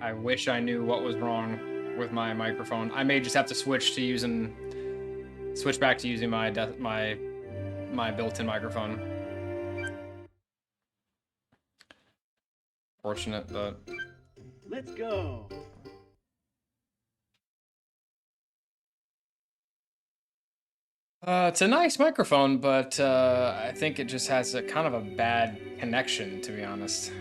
I wish I knew what was wrong with my microphone. I may just have to switch back to using my built-in microphone. Fortunate, but let's go. It's a nice microphone, but I think it just has a kind of a bad connection, to be honest.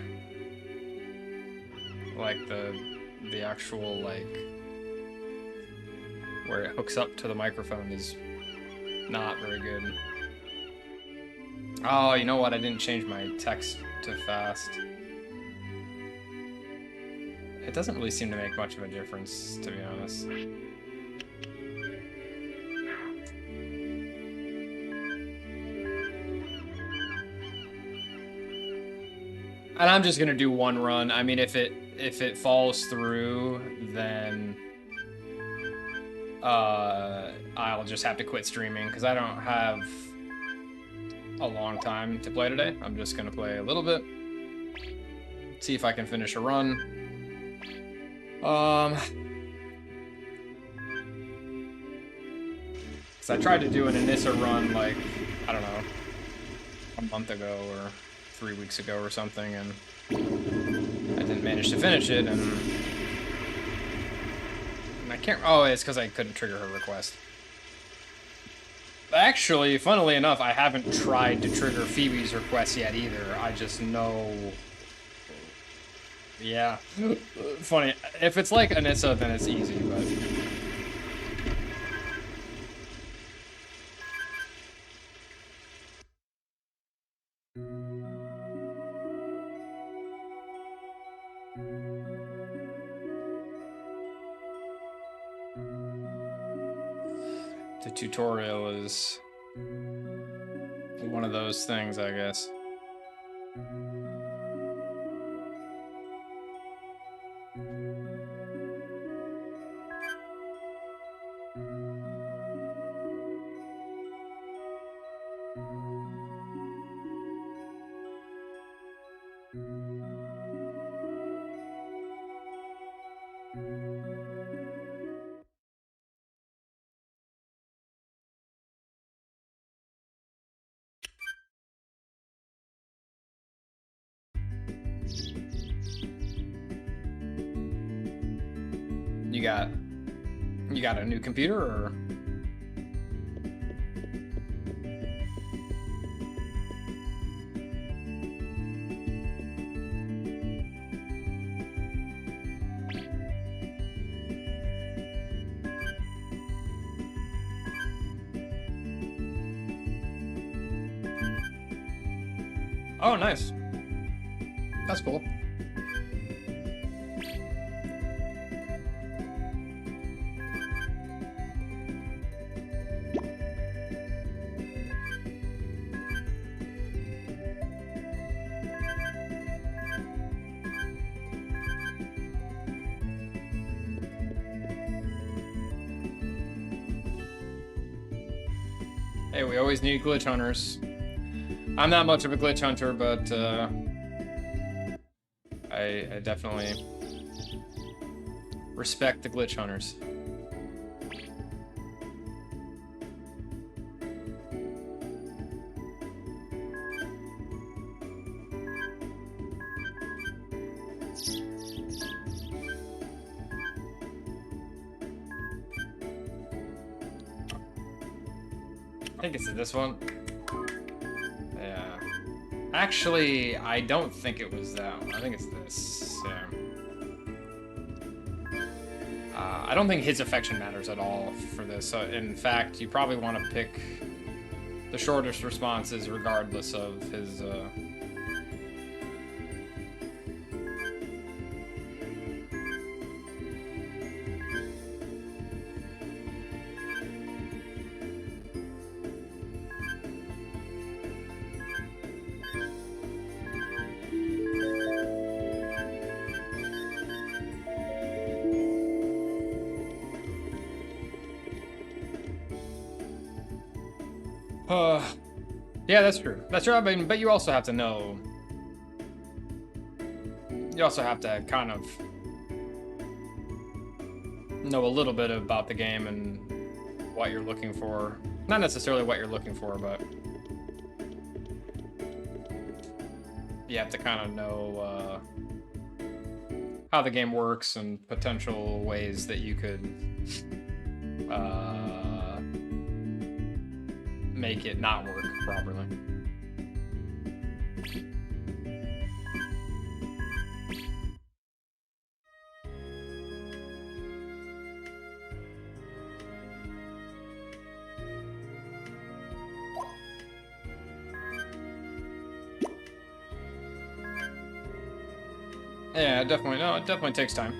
Like the actual, like, where it hooks up to the microphone is not very good. Oh, you know what? I didn't change my text to fast. It doesn't really seem to make much of a difference, to be honest. And I'm just gonna do one run. I mean, if it falls through, then I'll just have to quit streaming because I don't have a long time to play today. I'm just gonna play a little bit, see if I can finish a run. Because I tried to do an Anissa run, like, I don't know, a month ago or 3 weeks ago or something, and I didn't manage to finish it, and I can't, oh, it's because I couldn't trigger her request. Actually, funnily enough, I haven't tried to trigger Phoebe's request yet either. I just know, yeah, funny. If it's like Anissa, then it's easy, but the tutorial is one of those things, I guess. You got a new computer, or? Oh, nice. That's cool. Hey, we always need glitch hunters. I'm not much of a glitch hunter, but I definitely respect the glitch hunters. I think it's this one. Yeah. Actually, I don't think it was that one. I think it's this. Yeah. I don't think his affection matters at all for this. In fact, you probably want to pick the shortest responses regardless of his... yeah, that's true. That's true. I mean, but you also have to know. You also have to kind of know a little bit about the game and what you're looking for. Not necessarily what you're looking for, but you have to kind of know how the game works and potential ways that you could make it not work properly. Yeah, definitely. No, it definitely takes time.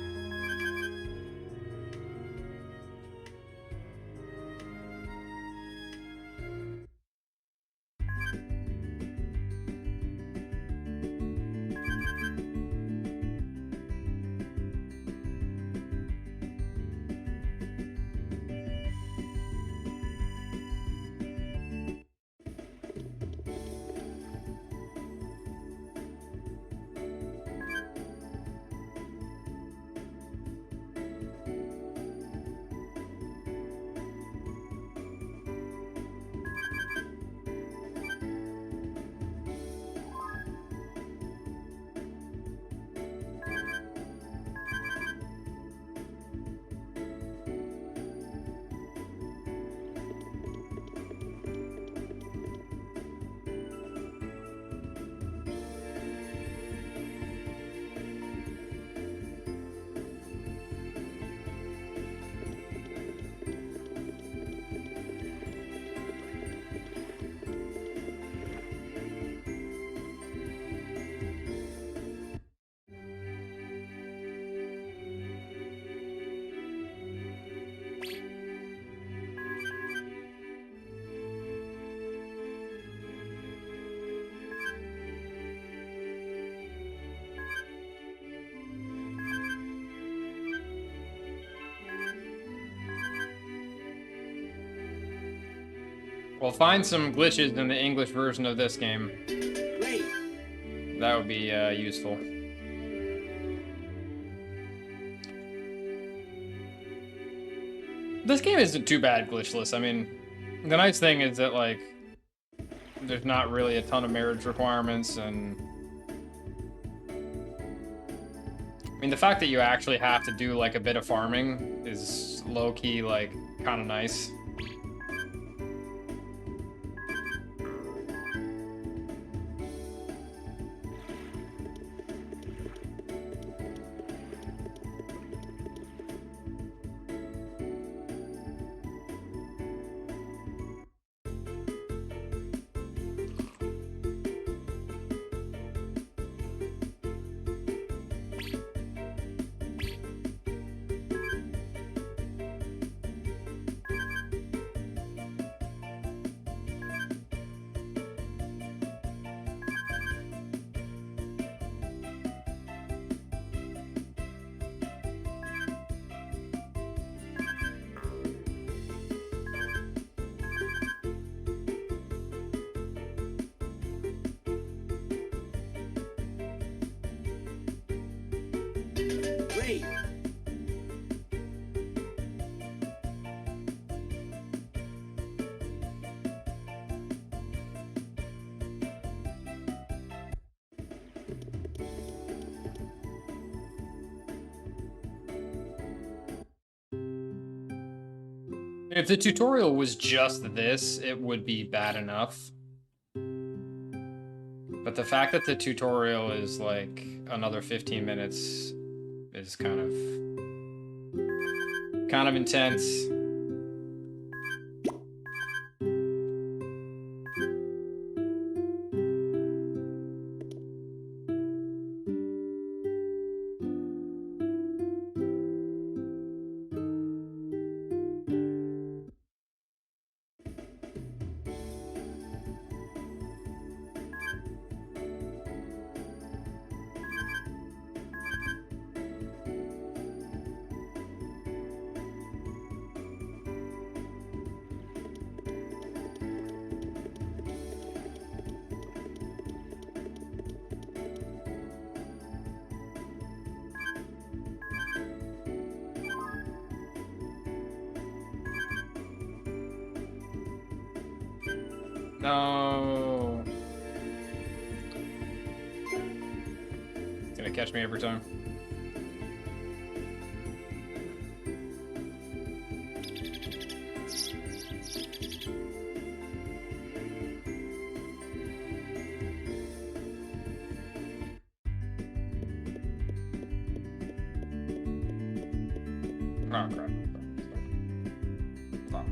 Well, find some glitches in the English version of this game. Great. That would be useful. This game isn't too bad glitchless. I mean, the nice thing is that, like, there's not really a ton of marriage requirements, and I mean, the fact that you actually have to do, like, a bit of farming is low-key, like, kind of nice. Great. If the tutorial was just this, it would be bad enough. But the fact that the tutorial is like another 15 minutes is kind of intense. No. It's gonna catch me every time. Oh, crap. Oh, wow.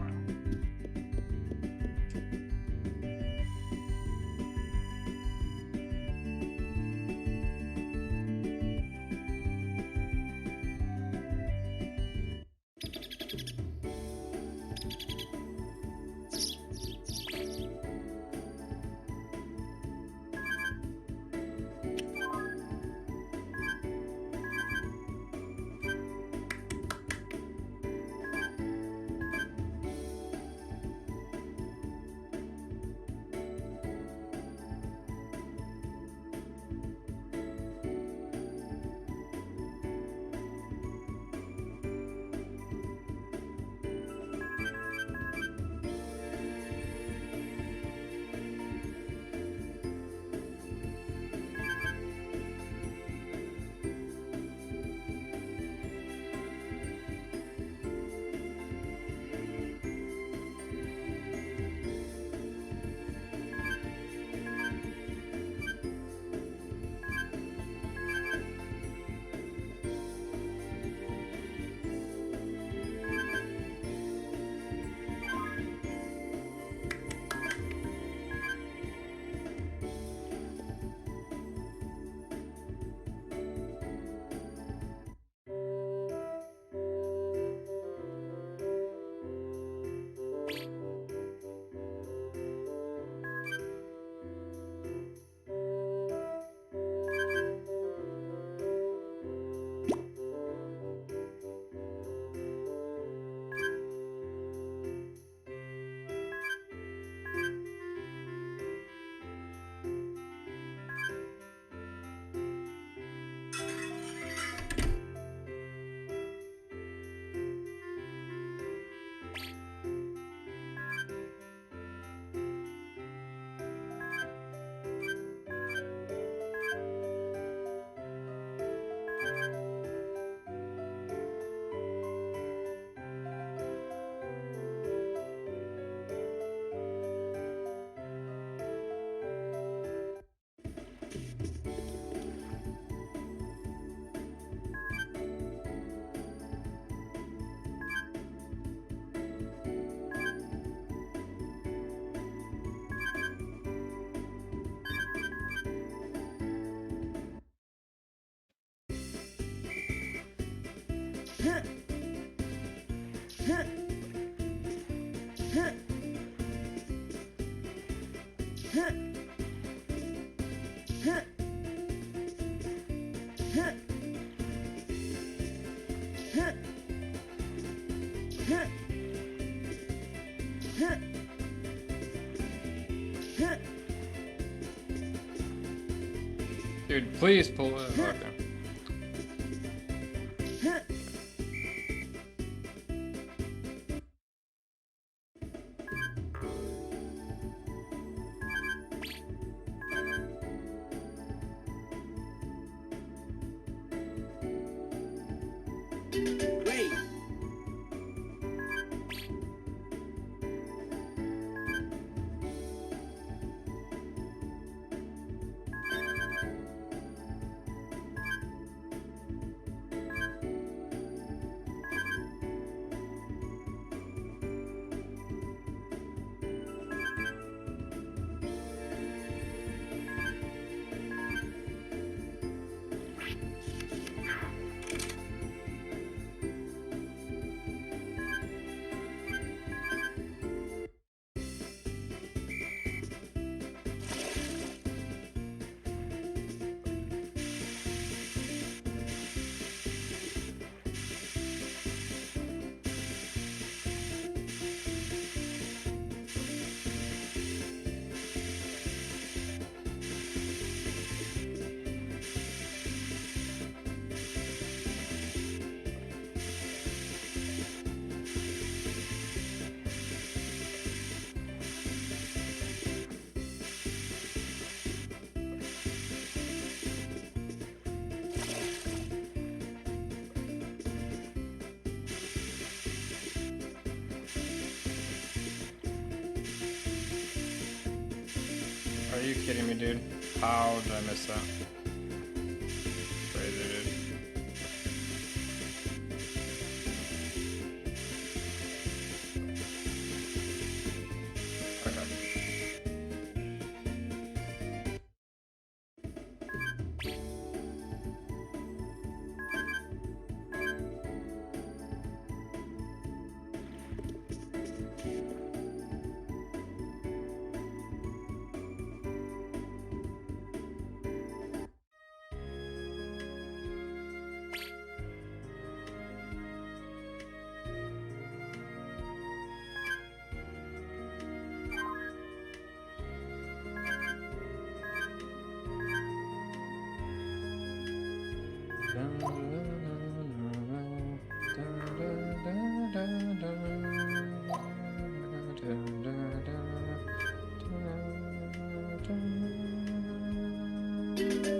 Dude, please pull it. Okay. Great. Are you kidding me, dude? How did I miss that? Crazy, dude.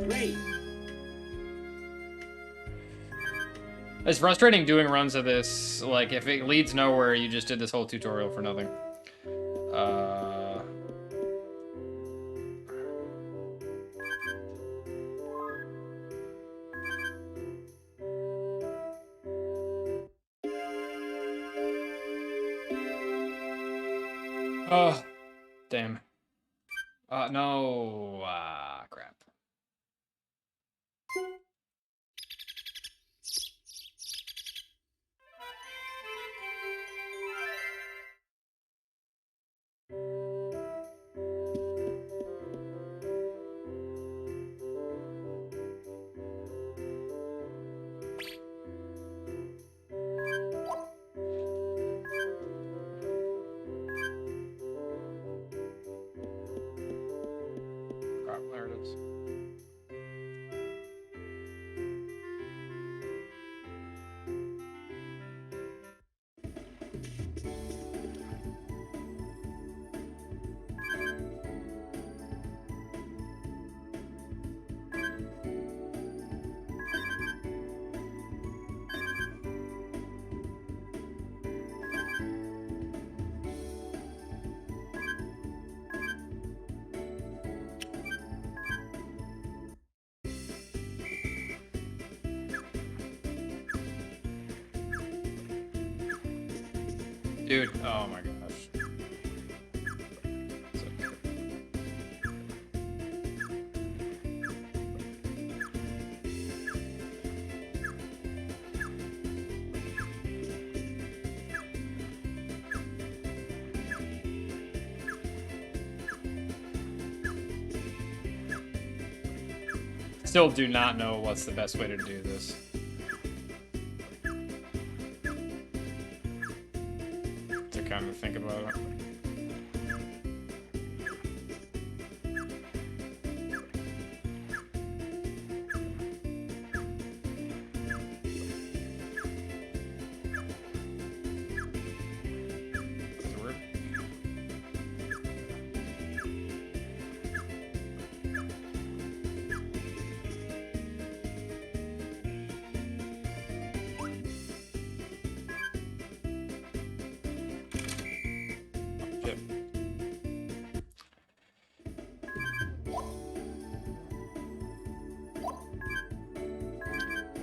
Great. It's frustrating doing runs of this. Like, if it leads nowhere, you just did this whole tutorial for nothing. Oh, damn. No. Crap. Crap, there it is. Dude, oh my gosh. Still do not know what's the best way to do this. To kind of think about it. That's weird. Shit.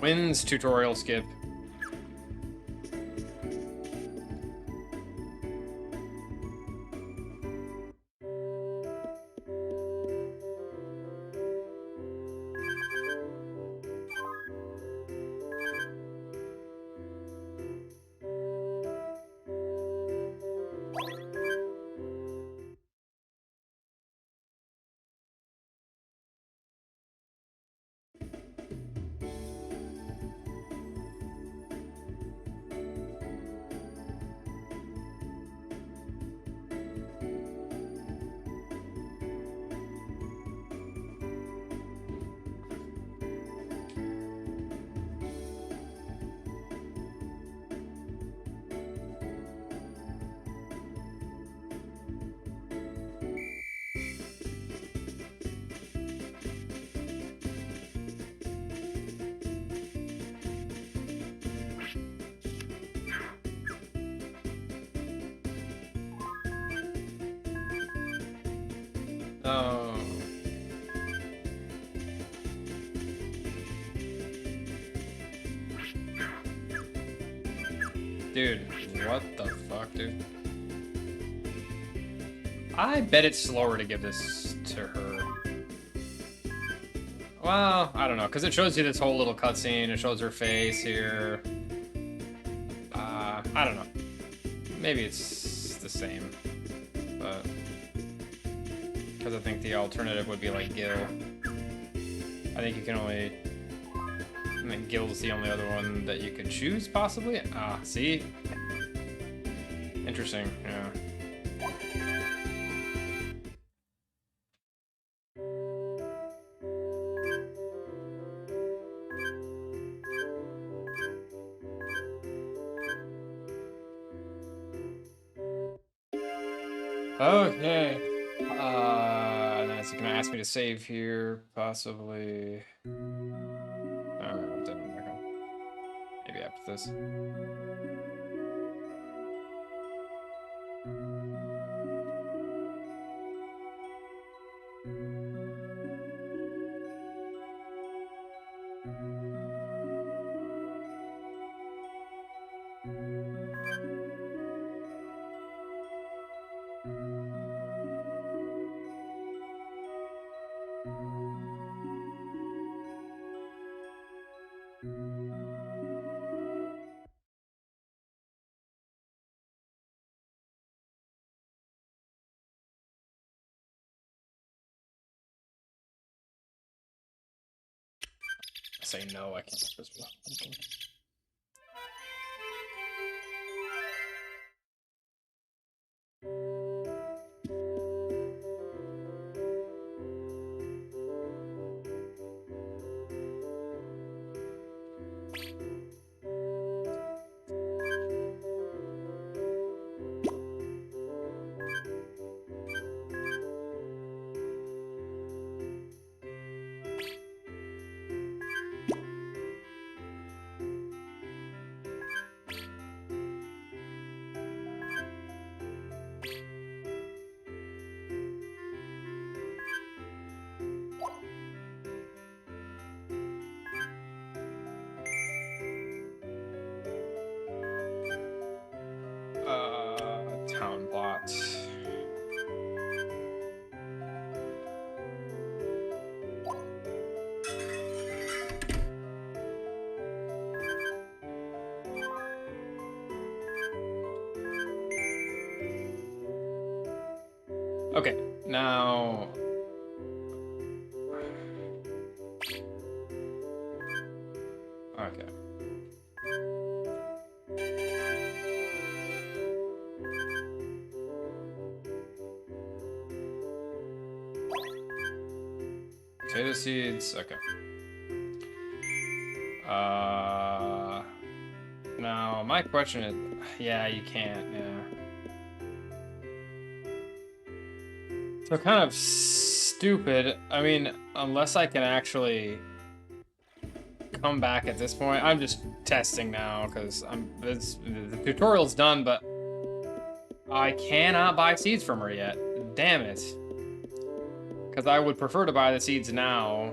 Wins tutorial skip. Dude, what the fuck, dude? I bet it's slower to give this to her. Well, I don't know, because it shows you this whole little cutscene. It shows her face here. I don't know. Maybe it's the same, but because I think the alternative would be like Gil. I think you can only. I think Gil's the only other one that you could choose, possibly. Ah, see? Interesting, yeah. Okay. And then it's gonna ask me to save here, possibly. Maybe after this. Say no, I can't. Okay. Town plot. Okay, now. Okay. Potato seeds, okay. Now my question is, yeah, you can't, yeah. So kind of stupid. I mean, unless I can actually come back at this point. I'm just testing now because the tutorial's done, but I cannot buy seeds from her yet. Damn it. Because I would prefer to buy the seeds now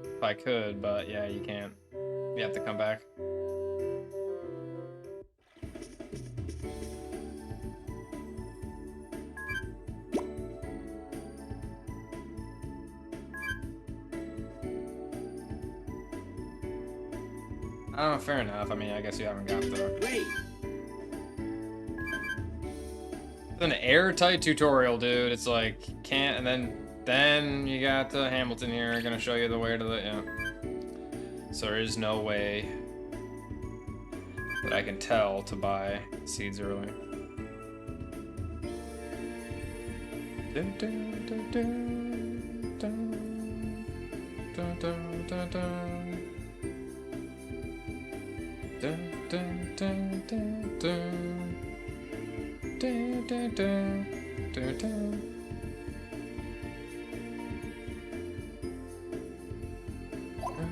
if I could, but yeah, you can't. You have to come back. Oh, fair enough. I mean, I guess you haven't got the... Great. It's an airtight tutorial, dude. It's like, can't, and then you got the Hamilton here, gonna show you the way to the, yeah. So there is no way that I can tell to buy seeds early. Dun, dun, dun, dun, dun, dun, dun, dun, dun. Dun, dun, dun, dun, dun. Dun, dun, dun, dun, dun.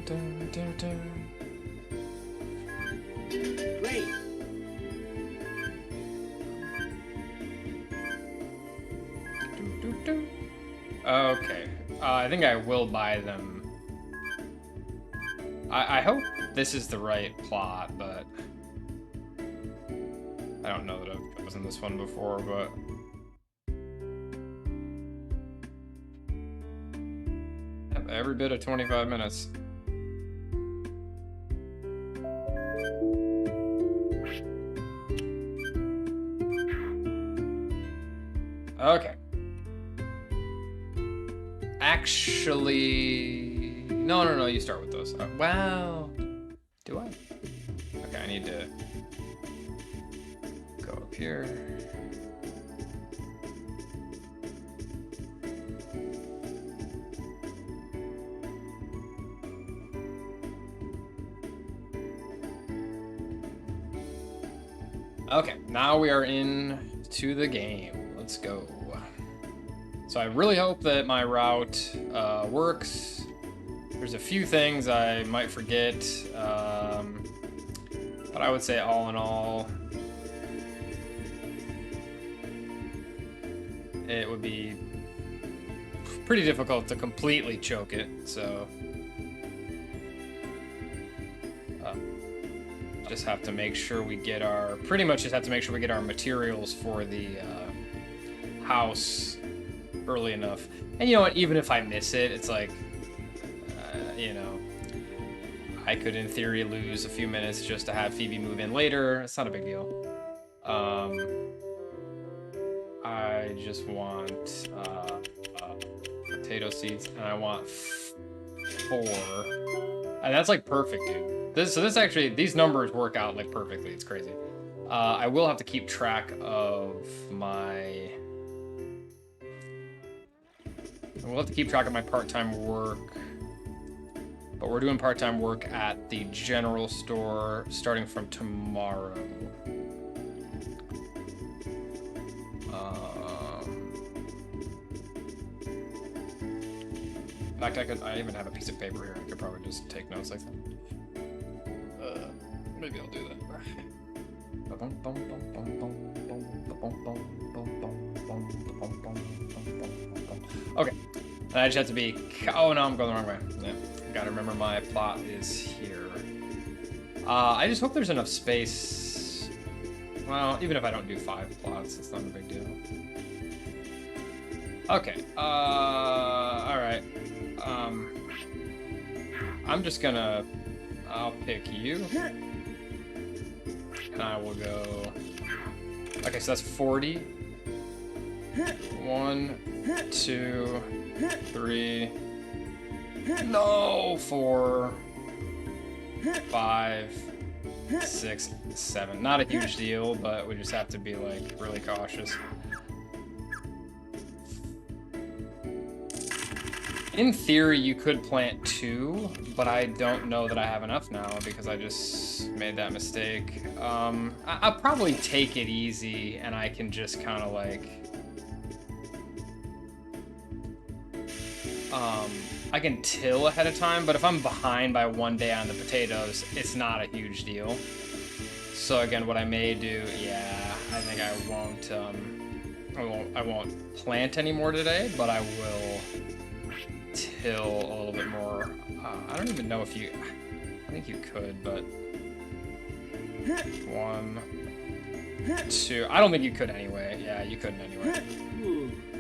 Dun, dun, dun. Great. Do, do, do. Okay. I think I will buy them. I hope this is the right plot, but don't know that I was in this one before, but... Yep, every bit of 25 minutes. Okay. Actually... No, you start with those. Wow. Do I? Okay, I need to go up here. Okay, now we are in to the game. Let's go. So I really hope that my route works. There's a few things I might forget, but I would say all in all, it would be pretty difficult to completely choke it, so just have to make sure we get our, pretty much just have to make sure we get our materials for the house early enough. And you know what, even if I miss it, it's like, you know, I could in theory lose a few minutes just to have Phoebe move in later. It's not a big deal. I just want potato seeds, and I want 4. And that's like perfect, dude. This actually, these numbers work out like perfectly. It's crazy. I will have to keep track of my... We'll have to keep track of my part-time work. But we're doing part-time work at the general store starting from tomorrow. In fact, I even have a piece of paper here. I could probably just take notes like that. Maybe I'll do that. Okay. And I just have to be... Oh, no, I'm going the wrong way. Yeah. Gotta remember my plot is here. I just hope there's enough space. Well, even if I don't do 5 plots, it's not a big deal. Okay. Alright. I'm just gonna... I'll pick you. And I will go... Okay, so that's 40. 1, 2, 3... No! 4, 5, 6, 7. Not a huge deal, but we just have to be, like, really cautious. In theory, you could plant 2, but I don't know that I have enough now because I just made that mistake. I'll probably take it easy, and I can just kind of, like... I can till ahead of time, but if I'm behind by 1 day on the potatoes, it's not a huge deal. So again, what I may do, yeah, I think I won't plant anymore today, but I will till a little bit more. I don't even know if you, I think you could, but 1, 2, I don't think you could anyway. Yeah, you couldn't anyway.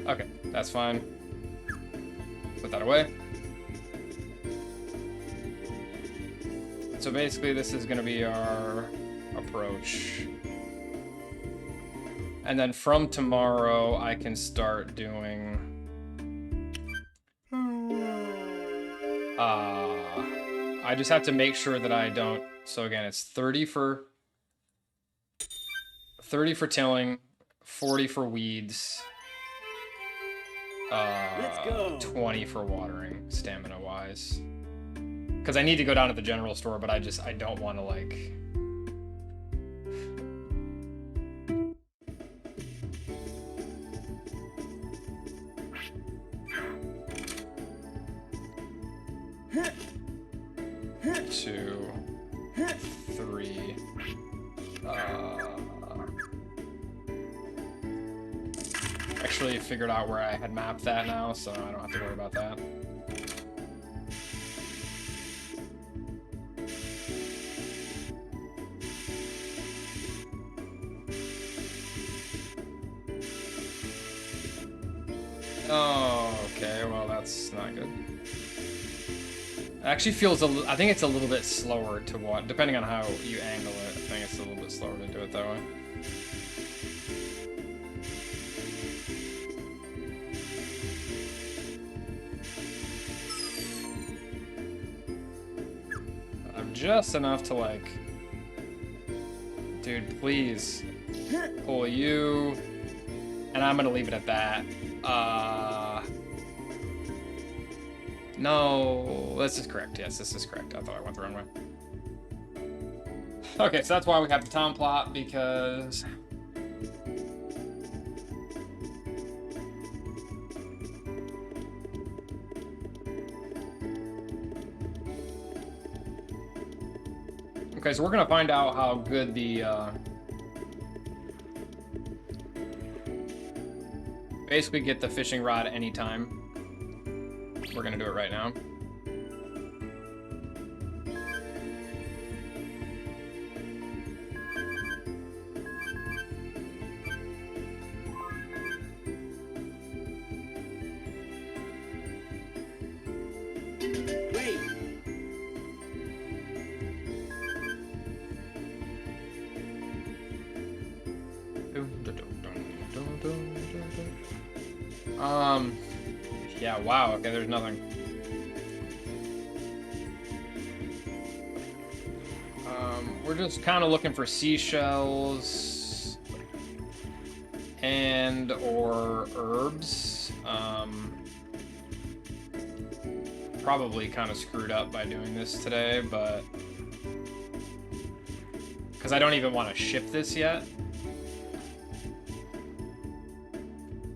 Okay, that's fine. Put that away. So basically this is going to be our approach. And then from tomorrow I can start doing... I just have to make sure that I don't... So again, it's 30 for tilling, 40 for weeds, Let's go. 20 for watering, stamina-wise. Because I need to go down to the general store, but I don't want to, like... Two, 3... Actually figured out where I had mapped that now, so I don't have to worry about that. that's not good. It actually feels I think it's a little bit slower to watch, depending on how you angle it. I think it's a little bit slower to do it that way. I'm just enough to like, dude, please pull you, and I'm gonna leave it at that. No, this is correct. Yes, this is correct. I thought I went the wrong way. Okay, so that's why we have the town plot, because okay, so we're gonna find out how good the basically get the fishing rod anytime. We're gonna do it right now. Great. Yeah, wow, okay, there's nothing. We're just kind of looking for seashells and or herbs. Probably kind of screwed up by doing this today, but because I don't even want to ship this yet.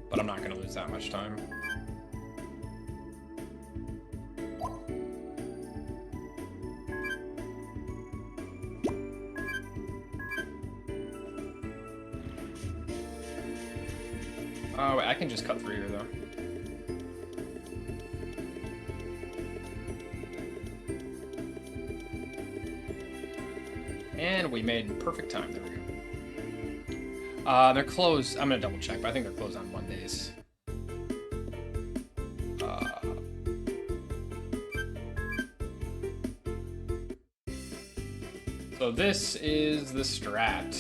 But I'm not going to lose that much time. Oh, wait, I can just cut through here, though. And we made perfect time. There we go. They're closed. I'm going to double check, but I think they're closed on Mondays. So this is the strat.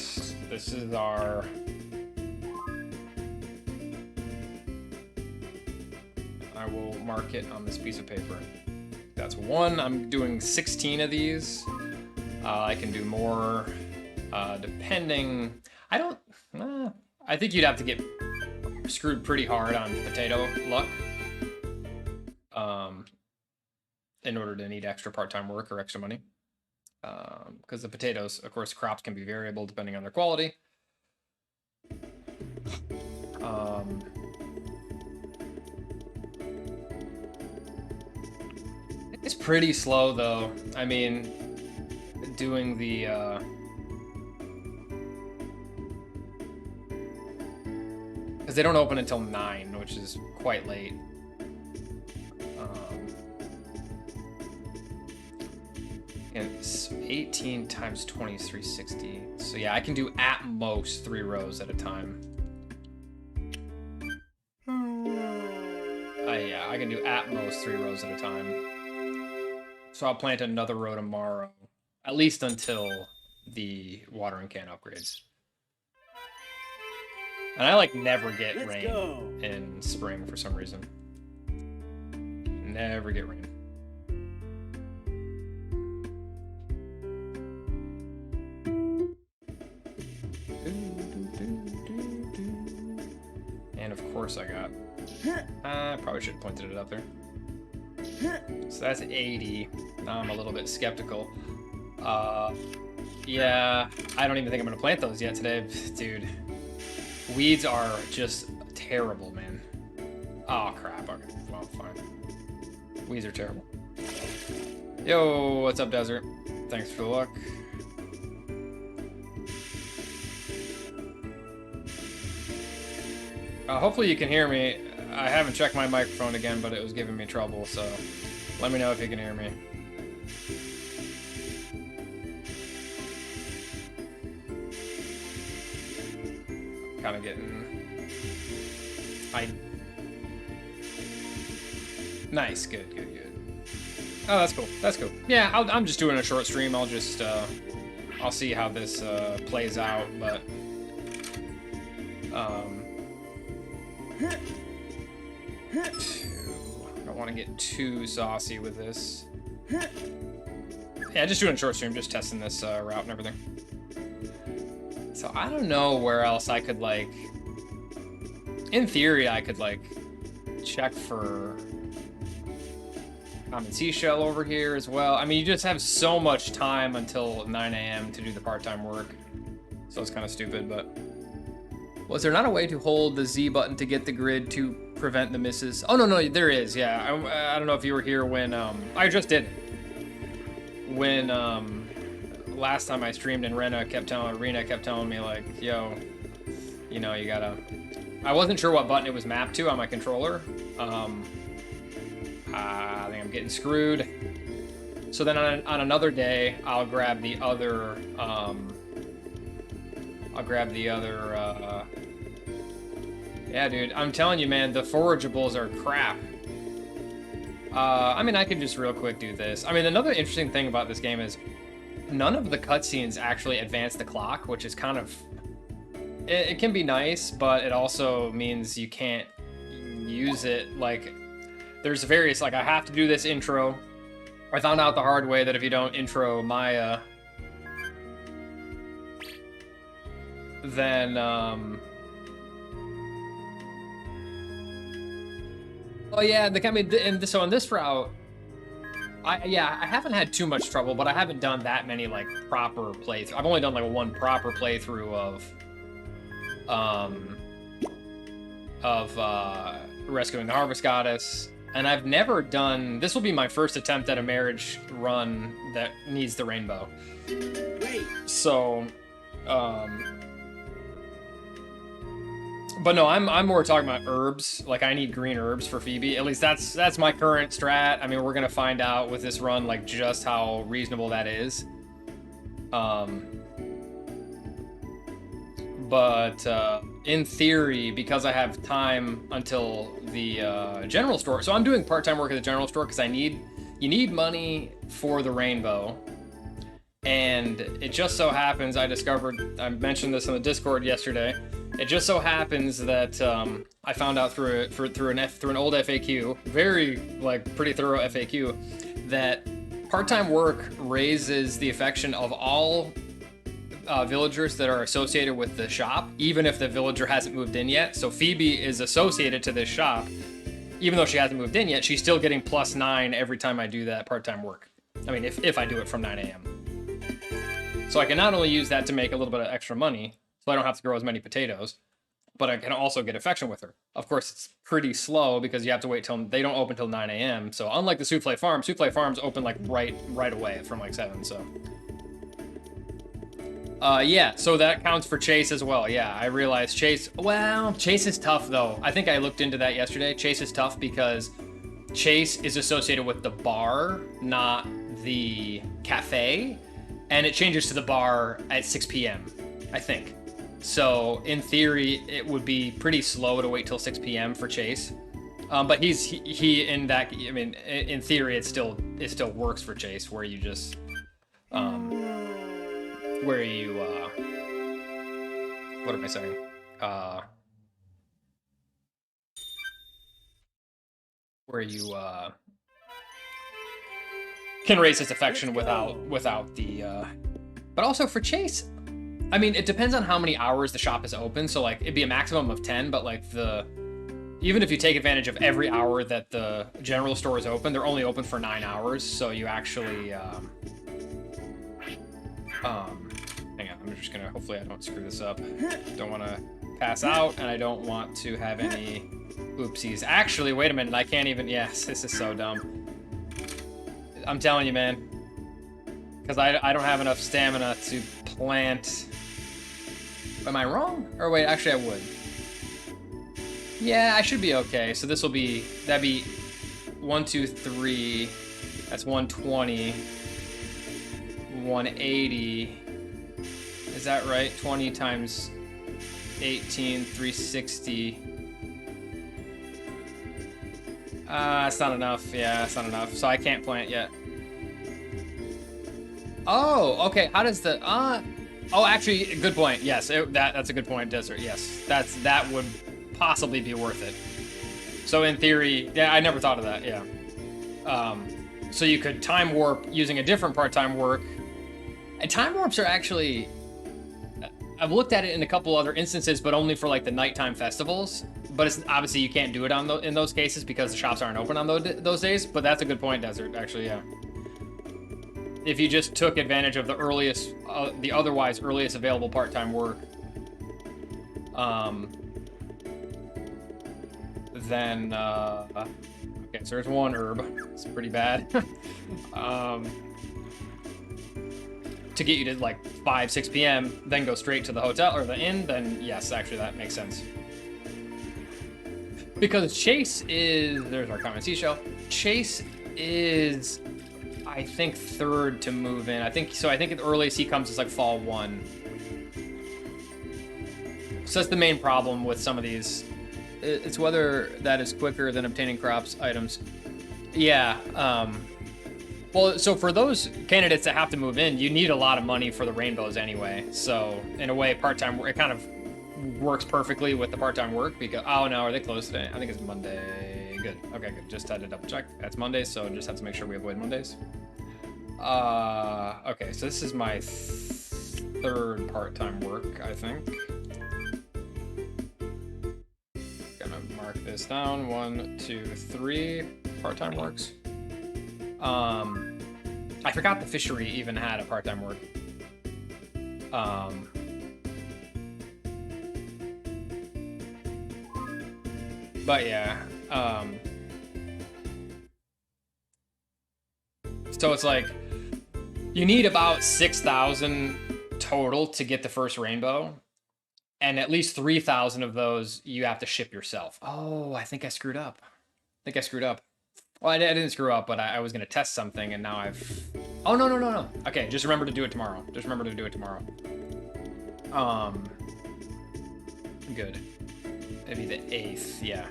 This is our... I will mark it on this piece of paper. That's one. I'm doing 16 of these. I can do more, depending... I don't... I think you'd have to get screwed pretty hard on potato luck in order to need extra part-time work or extra money. Because the potatoes, of course, crops can be variable depending on their quality. It's pretty slow, though. I mean, doing the... because they don't open until 9, which is quite late. And it's 18 times 20 is 360. So yeah, I can do at most 3 rows at a time. Yeah, I can do at most 3 rows at a time. So I'll plant another row tomorrow, at least until the watering can upgrades. And I like never get rain in spring for some reason. Never get rain. And of course I got... I probably should have pointed it up there. So that's 80. Now I'm a little bit skeptical. Yeah, I don't even think I'm gonna plant those yet today. Dude, weeds are just terrible, man. Oh crap, okay, well, fine. Weeds are terrible. Yo, what's up, Desert? Thanks for the luck. Hopefully you can hear me. I haven't checked my microphone again, but it was giving me trouble, so let me know if you can hear me. Kind of getting... Nice, good, good, good. Oh, that's cool. That's cool. Yeah, I'm just doing a short stream. I'll just I'll see how this plays out, but I don't want to get too saucy with this. Yeah, just doing a short stream, just testing this route and everything. So I don't know where else I could, like, in theory, I could, like, check for common seashell over here as well. I mean, you just have so much time until 9 a.m. to do the part-time work. So it's kind of stupid, but... Was there not a way to hold the Z button to get the grid to prevent the misses? Oh, no, there is, yeah. I don't know if you were here when, I just did. When, last time I streamed and Rena kept telling me, like, yo, you know, you gotta... I wasn't sure what button it was mapped to on my controller. I think I'm getting screwed. So then on another day, I'll grab the other, yeah, dude, I'm telling you, man, the forageables are crap. I mean, I could just real quick do this. I mean, another interesting thing about this game is none of the cutscenes actually advance the clock, which is kind of... It can be nice, but it also means you can't use it, like... There's various, like, I have to do this intro. I found out the hard way that if you don't intro Maya, then, oh yeah, so on this route, I haven't had too much trouble, but I haven't done that many, like, proper playthroughs. I've only done, like, one proper playthrough of rescuing the Harvest Goddess. And I've never done... This will be my first attempt at a marriage run that needs the rainbow. Wait. So, but no, I'm more talking about herbs. Like, I need green herbs for Phoebe. At least that's my current strat. I mean, we're gonna find out with this run, like, just how reasonable that is. But in theory, because I have time until the general store, so I'm doing part-time work at the general store because you need money for the rainbow. And it just so happens I mentioned this on the Discord yesterday. It just so happens that I found out through an old FAQ, very, like, pretty thorough FAQ, that part-time work raises the affection of all villagers that are associated with the shop, even if the villager hasn't moved in yet. So Phoebe is associated to this shop, even though she hasn't moved in yet. She's still getting +9 every time I do that part-time work. I mean, if I do it from 9 a.m. So I can not only use that to make a little bit of extra money, so I don't have to grow as many potatoes, but I can also get affection with her. Of course, it's pretty slow because you have to wait till they don't open till 9 a.m. So unlike the Souffle Farms open, like, right away from, like, 7. So. Yeah, so that counts for Chase as well. Yeah, I realized Chase is tough, though. I think I looked into that yesterday. Chase is tough because Chase is associated with the bar, not the cafe, and it changes to the bar at 6 p.m., I think. So, in theory, it would be pretty slow to wait till 6 p.m. for Chase. But he in that, I mean, in theory, it still works for Chase, where you just, where you, what am I saying? Where you, can raise his affection without the, but also for Chase, I mean, it depends on how many hours the shop is open. So, like, it'd be a maximum of 10, but, like, even if you take advantage of every hour that the general store is open, they're only open for 9 hours. So you actually, hang on, I'm just gonna, hopefully I don't screw this up. Don't want to pass out, and I don't want to have any oopsies. Actually, wait a minute, I can't even, yes, this is so dumb. I'm telling you, man. Because I don't have enough stamina to plant. Am I wrong? Or wait, actually I would. Yeah, I should be okay. So this will be, that'd be 1, 2, 3. That's 120. 180. Is that right? 20 times 18, 360. It's not enough. Yeah, it's not enough. So I can't plant yet. Oh, okay. How does the Oh, actually, good point. Yes, that's a good point. Desert. Yes, that would possibly be worth it. So in theory, yeah, I never thought of that. Yeah. So you could time warp using a different part-time work, and time warps are actually. I've looked at it in a couple other instances, but only for like the nighttime festivals. But it's obviously you can't do it on in those cases because the shops aren't open on those days. But that's a good point, Desert. Actually, yeah. If you just took advantage of the earliest, the otherwise earliest available part-time work, then okay, so there's one herb. It's pretty bad. To get you to like 5, 6 p.m., then go straight to the hotel or the inn, then yes, actually that makes sense. Because Chase is, there's our comment seashell. Chase is, I think, 3rd to move in. I think the earliest he comes is like fall 1. So that's the main problem with some of these. It's whether that is quicker than obtaining crops items. Yeah. Well, so for those candidates that have to move in, you need a lot of money for the rainbows anyway. So in a way, part-time work, it kind of works perfectly with the part-time work because, oh no, are they closed today? I think it's Monday. Good. Okay, good. Just had to double check. That's Monday, so just have to make sure we avoid Mondays. Okay, so this is my 3rd part-time work, I think. Gonna mark this down. 1, 2, 3 part-time works. I forgot the fishery even had a part-time work. But yeah, so it's like you need about 6,000 total to get the first rainbow, and at least 3,000 of those you have to ship yourself. Oh, I think I screwed up. Well, I didn't screw up, but I was going to test something, and now I've... Oh, no. Okay, just remember to do it tomorrow. Good. Maybe the 8th, yeah.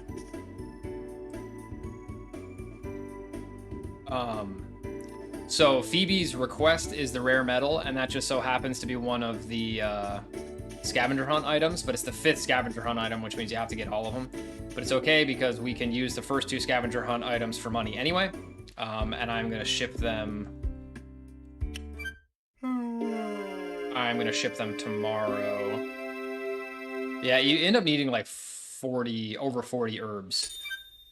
So Phoebe's request is the rare metal, and that just so happens to be one of the scavenger hunt items, but it's the 5th scavenger hunt item, which means you have to get all of them. But it's okay because we can use the first 2 scavenger hunt items for money anyway. And I'm gonna ship them. I'm gonna ship them tomorrow. Yeah, you end up needing like over 40 herbs.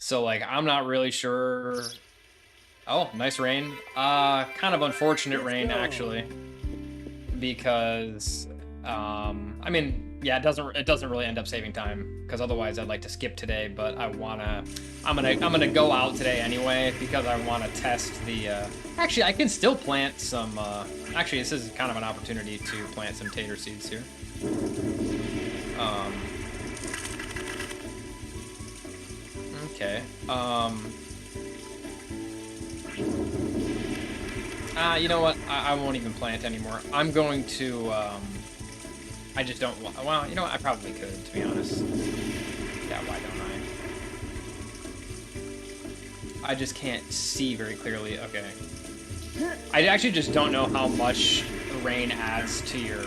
So like, I'm not really sure. Oh, nice rain. Kind of unfortunate rain actually, because I mean, yeah, it doesn't really end up saving time because otherwise I'd like to skip today, but I'm gonna go out today anyway because I want to test the. Actually, I can still plant some. Actually, this is kind of an opportunity to plant some tater seeds here. Okay. You know what? I won't even plant anymore. I'm going to. I just don't want. Well, you know what? I probably could, to be honest. Yeah, why don't I? I just can't see very clearly. Okay. I actually just don't know how much rain adds to your.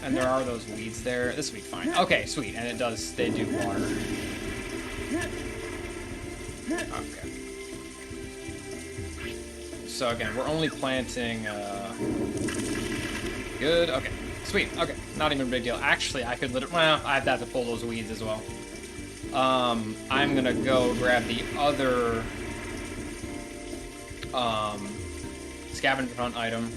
And there are those weeds there. This will be fine. Okay, sweet. And it does. They do water. Okay. So again, we're only planting. Good. Okay. Sweet. Okay. Not even a big deal. Actually, I could literally. Well, I'd have to pull those weeds as well. I'm gonna go grab the other scavenger hunt item.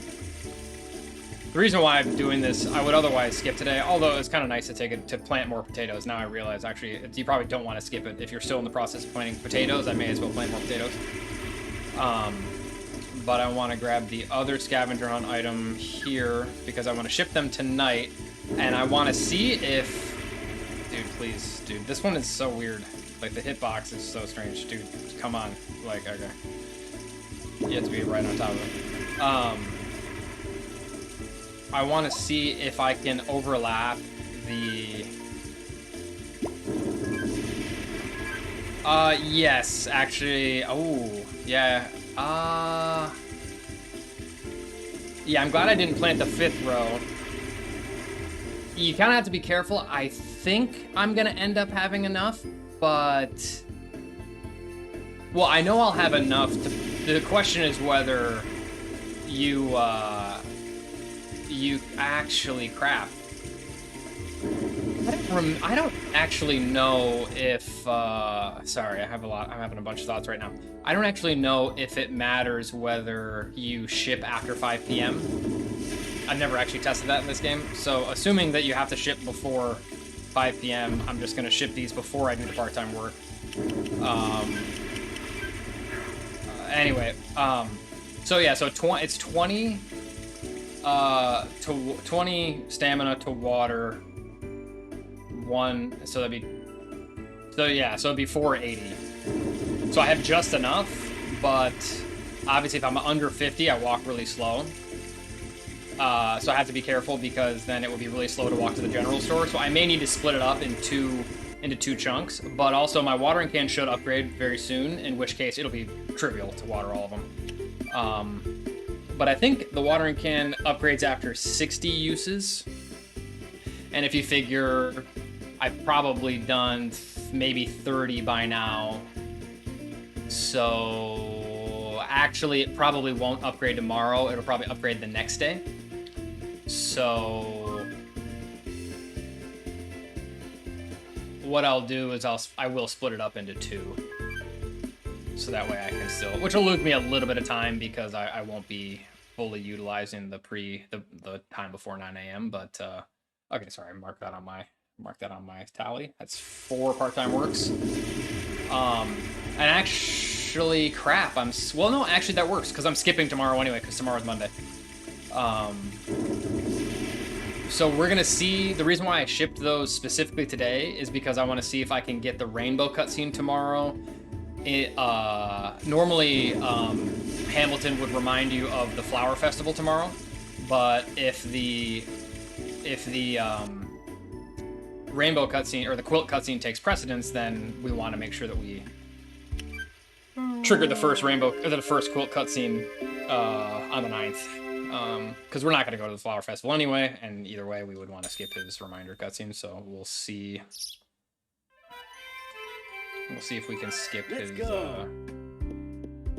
The reason why I'm doing this, I would otherwise skip today, although it's kind of nice to take it to plant more potatoes. Now I realize, actually, you probably don't want to skip it. If you're still in the process of planting potatoes, I may as well plant more potatoes. But I want to grab the other scavenger hunt item here because I want to ship them tonight, and I want to see if... Dude, please, dude, this one is so weird. Like, the hitbox is so strange. Dude, come on. Like, okay. You have to be right on top of it. I want to see if I can overlap the... Yes, actually. Oh, yeah. Yeah, I'm glad I didn't plant the 5th row. You kind of have to be careful. I think I'm going to end up having enough, but... Well, I know I'll have enough to... The question is whether you, you actually... Crap. I don't actually know if, sorry, I'm having a bunch of thoughts right now. I don't actually know if it matters whether you ship after 5 p.m. I've never actually tested that in this game, so assuming that you have to ship before 5 p.m., I'm just going to ship these before I do the part-time work. Anyway, so yeah, so it's 20, to 20 stamina to water, 1, so that'd be, so yeah, so it'd be 480. So I have just enough, but obviously if I'm under 50, I walk really slow. So I have to be careful because then it would be really slow to walk to the general store. So I may need to split it up into 2 chunks, but also my watering can should upgrade very soon, in which case it'll be trivial to water all of them. But I think the watering can upgrades after 60 uses. And if you figure I've probably done maybe 30 by now. So actually it probably won't upgrade tomorrow. It'll probably upgrade the next day. So what I'll do is I will split it up into 2. So that way I can still, which will lose me a little bit of time because I won't be fully utilizing the time before 9 a.m. But okay, sorry, mark that on my tally. That's 4 part-time works. And actually, crap, well, no, actually that works because I'm skipping tomorrow anyway because tomorrow's Monday. So we're gonna see, the reason why I shipped those specifically today is because I want to see if I can get the rainbow cutscene tomorrow. Normally, Hamilton would remind you of the Flower Festival tomorrow, but if the rainbow cutscene or the quilt cutscene takes precedence, then we want to make sure that we trigger the first the first quilt cutscene on the 9th. Because we're not going to go to the Flower Festival anyway, and either way, we would want to skip his reminder cutscene. So we'll see. We'll see if we can skip his.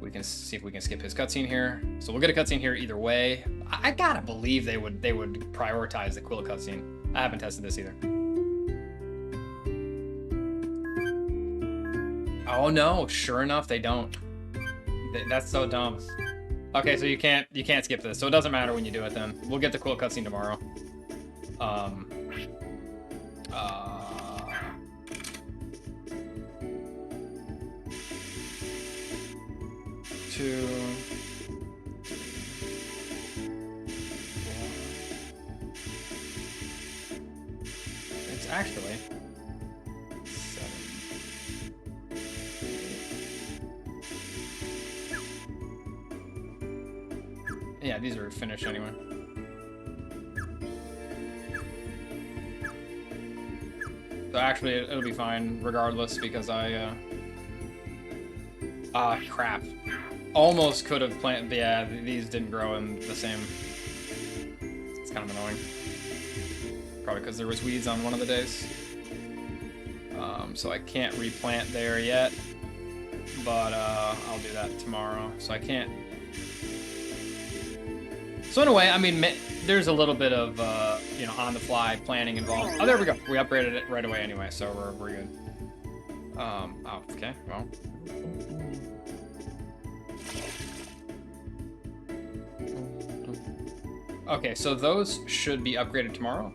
We can see if we can skip his cutscene here. So we'll get a cutscene here either way. I gotta believe they would prioritize the quilt cutscene. I haven't tested this either. Oh no! Sure enough, they don't. That's so dumb. Okay, so you can't skip this, so it doesn't matter when you do it then. We'll get the quilt cutscene tomorrow. 2, 3, 4. It's actually 7. Yeah, these are finished anyway. So actually, it'll be fine regardless because crap. Almost could have planted, yeah, these didn't grow in the same. It's kind of annoying. Probably because there was weeds on one of the days. So I can't replant there yet, but I'll do that tomorrow. So I can't. So in a way, I mean, there's a little bit of, you know, on-the-fly planning involved. Oh, there we go. We upgraded it right away anyway, so we're good. Oh, okay, well. Okay, so those should be upgraded tomorrow.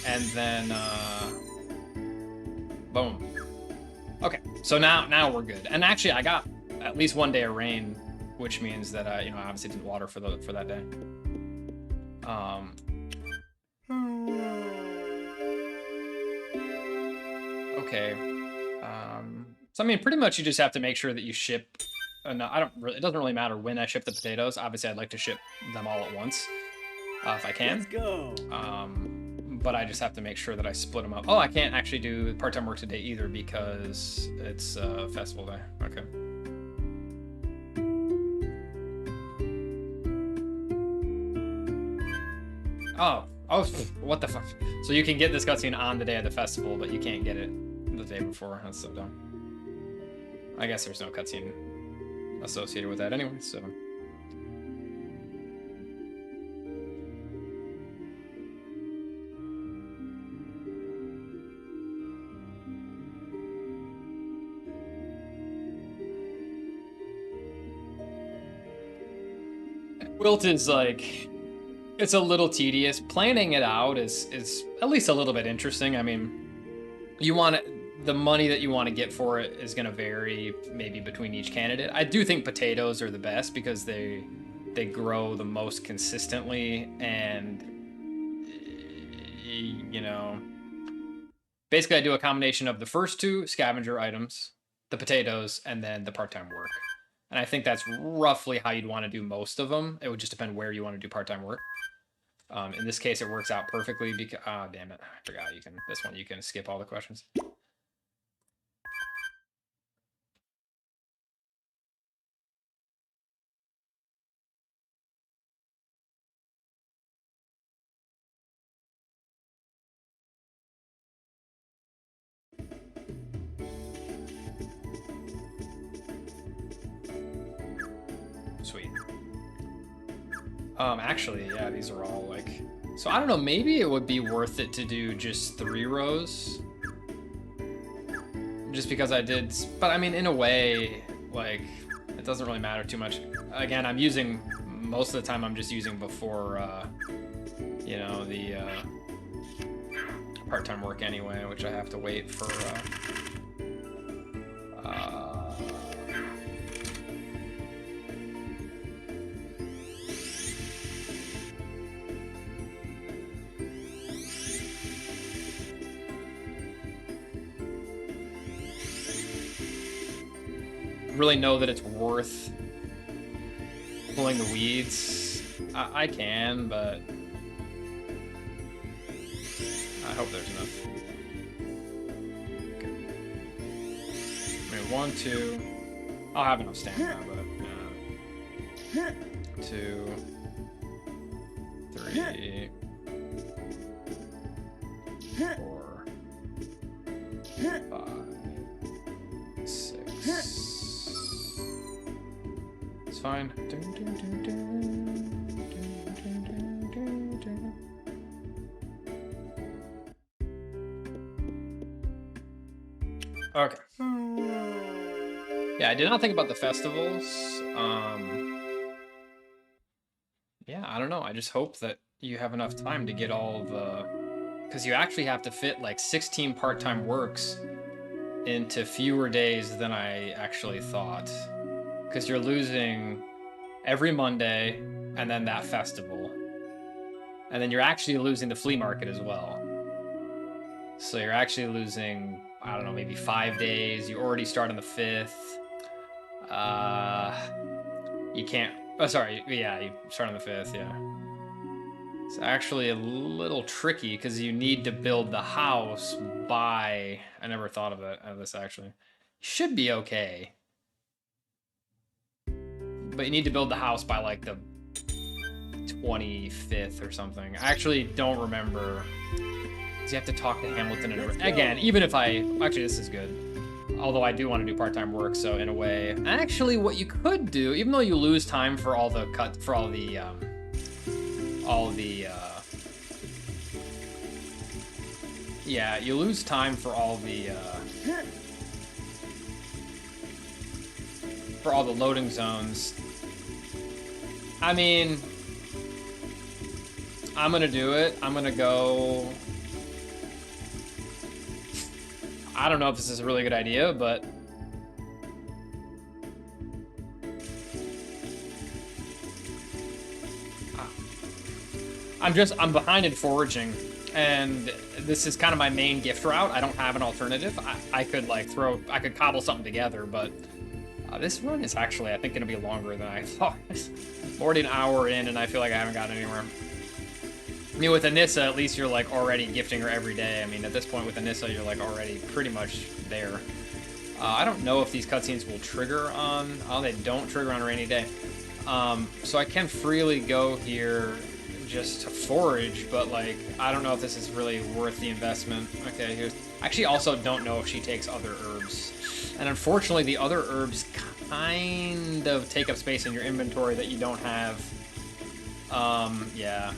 And then, boom. Okay, so now we're good. And actually, I got at least 1 day of rain, which means that you know, I obviously didn't water for that day. Okay. So I mean, pretty much you just have to make sure that you ship. No, it doesn't really matter when I ship the potatoes. Obviously, I'd like to ship them all at once, if I can. Let's go. but I just have to make sure that I split them up. Oh, I can't actually do part-time work today either because it's festival day. Okay. Oh, what the fuck? So you can get this cutscene on the day of the festival, but you can't get it the day before. That's so dumb. I guess there's no cutscene associated with that anyway, so. Wilt is like, it's a little tedious. Planning it out is at least a little bit interesting. I mean, you want the money that you want to get for it is going to vary maybe between each candidate. I do think potatoes are the best because they grow the most consistently, and you know, basically I do a combination of the first two scavenger items, the potatoes, and then the part-time work. And I think that's roughly how you'd want to do most of them. It would just depend where you want to do part-time work. In this case, it works out perfectly because, damn it, I forgot this one you can skip all the questions. Sweet. Actually, yeah, these are all like, so I don't know, maybe it would be worth it to do just 3 rows. Just because I did, but I mean, in a way, like, it doesn't really matter too much. Again, I'm using, most of the time I'm just using before, you know, the part-time work anyway, which I have to wait for, really know that it's worth pulling the weeds. I can, but I hope there's enough. Okay. I mean, 1, 2. I'll have enough stamina, but 2, 3, 4, 5, 6. It's fine. Okay. Yeah, I did not think about the festivals. Yeah, I don't know. I just hope that you have enough time to get all the... Because you actually have to fit like 16 part-time works into fewer days than I actually thought. Because you're losing every Monday and then that festival. And then you're actually losing the flea market as well. So you're actually losing, I don't know, maybe 5 days. You already start on the 5th. You can't, oh, sorry, yeah, you start on the 5th, yeah. It's actually a little tricky because you need to build the house by, I never thought of this actually. Should be okay. But you need to build the house by like the 25th or something. I actually don't remember. Because you have to talk to Hamilton and again, even if actually this is good. Although I do want to do part-time work, so in a way. Actually, what you could do, even though you lose time for all the yeah, you lose time for all the loading zones. I mean, I'm gonna do it. I'm gonna go. I don't know if this is a really good idea, but I'm behind in foraging, and this is kind of my main gift route. I don't have an alternative. I could cobble something together, but this run is actually, I think, gonna be longer than I thought. I'm already an hour in, and I feel like I haven't gotten anywhere. I mean, with Anissa, at least you're like already gifting her every day. I mean, at this point with Anissa, you're like already pretty much there. I don't know if these cutscenes will trigger on... Oh, they don't trigger on a rainy day. So I can freely go here just to forage, but like, I don't know if this is really worth the investment. Okay, here's... I actually also don't know if she takes other herbs. And unfortunately, the other herbs kind of take up space in your inventory that you don't have. Yeah.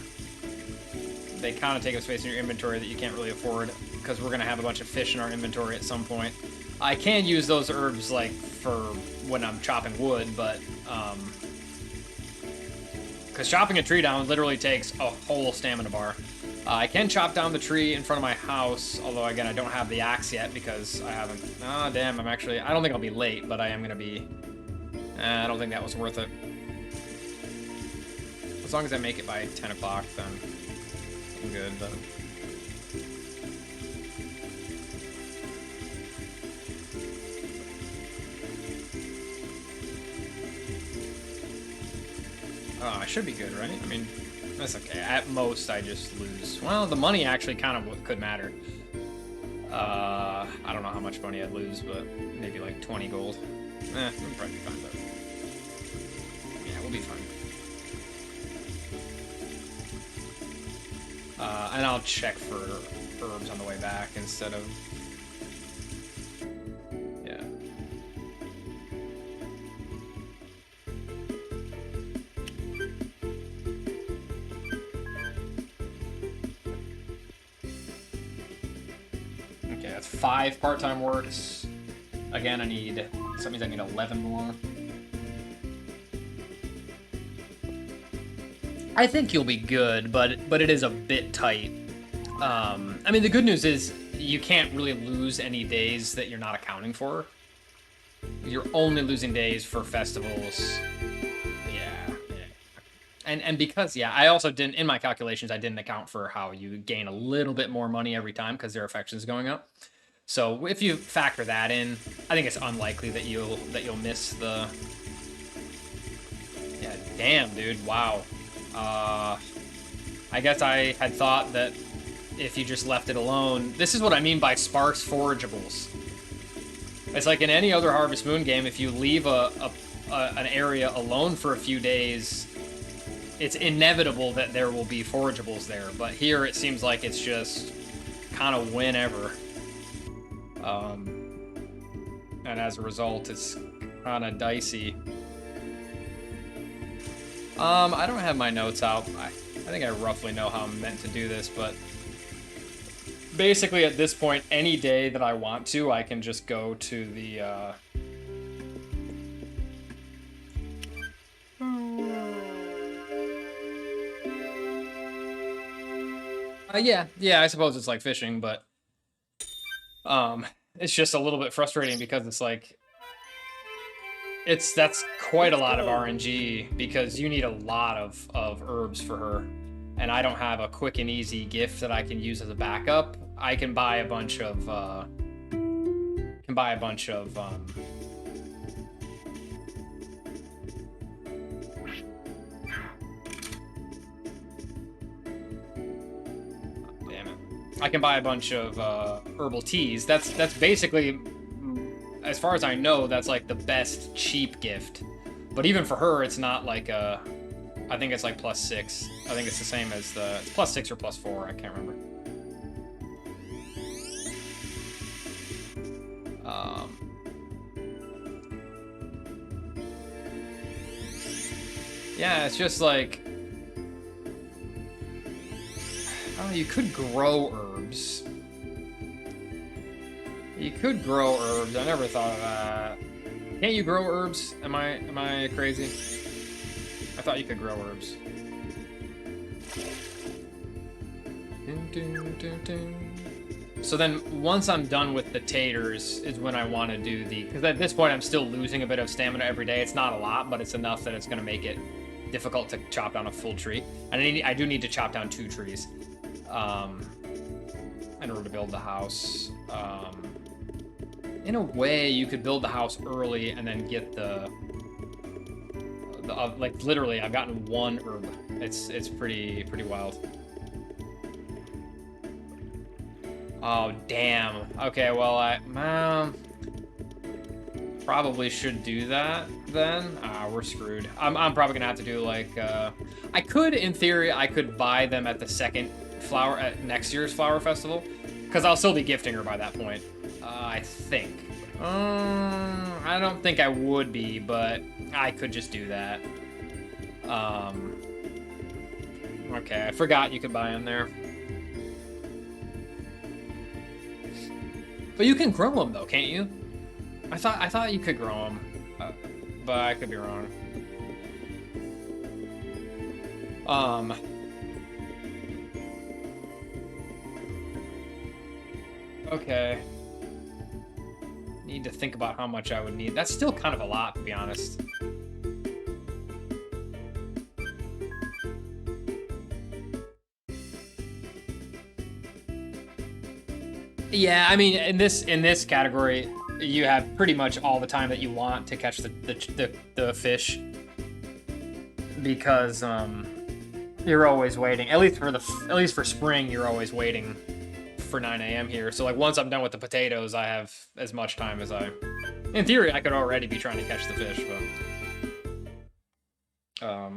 They kind of take up space in your inventory that you can't really afford, because we're going to have a bunch of fish in our inventory at some point. I can use those herbs, like, for when I'm chopping wood, but, because chopping a tree down literally takes a whole stamina bar. I can chop down the tree in front of my house, although, again, I don't have the axe yet because I haven't... Ah, damn, I'm actually... I don't think I'll be late, but I am going to be... I don't think that was worth it. As long as I make it by 10 o'clock, then I'm good, but... Oh, I should be good, right? I mean, that's okay. At most, I just lose. Well, the money actually kind of could matter. I don't know how much money I'd lose, but maybe like 20 gold. We'll probably be fine, but... Yeah, we'll be fine. And I'll check for herbs on the way back instead of... Yeah. Okay, that's 5 part-time works. Again, I need... So that means I need 11 more. I think you'll be good, but it is a bit tight. I mean, the good news is you can't really lose any days that you're not accounting for. You're only losing days for festivals. Yeah. And because, yeah, I also didn't, in my calculations, I didn't account for how you gain a little bit more money every time because their affection's going up. So if you factor that in, I think it's unlikely that you'll miss the... Yeah, damn, dude, wow. I guess I had thought that if you just left it alone... This is what I mean by sparse forageables. It's like in any other Harvest Moon game, if you leave an area alone for a few days, it's inevitable that there will be forageables there. But here it seems like it's just kind of whenever. And as a result, it's kind of dicey. I don't have my notes out. I think I roughly know how I'm meant to do this, but basically at this point, any day that I want to, I can just go to the, yeah, I suppose it's like fishing, but, it's just a little bit frustrating because it's like, that's quite a lot of RNG because you need a lot of herbs for her, and I don't have a quick and easy gift that I can use as a backup. I can buy a bunch of damn it. I can buy a bunch of herbal teas. That's basically, as far as I know, that's like the best cheap gift. But even for her, it's not like a... I think it's like +6. I think it's the same as the... It's +6 or +4, I can't remember. Yeah, it's just like... Oh, you could grow herbs. You could grow herbs. I never thought of that. Can't you grow herbs? Am I crazy? I thought you could grow herbs. So then, once I'm done with the taters, is when I want to do the... Because at this point, I'm still losing a bit of stamina every day. It's not a lot, but it's enough that it's going to make it difficult to chop down a full tree. And I do need to chop down 2 trees in order to build the house. In a way, you could build the house early and then get the like literally, I've gotten 1 herb. It's pretty wild. Oh, damn. Okay, well, probably should do that then. Ah, we're screwed. I'm probably gonna have to do like, I could, in theory, I could buy them at the second flower, at next year's flower festival, because I'll still be gifting her by that point. I think. I don't think I would be, but I could just do that. Okay, I forgot you could buy them there. But you can grow them though, can't you? I thought you could grow them, but I could be wrong. Okay. Need to think about how much I would need. That's still kind of a lot, to be honest. Yeah, I mean, in this category, you have pretty much all the time that you want to catch the fish, because you're always waiting. At least for spring, you're always waiting for 9 a.m. here. So like once I'm done with the potatoes, I have as much time as in theory, I could already be trying to catch the fish, but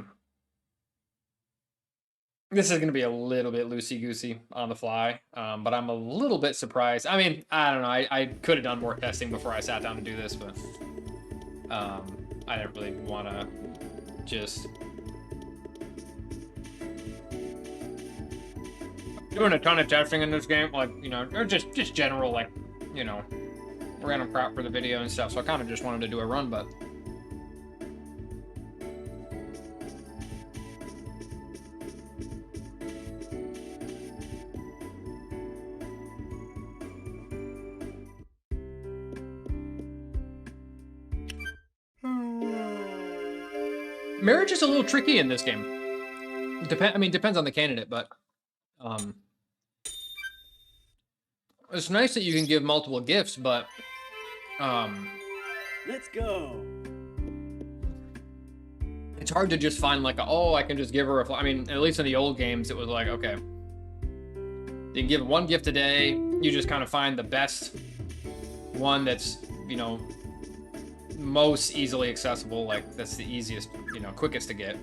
this is going to be a little bit loosey-goosey on the fly, but I'm a little bit surprised. I mean, I don't know. I could have done more testing before I sat down to do this, but I didn't really want to just... Doing a ton of testing in this game, like, you know, or just general, like, you know, random crap for the video and stuff, so I kind of just wanted to do a run, but... Marriage is a little tricky in this game. I mean, depends on the candidate, but it's nice that you can give multiple gifts, but Let's go. It's hard to just find like, oh, I can just give her a. I mean, at least in the old games, it was like, okay, you can give one gift a day. You just kind of find the best one that's, you know, most easily accessible. Like that's the easiest, you know, quickest to get.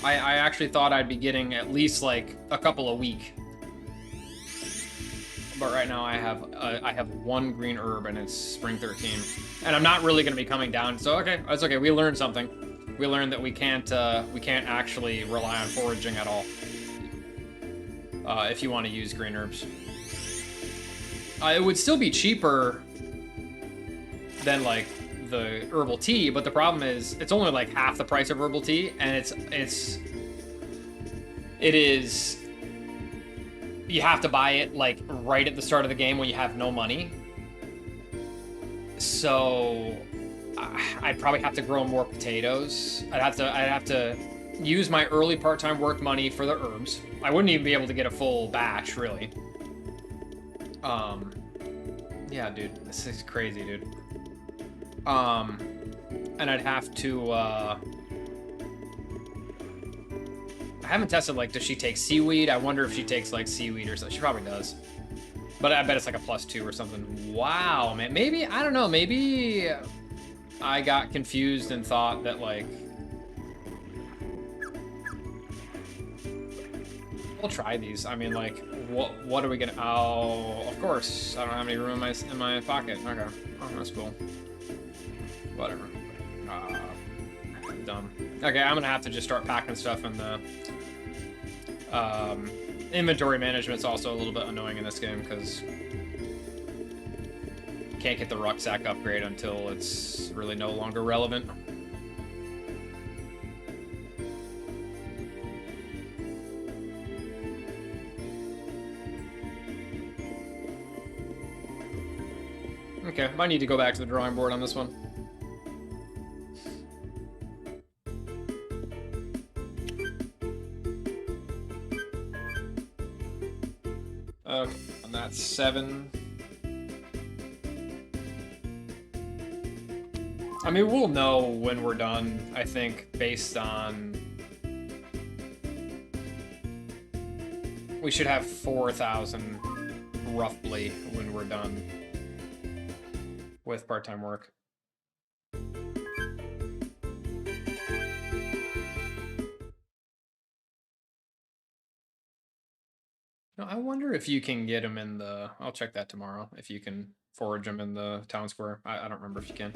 I actually thought I'd be getting at least like a couple a week, but right now I have one green herb and it's spring 13, and I'm not really going to be coming down. So okay, that's okay. We learned something. We learned that we can't actually rely on foraging at all if you want to use green herbs. It would still be cheaper than like the herbal tea, but the problem is it's only like half the price of herbal tea, and it is you have to buy it like right at the start of the game when you have no money. So I'd probably have to grow more potatoes. I'd have to use my early part-time work money for the herbs. I wouldn't even be able to get a full batch, really. Yeah, dude, this is crazy, dude. And I'd have to, I haven't tested, like, does she take seaweed? I wonder if she takes, like, seaweed or something. She probably does. But I bet it's, like, a +2 or something. Wow, man. Maybe, I don't know, maybe I got confused and thought that, like... We'll try these. I mean, like, what are we gonna... Oh, of course. I don't have any room in my pocket. Okay. Oh, that's cool. Whatever. Dumb. Okay, I'm gonna have to just start packing stuff in the... inventory management's also a little bit annoying in this game, because... can't get the rucksack upgrade until it's really no longer relevant. Okay, might need to go back to the drawing board on this one. Okay, and that's 7. I mean, we'll know when we're done, I think, based on... We should have 4,000, roughly, when we're done with part-time work. No, I wonder if you can get them in the... I'll check that tomorrow, if you can forage them in the town square. I don't remember if you can.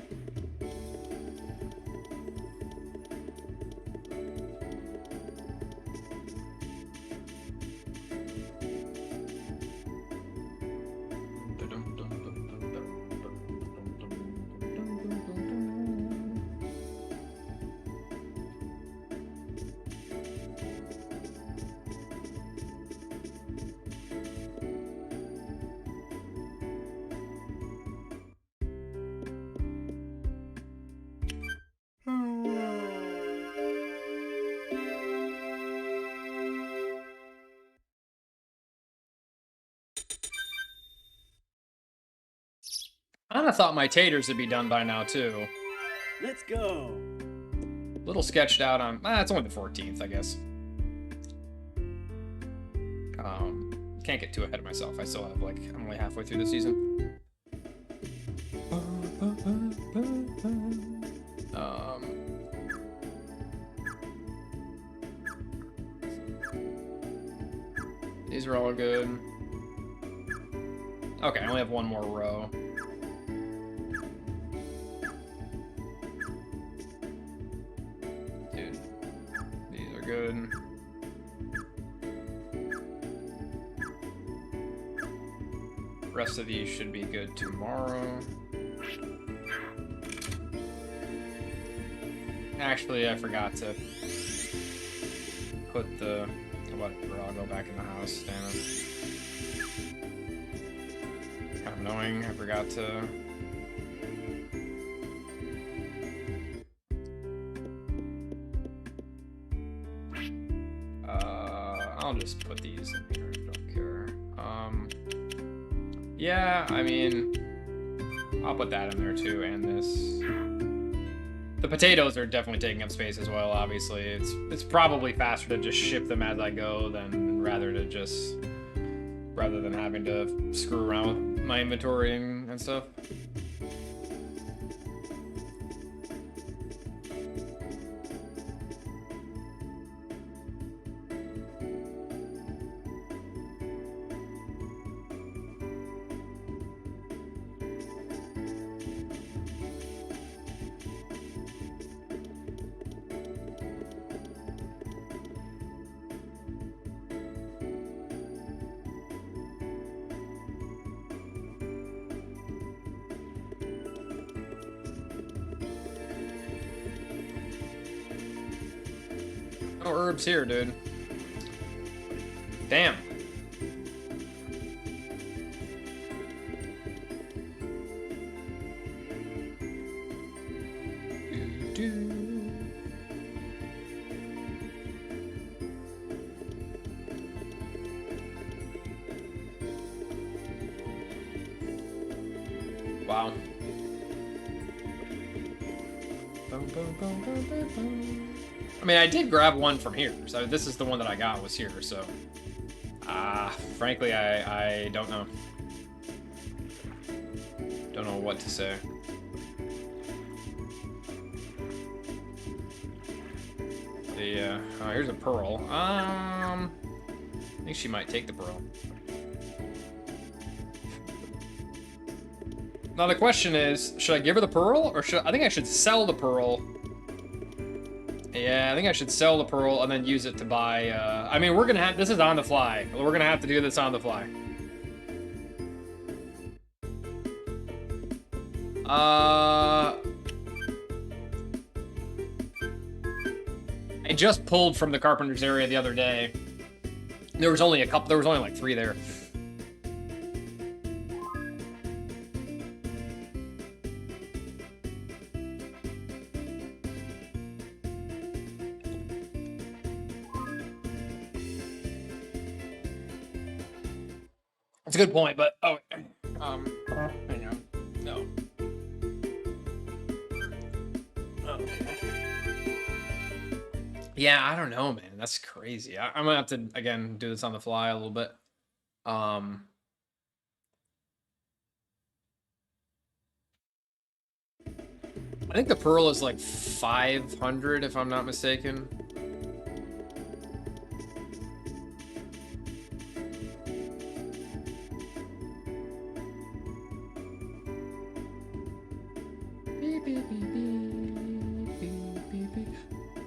I kind of thought my taters would be done by now, too. Let's go. Little sketched out on... it's only the 14th, I guess. Can't get too ahead of myself. I still have, like... I'm only halfway through the season. These are all good. Okay, I only have one more row. Dude, these are good. Rest of these should be good tomorrow. Actually, I forgot to put the... Whatever, I'll go back in the house, damn it. Kind of annoying, I forgot to... I'll just put these in here, I don't care. Yeah, I mean... I'll put that in there too, and this... The potatoes are definitely taking up space as well, obviously. It's probably faster to just ship them as I go than rather than having to screw around with my inventory and stuff. No herbs here, dude. Damn. Wow. I mean, I did grab one from here, so this is the one that I got was here, so... frankly, I don't know. Don't know what to say. Yeah, here's a pearl. I think she might take the pearl. Now the question is, should I give her the pearl, or I think I should sell the pearl. Yeah, I think I should sell the pearl and then use it to buy, I mean, we're gonna have, this is on the fly. We're gonna have to do this on the fly. I just pulled from the carpenter's area the other day. There was only like 3 there. That's a good point, but hang on. No. Yeah, I don't know, man. That's crazy. I'm gonna have to again do this on the fly a little bit. Um, I think the pearl is like 500 if I'm not mistaken.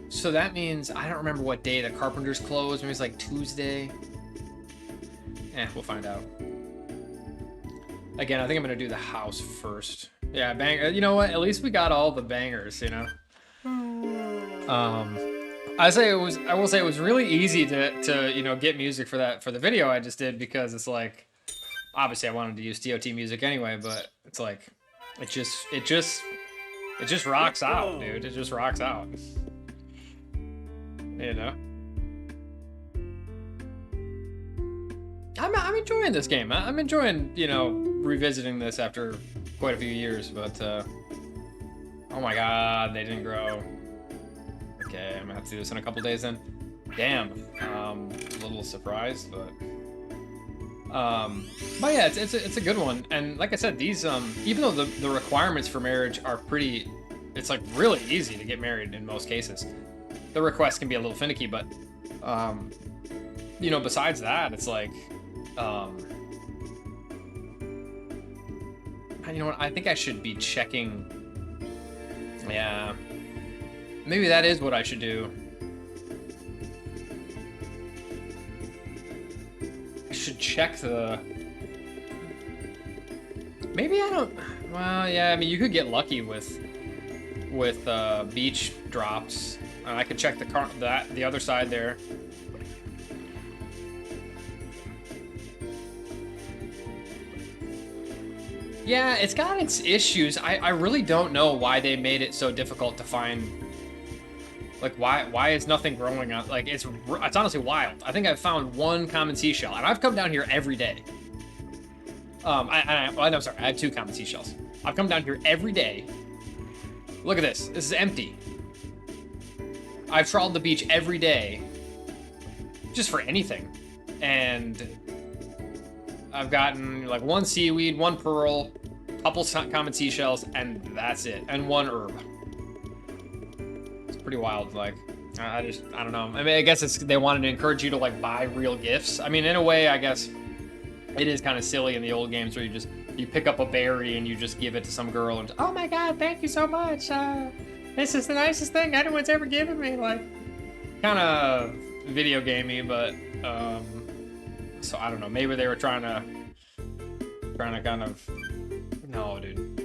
So that means I don't remember what day the carpenters closed. Maybe it's like Tuesday. We'll find out. Again, I think I'm gonna do the house first. Yeah, bang. You know what? At least we got all the bangers. You know. I will say it was really easy to get music for the video I just did, because it's like, obviously I wanted to use TOT music anyway, but it's like it just rocks out, dude. It just rocks out. You know. I'm enjoying this game. I'm enjoying, revisiting this after quite a few years, but oh my god, they didn't grow. Okay, I'm gonna have to do this in a couple days then. Damn. A little surprised, but yeah, it's a good one. And like I said, these even though the requirements for marriage are pretty, it's like really easy to get married in most cases. The requests can be a little finicky, but besides that, it's like you know what, I think I should be checking. Yeah, maybe that is what I should do. I should check the... Maybe I don't... Well, yeah, I mean, you could get lucky with beach drops. I could check the other side there. Yeah, it's got its issues. I really don't know why they made it so difficult to find. Like, why is nothing growing up? Like, it's honestly wild. I think I've found one common seashell, and I've come down here every day. I'm sorry, I have 2 common seashells. I've come down here every day. Look at this. This is empty. I've trawled the beach every day, just for anything, and I've gotten like 1 seaweed, 1 pearl, couple common seashells, and that's it, and 1 herb. It's pretty wild. Like, I don't know. I mean, I guess they wanted to encourage you to like buy real gifts. I mean, in a way, I guess it is kind of silly in the old games where you pick up a berry and you just give it to some girl and, oh my god, thank you so much. This is the nicest thing anyone's ever given me. Like, kind of video gamey, but so I don't know. Maybe they were trying to kind of... No, dude.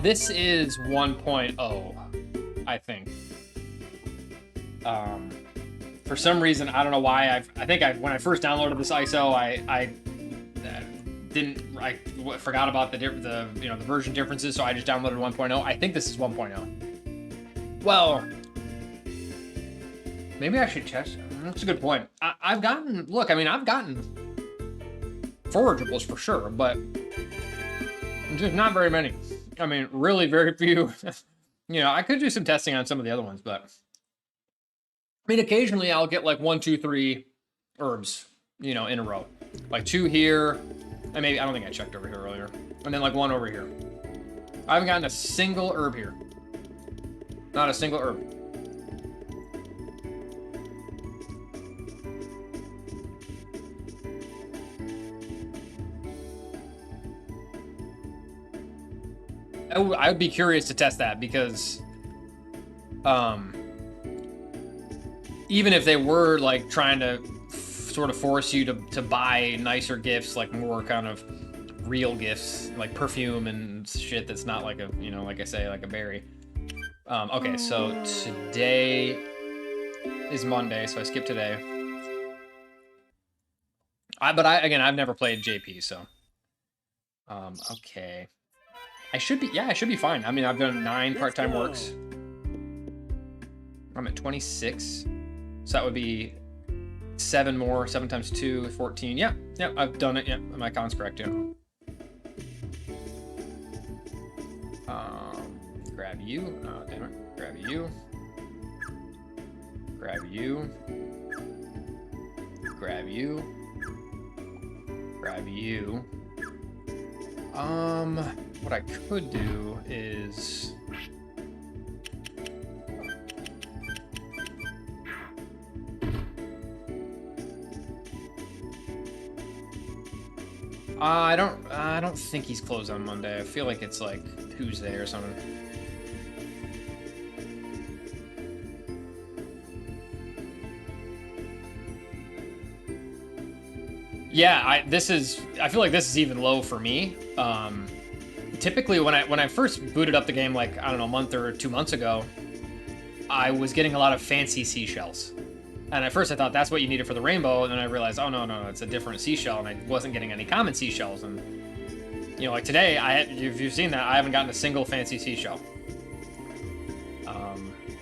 This is 1.0, I think. For some reason, I don't know why. When I first downloaded this ISO, I forgot about the version differences, so I just downloaded 1.0. I think this is 1.0. Well, maybe I should test. That's a good point. I've gotten forageables for sure, but just not very many. I mean, really very few. I could do some testing on some of the other ones, but I mean, occasionally I'll get like 1, 2, 3 herbs, in a row. Like 2 here, and maybe, I don't think I checked over here earlier. And then like 1 over here. I haven't gotten a single herb here. Not a single herb. I would be curious to test that, because even if they were like trying to sort of force you to buy nicer gifts, like more kind of real gifts, like perfume and shit that's not like like I say, like a berry. Okay, so today is Monday, so I skipped today. Again, I've never played JP, so okay. I should be fine. I mean, I've done 9 part-time works. I'm at 26. So that would be 7 more. 7 times 2, 14. Yeah, I've done it. Yeah, my count's correct, yeah. grab you. Oh, damn it. Grab you. Grab you. Grab you. Grab you. What I could do is... I don't think he's closed on Monday. I feel like it's like Tuesday or something. Yeah, I feel like this is even low for me. Typically when I first booted up the game, like, I don't know, a month or 2 months ago, I was getting a lot of fancy seashells. And at first I thought that's what you needed for the rainbow, and then I realized, oh, no, it's a different seashell, and I wasn't getting any common seashells. And, you know, like today, if you've seen that, I haven't gotten a single fancy seashell.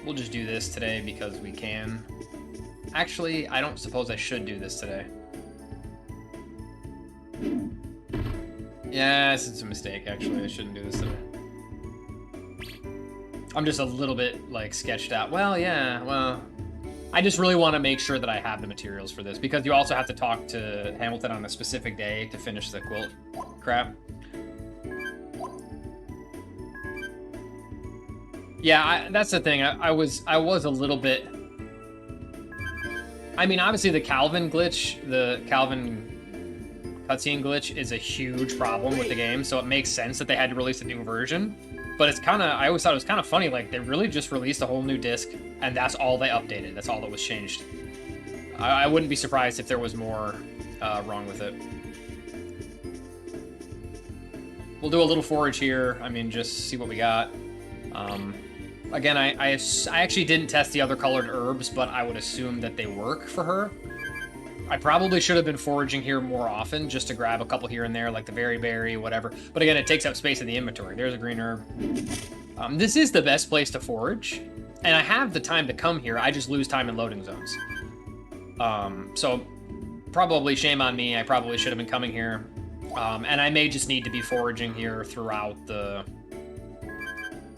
We'll just do this today because we can. Actually, I don't suppose I should do this today. Yeah, it's a mistake, actually. I shouldn't do this today. I'm just a little bit, like, sketched out. Well, yeah, well... I just really want to make sure that I have the materials for this, because you also have to talk to Hamilton on a specific day to finish the quilt crap. Yeah, that's the thing. I was a little bit... I mean, obviously the Calvin glitch, the Calvin cutscene glitch is a huge problem with the game, so it makes sense that they had to release a new version. But it's kind of, I always thought it was kind of funny, like, they really just released a whole new disc, and that's all they updated. That's all that was changed. I wouldn't be surprised if there was more wrong with it. We'll do a little forage here. I mean, just see what we got. Again, I actually didn't test the other colored herbs, but I would assume that they work for her. I probably should have been foraging here more often, just to grab a couple here and there, like the berry, whatever. But again, it takes up space in the inventory. There's a green herb. This is the best place to forage, and I have the time to come here. I just lose time in loading zones. So probably shame on me. I probably should have been coming here. And I may just need to be foraging here throughout the...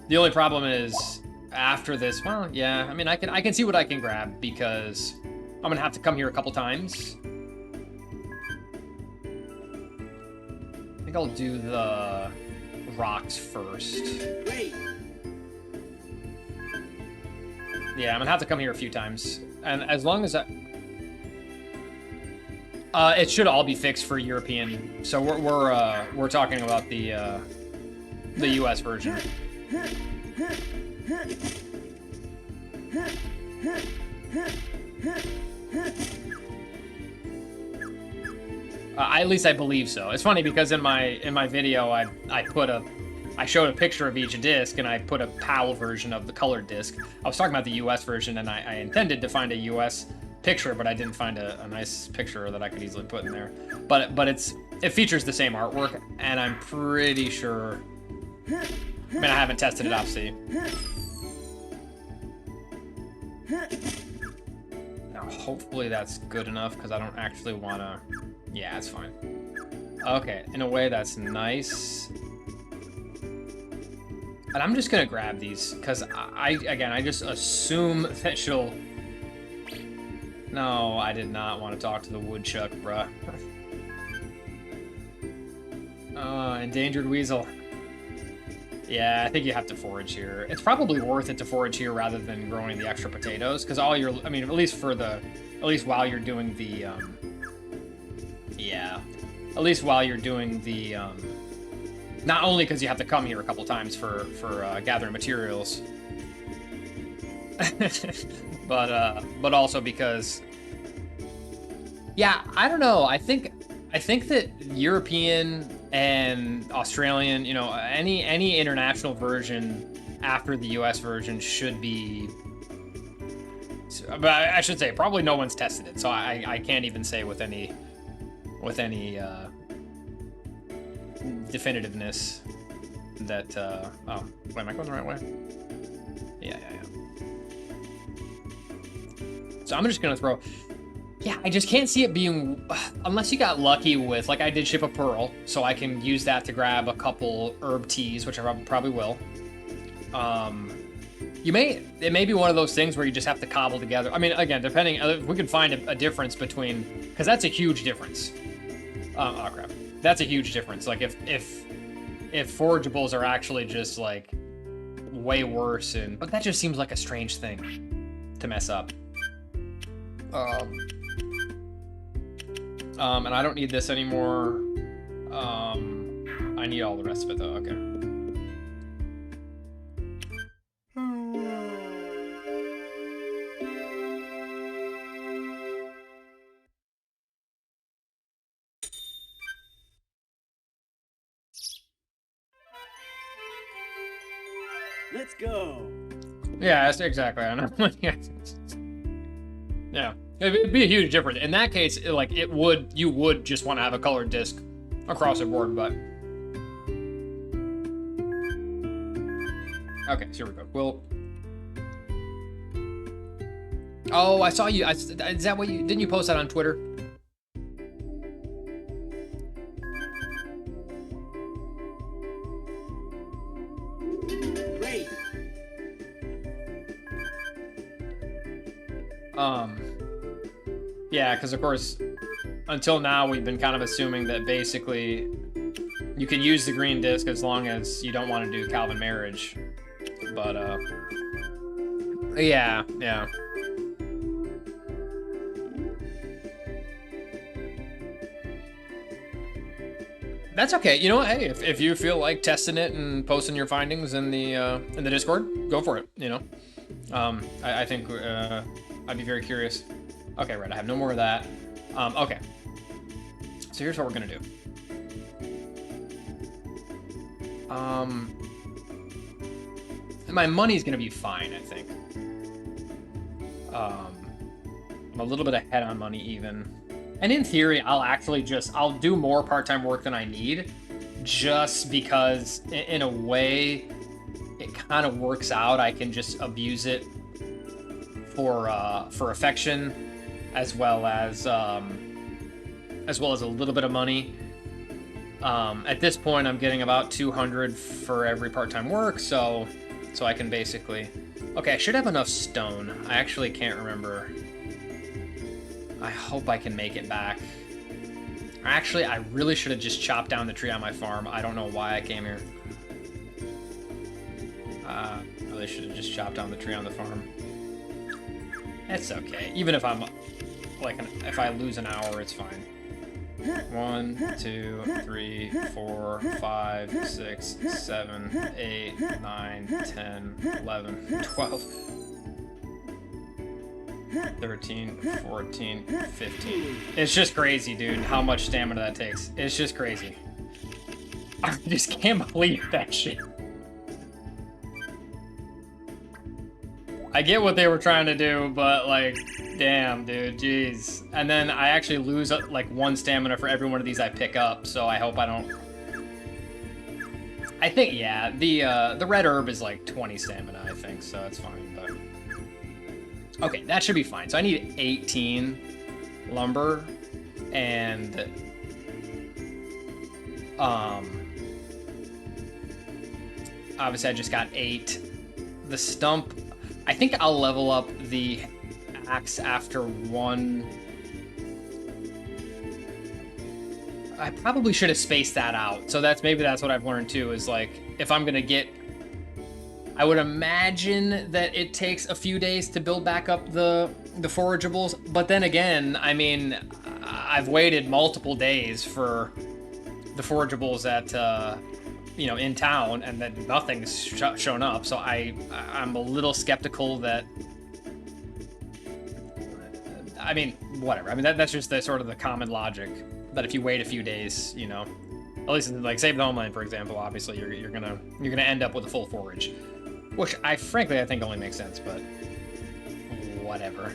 The only problem is, after this, well, yeah, I mean, I can see what I can grab, because... I'm gonna have to come here a couple times. I think I'll do the rocks first. Yeah, I'm gonna have to come here a few times, and as long as it should all be fixed for European. So we're talking about the US version. At least I believe so. It's funny because in my video I showed a picture of each disc, and I put a PAL version of the colored disc. I was talking about the US version, and I intended to find a US picture, but I didn't find a nice picture that I could easily put in there. But it features the same artwork, and I'm pretty sure. I mean, I haven't tested it, obviously. Now, hopefully that's good enough, because I don't actually want to... Yeah, it's fine. Okay, in a way, that's nice. And I'm just going to grab these, because I just assume that she'll... No, I did not want to talk to the woodchuck, bruh. Endangered weasel. Yeah, I think you have to forage here. It's probably worth it to forage here rather than growing the extra potatoes, because all your... I mean, at least while you're doing the... Yeah. At least while you're doing the... Not only because you have to come here a couple times for gathering materials, but also because... Yeah, I don't know. I think that European and Australian, you know, any international version after the US version should be... But I should say, probably no one's tested it, so I can't even say with any definitiveness that... Oh, wait, am I going the right way? Yeah. So I'm just gonna throw... Yeah, I just can't see it being... Unless you got lucky with... Like, I did ship a pearl, so I can use that to grab a couple herb teas, which I probably will. It may be one of those things where you just have to cobble together. I mean, again, depending, we can find a difference between, because that's a huge difference. Oh crap, that's a huge difference. Like if forageables are actually just like way worse, but that just seems like a strange thing to mess up. And I don't need this anymore. I need all the rest of it though. Okay. Let's go. Yeah, that's exactly. I know. Yeah, it'd be a huge difference. In that case, like you would just want to have a colored disc across the board, but okay. So here we go. Well, oh, I saw you. Is that what didn't you post that on Twitter? Great. Yeah, because of course, until now we've been kind of assuming that basically you can use the green disc as long as you don't want to do Calvin marriage. But yeah. That's okay. You know what? Hey, if you feel like testing it and posting your findings in the Discord, go for it. You know, I think I'd be very curious. Okay, right. I have no more of that. Okay. So here's what we're gonna do. My money's gonna be fine, I think. I'm a little bit ahead on money even. And in theory, I'll do more part-time work than I need, just because in a way, it kind of works out. I can just abuse it for affection, as well as a little bit of money. At this point, I'm getting about 200 for every part-time work, so I can basically. Okay, I should have enough stone. I actually can't remember. I hope I can make it back. Actually, I really should have just chopped down the tree on my farm. I don't know why I came here. Really should have just chopped down the tree on the farm. It's okay. Even if I'm like, if I lose an hour, it's fine. 1, 2, 3, 4, 5, 6, 7, 8, 9, 10, 11, 12. 13, 14, 15. It's just crazy, dude, how much stamina that takes. It's just crazy. I just can't believe that shit. I get what they were trying to do, but like, damn, dude, jeez. And then I actually lose like 1 stamina for every one of these I pick up, so I hope I don't. I think, yeah, the red herb is like 20 stamina, I think, so that's fine, but. Okay, that should be fine. So I need 18 lumber, and obviously I just got 8. The stump, I think I'll level up the axe after 1. I probably should have spaced that out. So maybe that's what I've learned too, is like, if I'm gonna get, I would imagine that it takes a few days to build back up the forageables, but then again, I mean, I've waited multiple days for the forageables at, in town, and then nothing's shown up, so I'm a little skeptical that, I mean, whatever. I mean, that's just the sort of the common logic, that if you wait a few days, at least in, like, Save the Homeland, for example, obviously you're gonna end up with a full forage. Which, frankly, I think only makes sense, but whatever.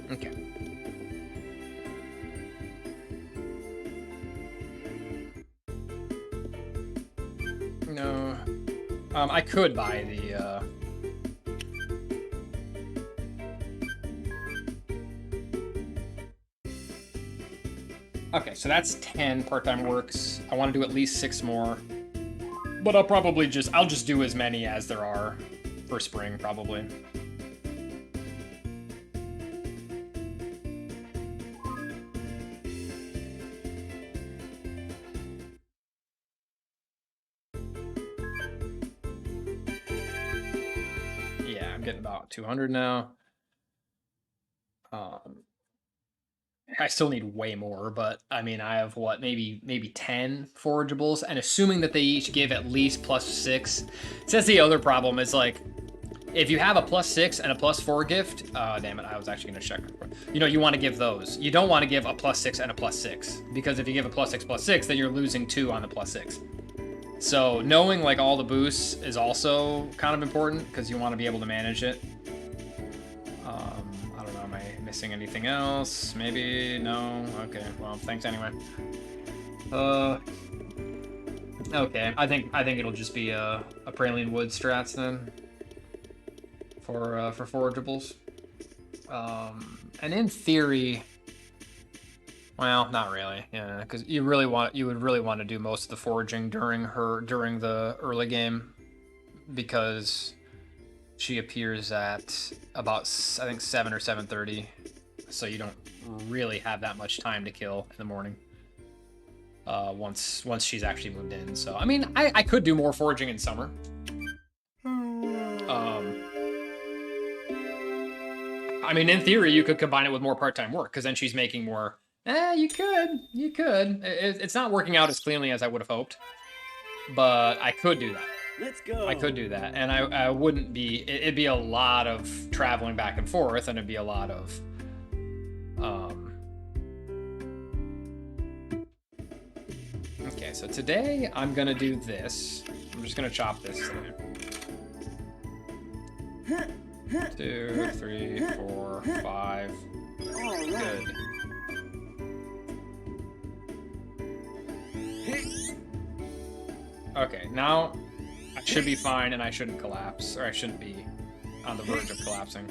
Okay. No. I could buy the, Okay, so that's 10 part-time works. I want to do at least 6 more. But I'll just do as many as there are for spring, probably. Yeah, I'm getting about 200 now. I still need way more, but I mean, I have what, maybe 10 forageables, and assuming that they each give at least +6. So that's the other problem is like, if you have a +6 and a +4 gift, damn it, I was actually gonna check. You know, you want to give those. You don't want to give a +6 and a +6, because if you give a +6/+6, then you're losing 2 on the +6. So knowing like all the boosts is also kind of important because you want to be able to manage it. I don't know, am I missing anything else? Maybe, no? Okay, well, thanks anyway. Okay, I think it'll just be a Praline Wood strats then for forageables. And in theory, well, not really, yeah, because you would really want to do most of the foraging during the early game, because she appears at about, I think, 7 or 7:30, so you don't really have that much time to kill in the morning. Once she's actually moved in. So I mean, I could do more foraging in summer. I mean, in theory, you could combine it with more part-time work, because then she's making more. You could. It's not working out as cleanly as I would have hoped, but I could do that. Let's go. I could do that, and I wouldn't be. It'd be a lot of traveling back and forth, and it'd be a lot of. Okay, so today I'm gonna do this. I'm just gonna chop this today. 2, 3, 4, 5. Good. Okay, now I should be fine and I shouldn't collapse, or I shouldn't be on the verge of collapsing.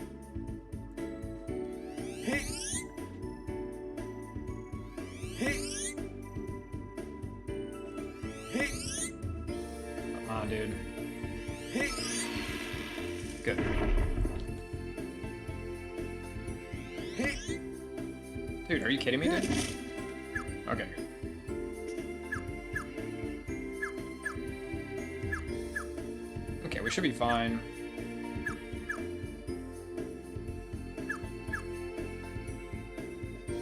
Come on, dude. Good. Dude, are you kidding me, dude? Okay. Okay, we should be fine.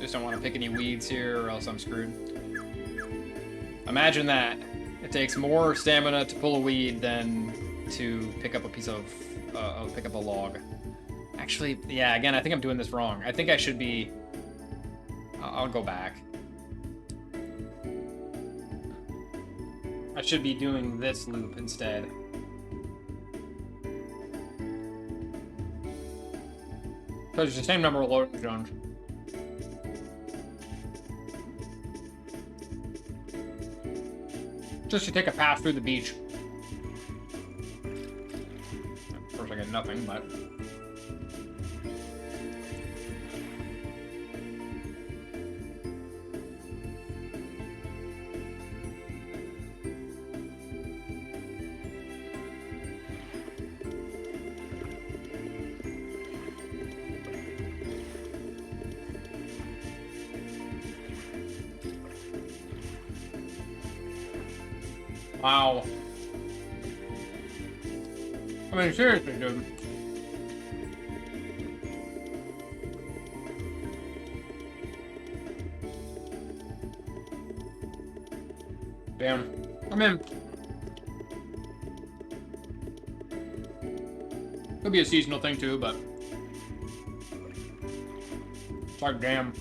Just don't want to pick any weeds here or else I'm screwed. Imagine that. It takes more stamina to pull a weed than to pick up a piece of, pick up a log. Actually, yeah, again, I think I'm doing this wrong. I think I should be... I'll go back. I should be doing this loop instead. Because it's the same number of loading zones. Just to take a path through the beach. Of course I get nothing, but... Wow. I mean, seriously, dude. Damn. I'm in. Could be a seasonal thing too, but it's like, damn.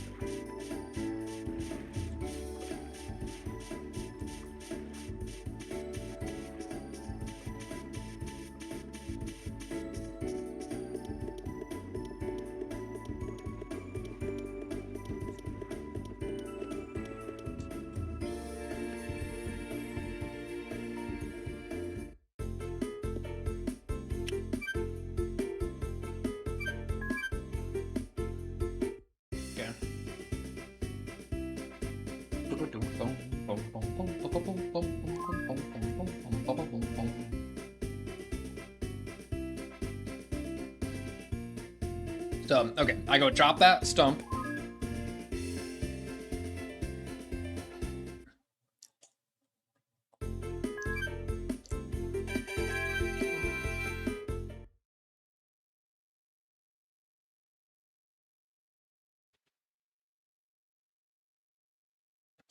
Okay. So, okay, I go chop that stump.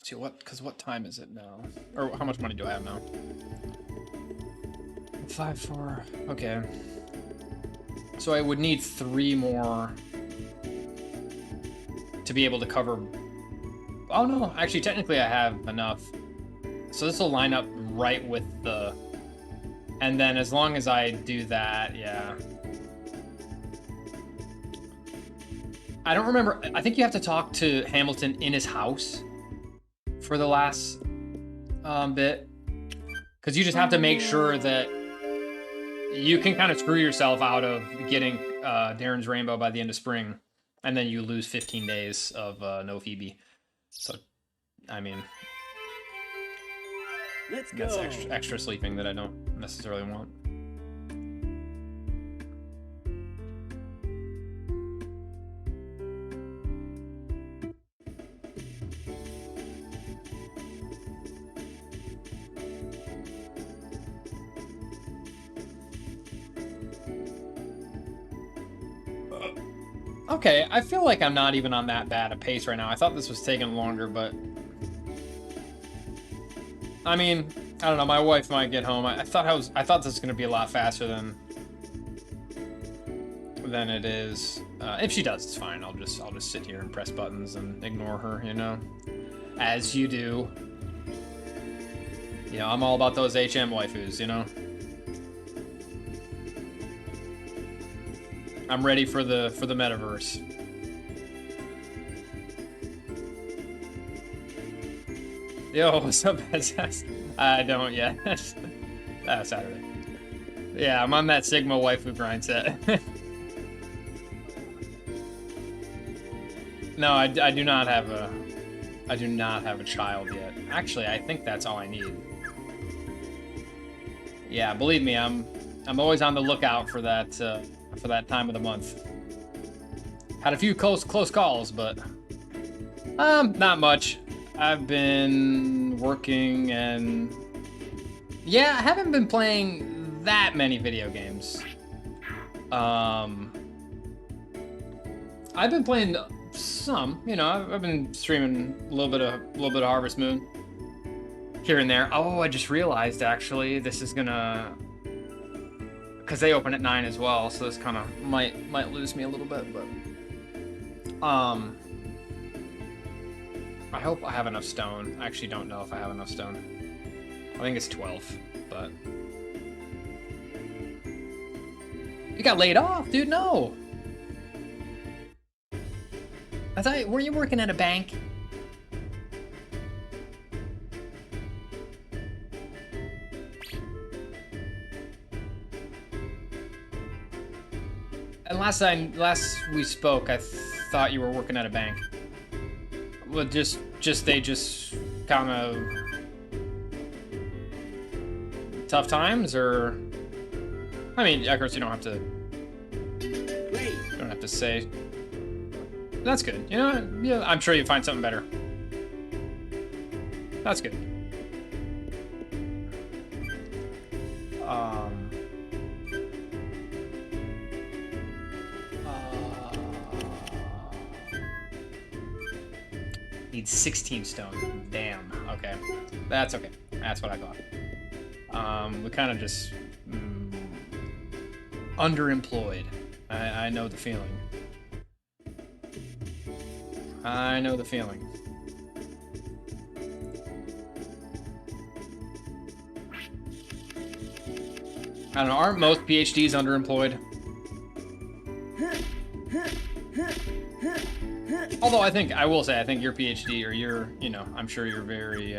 See what time is it now? Or how much money do I have now? 5, 4, okay. So I would need 3 more to be able to cover. Oh no, actually technically I have enough. So this will line up right with the, and then as long as I do that, yeah. I don't remember, I think you have to talk to Hamilton in his house for the last bit. Because you just have to make sure that you can kind of screw yourself out of getting Darren's Rainbow by the end of spring. And then you lose 15 days of no Phoebe. So, I mean, Let's go. that's extra sleeping that I don't necessarily want. Okay, I feel like I'm not even on that bad a pace right now. I thought this was taking longer, but I mean, I don't know. My wife might get home. I thought this was gonna be a lot faster than it is. If she does, it's fine. I'll just sit here and press buttons and ignore her, you know, as you do. You know, I'm all about those HM waifus, you know. I'm ready for the metaverse. Yo, what's up, Bezos? I don't yet. Saturday. Yeah, I'm on that Sigma waifu grind set. No, I do not have a child yet. Actually, I think that's all I need. Yeah, believe me, I'm always on the lookout for that time of the month. Had a few close calls, but not much. I've been working and yeah, I haven't been playing that many video games. I've been playing some, you know, I've been streaming a little bit of Harvest Moon here and there. Oh, I just realized actually this is gonna, because they open at 9 as well, so this kind of might lose me a little bit, but I hope I have enough stone. I actually don't know if I have enough stone. I think it's 12, but you got laid off, dude. No, I thought, were you working at a bank? And last we spoke, I thought you were working at a bank. Well, they just kind of tough times, or I mean, of course you don't have to say. That's good. You know, yeah, I'm sure you find something better. That's good. Need 16 stone. Damn. Okay. That's okay. That's what I thought. We kind of just underemployed. I know the feeling. I know the feeling. I don't know. Aren't most PhDs underemployed? Although I think your PhD, or you know, I'm sure you're very,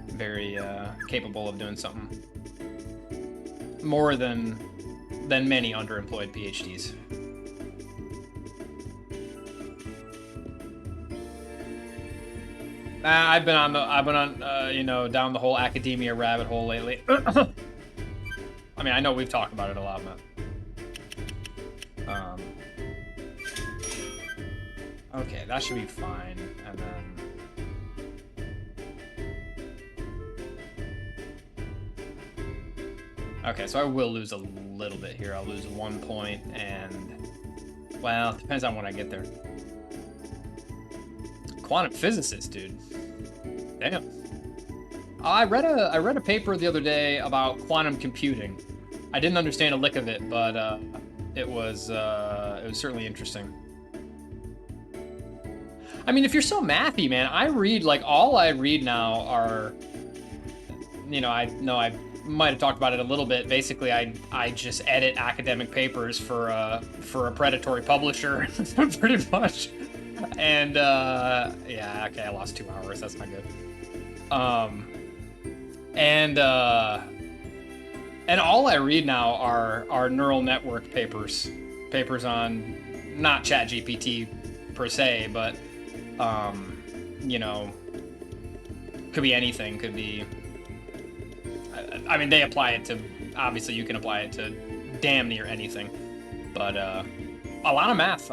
very capable of doing something more than many underemployed PhDs. I've been on you know, down the whole academia rabbit hole lately. I mean, I know we've talked about it a lot, man. Okay, that should be fine, and then. Okay, so I will lose a little bit here. I'll lose 1 point, and well, it depends on when I get there. Quantum physicist, dude. Damn. I read a paper the other day about quantum computing. I didn't understand a lick of it, but it was certainly interesting. I mean, if you're so mathy, man, I read like all I read now are, you know, I know I might have talked about it a little bit. Basically, I just edit academic papers for a predatory publisher, pretty much. And yeah, okay, I lost 2 hours. That's not good. And all I read now are neural network papers on not ChatGPT per se, but you know, could be anything. Could be. I mean, they apply it to. Obviously, you can apply it to damn near anything, but a lot of math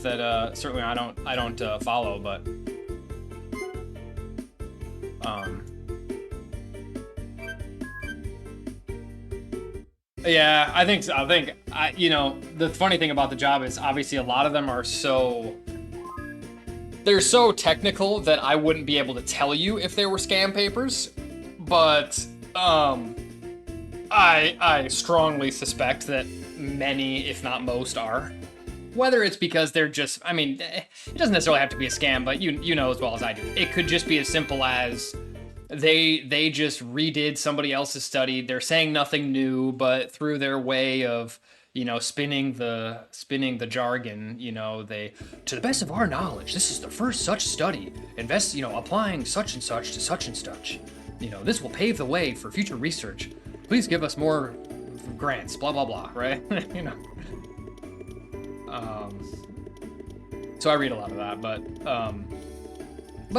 that certainly I don't follow, but yeah, I think so. You know, the funny thing about the job is obviously a lot of them are they're so technical that I wouldn't be able to tell you if they were scam papers, but I strongly suspect that many, if not most, are. Whether it's because they're just, I mean, it doesn't necessarily have to be a scam, but you know as well as I do. It could just be as simple as they just redid somebody else's study. They're saying nothing new, but through their way of, you know, spinning the jargon, you know, to the best of our knowledge, this is the first such study, you know, applying such and such to such and such. You know, this will pave the way for future research. Please give us more grants, blah, blah, blah, right? You know. So I read a lot of that, but I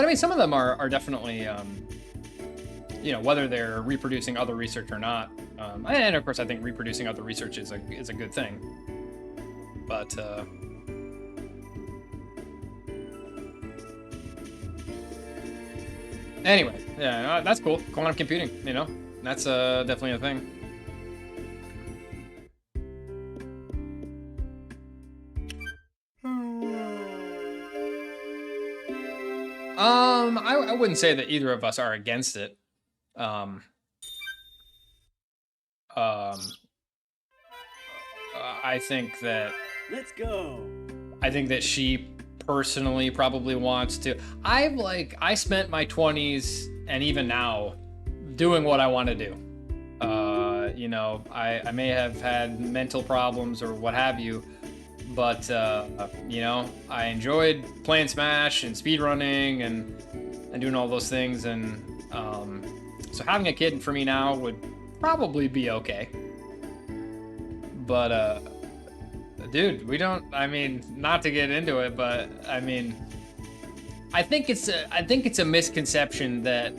mean, some of them are definitely, you know, whether they're reproducing other research or not. And of course, I think reproducing other research is a good thing. But anyway, yeah, that's cool. Quantum computing, you know, that's definitely a thing. I wouldn't say that either of us are against it. I think that. Let's go. I think that she personally probably wants to. I spent my 20s and even now doing what I want to do. You know, I may have had mental problems or what have you, but you know, I enjoyed playing Smash and speedrunning and doing all those things, and so having a kid for me now would probably be okay. But dude, we don't. I mean, not to get into it, but I mean, I think it's a misconception that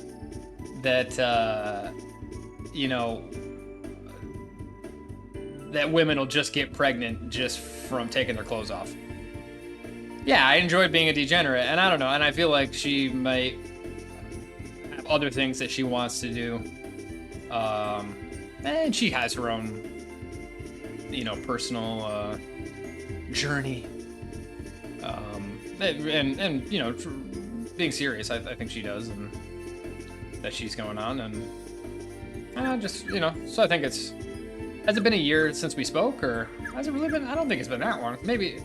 you know, that women will just get pregnant just from taking their clothes off. Yeah, I enjoyed being a degenerate, and I don't know, and I feel like she might have other things that she wants to do. And she has her own, you know, personal journey. And you know, being serious, I think she does, and that she's going on, and just, you know, so I think it's. Has it been a year since we spoke, or has it really been? I don't think it's been that long. Maybe.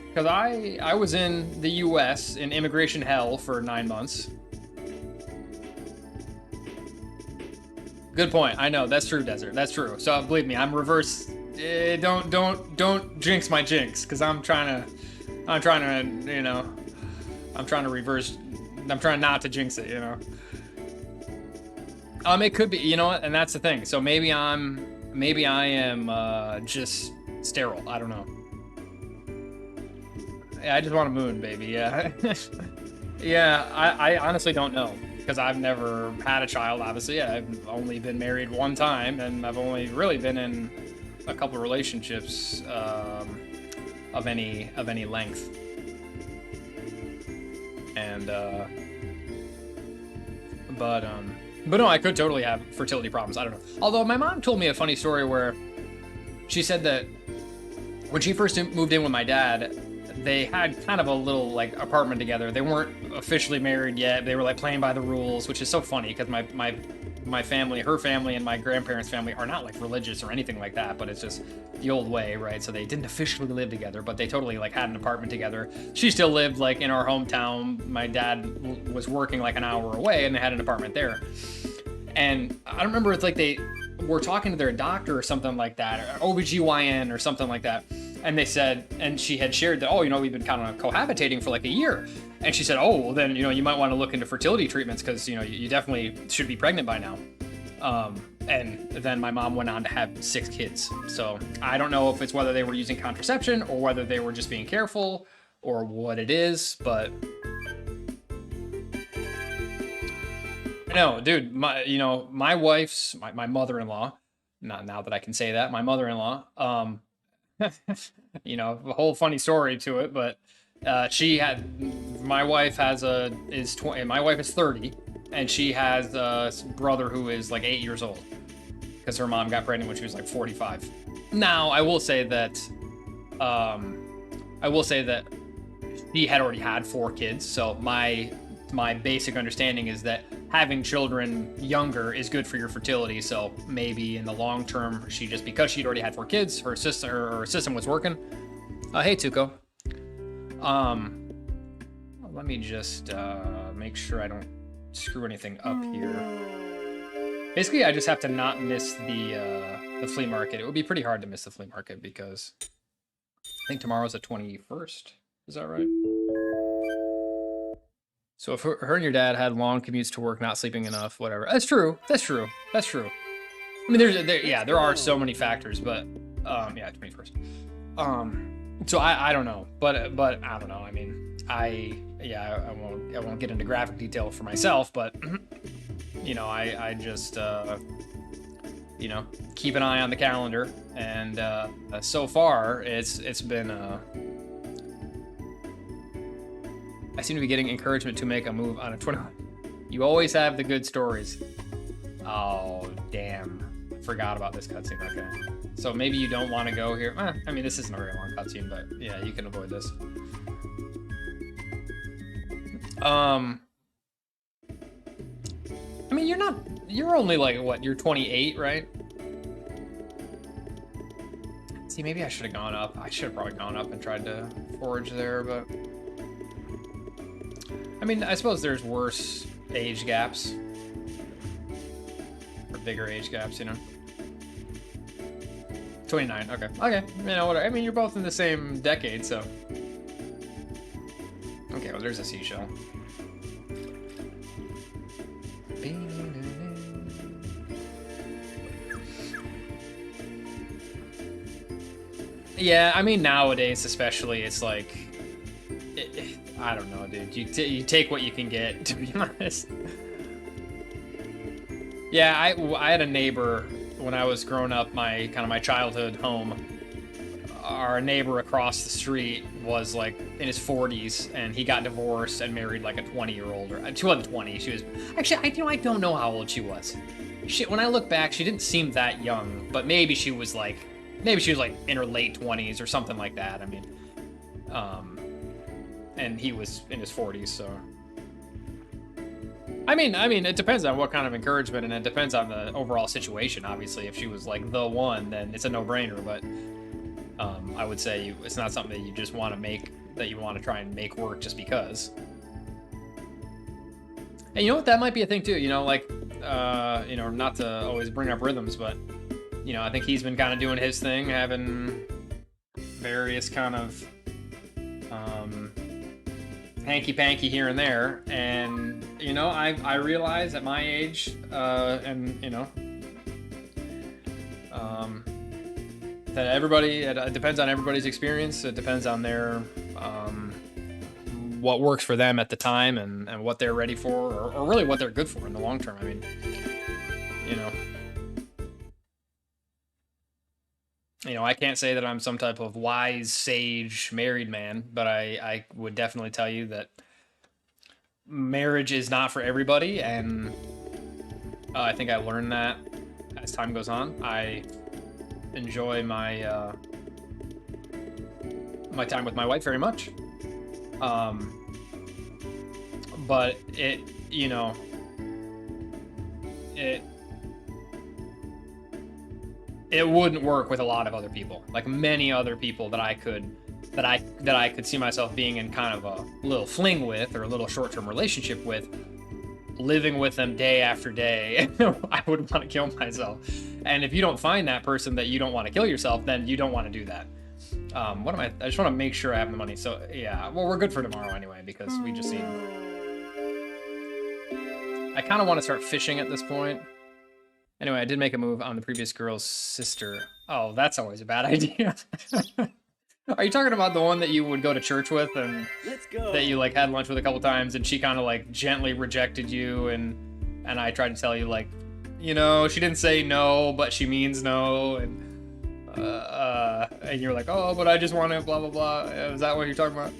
Because I was in the U.S. in immigration hell for 9 months. Good point. I know, that's true, Desert. That's true. So believe me, I'm reverse. Don't jinx my jinx, because I'm trying to, you know, I'm trying to reverse. I'm trying not to jinx it, you know. It could be, you know what, and that's the thing. So maybe I am just sterile. I don't know. Yeah, I just want a moon, baby. Yeah. Yeah, I honestly don't know because I've never had a child. Obviously, I've only been married one time, and I've only really been in a couple relationships of any length. And but um, but no, I could totally have fertility problems. I don't know. Although my mom told me a funny story where she said that when she first moved in with my dad, they had kind of a little like apartment together. They weren't officially married yet. They were like playing by the rules, which is so funny because my family, her family, and my grandparents' family are not like religious or anything like that, but it's just the old way, right? So they didn't officially live together, but they totally like had an apartment together. She still lived like in our hometown. My dad was working like an hour away, and they had an apartment there. And I don't remember, it's like they were talking to their doctor or something like that, or OBGYN or something like that. And they said, and she had shared that, oh, you know, we've been kind of cohabitating for like a year. And she said, oh, well, then, you know, you might want to look into fertility treatments because, you know, you definitely should be pregnant by now. And then my mom went on to have 6 kids. So I don't know if it's whether they were using contraception or whether they were just being careful or what it is, but no, dude, my wife's my mother-in-law, not now that I can say that, my mother-in-law, you know, a whole funny story to it, but she had my wife has a is 20, my wife is 30 and she has a brother who is like 8 years old because her mom got pregnant when she was like 45. Now, I will say that he had already had 4 kids, so my basic understanding is that having children younger is good for your fertility. So maybe in the long term, she just because she'd already had 4 kids, her system was working. Hey Tuco. Let me just make sure I don't screw anything up here. Basically, I just have to not miss the flea market. It would be pretty hard to miss the flea market because I think tomorrow's the 21st. Is that right? So if her and your dad had long commutes to work, not sleeping enough, whatever. That's true. That's true. That's true. I mean, there are so many factors, but yeah, 21st. So I don't know, but I don't know. I mean, I won't get into graphic detail for myself, but you know, I just you know, keep an eye on the calendar, and so far it's been I seem to be getting encouragement to make a move on a 20. You always have the good stories. Oh, damn. I forgot about this cutscene. Okay. So maybe you don't want to go here. I mean, this isn't a very long cutscene, but yeah, you can avoid this. I mean, you're only like, what, you're 28, right? See, maybe I should have gone up. I should have probably gone up and tried to forage there, but I mean, I suppose there's worse age gaps. Or bigger age gaps, you know? 29, okay. Okay, you know, whatever. I mean, you're both in the same decade, so. Okay, well, there's a seashell. Yeah, I mean, nowadays, especially, it's like, I don't know, dude. You take what you can get, to be honest. Yeah, I had a neighbor when I was growing up, my childhood home. Our neighbor across the street was like in his 40s, and he got divorced and married like a 20-year-old, or she wasn't 20. She was actually, I don't know how old she was. When I look back, she didn't seem that young, but maybe she was like in her late 20s or something like that. I mean, and he was in his 40s, so. I mean, it depends on what kind of encouragement, and it depends on the overall situation. Obviously, if she was like the one, then it's a no-brainer. But I would say it's not something that you just want to make, that you want to try and make work just because. And you know what? That might be a thing too. You know, like, you know, not to always bring up rhythms, but you know, I think he's been kind of doing his thing, having various kind of hanky-panky here and there, and you know, I realize at my age, and you know, that everybody, it depends on everybody's experience. It depends on their what works for them at the time and what they're ready for, or really what they're good for in the long term. I mean, you know. I can't say that I'm some type of wise, sage, married man, but I would definitely tell you that marriage is not for everybody, and I think I learned that as time goes on. I enjoy my my time with my wife very much, but it it wouldn't work with a lot of other people, like many other people that I could see myself being in kind of a little fling with, or a little short-term relationship with, living with them day after day. I would want to kill myself. And if you don't find that person that you don't want to kill yourself, then you don't want to do that. I just want to make sure I have the money. So yeah, well, we're good for tomorrow anyway, because we just need. I kind of want to start fishing at this point. Anyway, I did make a move on the previous girl's sister. Oh, that's always a bad idea. Are you talking about the one that you would go to church with, and that you like had lunch with a couple times, and she kind of like gently rejected you, and I tried to tell you, like, she didn't say no, but she means no, and you're like, oh, but I just want to blah blah blah. Is that what you're talking about?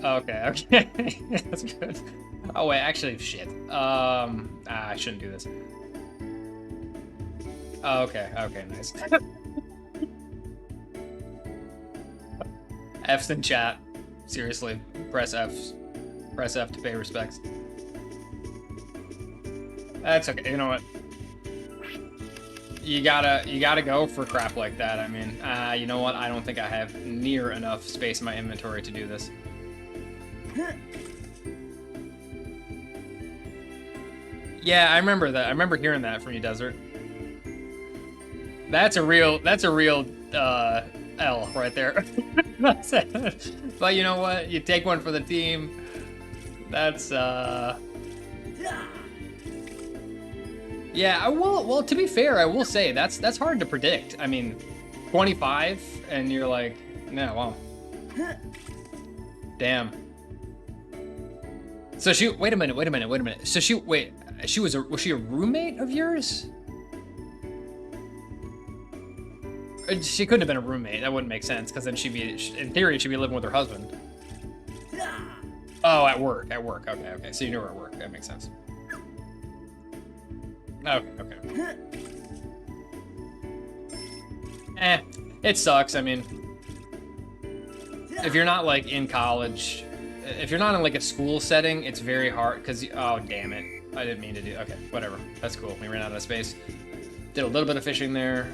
Okay. That's good. Oh wait, actually, shit. I shouldn't do this. Okay, nice. F's in chat. Seriously, press F. Press F to pay respects. That's okay. You know what? You gotta go for crap like that. I mean, you know what? I don't think I have near enough space in my inventory to do this. Yeah, I remember that. I remember hearing that from you, Desert. That's a real L right there. That's it. But you know what? You take one for the team. That's yeah, well, to be fair, I will say that's hard to predict. I mean, 25 and you're like, no, wow. Damn. So wait a minute. So was she a roommate of yours? She couldn't have been a roommate. That wouldn't make sense, because then in theory, she'd be living with her husband. Oh, at work. Okay. So you knew her at work. That makes sense. Okay. It sucks. I mean, if you're not like in college, if you're not in like a school setting, it's very hard, because, oh, damn it. I didn't mean to do, okay, whatever. That's cool. We ran out of space. Did a little bit of fishing there.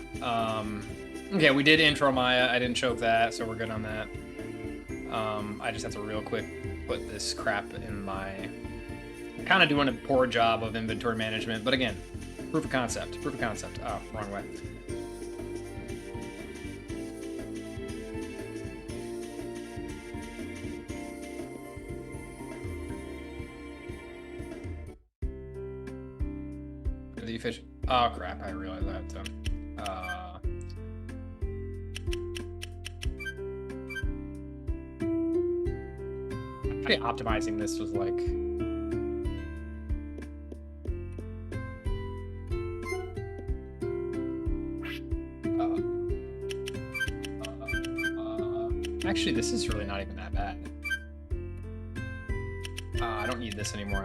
Okay, we did intro Maya. I didn't choke that, so we're good on that. I just have to real quick put this crap in my... Kind of doing a poor job of inventory management, but again, proof of concept. Oh, wrong way. Did you fish? Oh crap! I realized that. Optimizing this was like. Actually, this is really not even that bad. I don't need this anymore.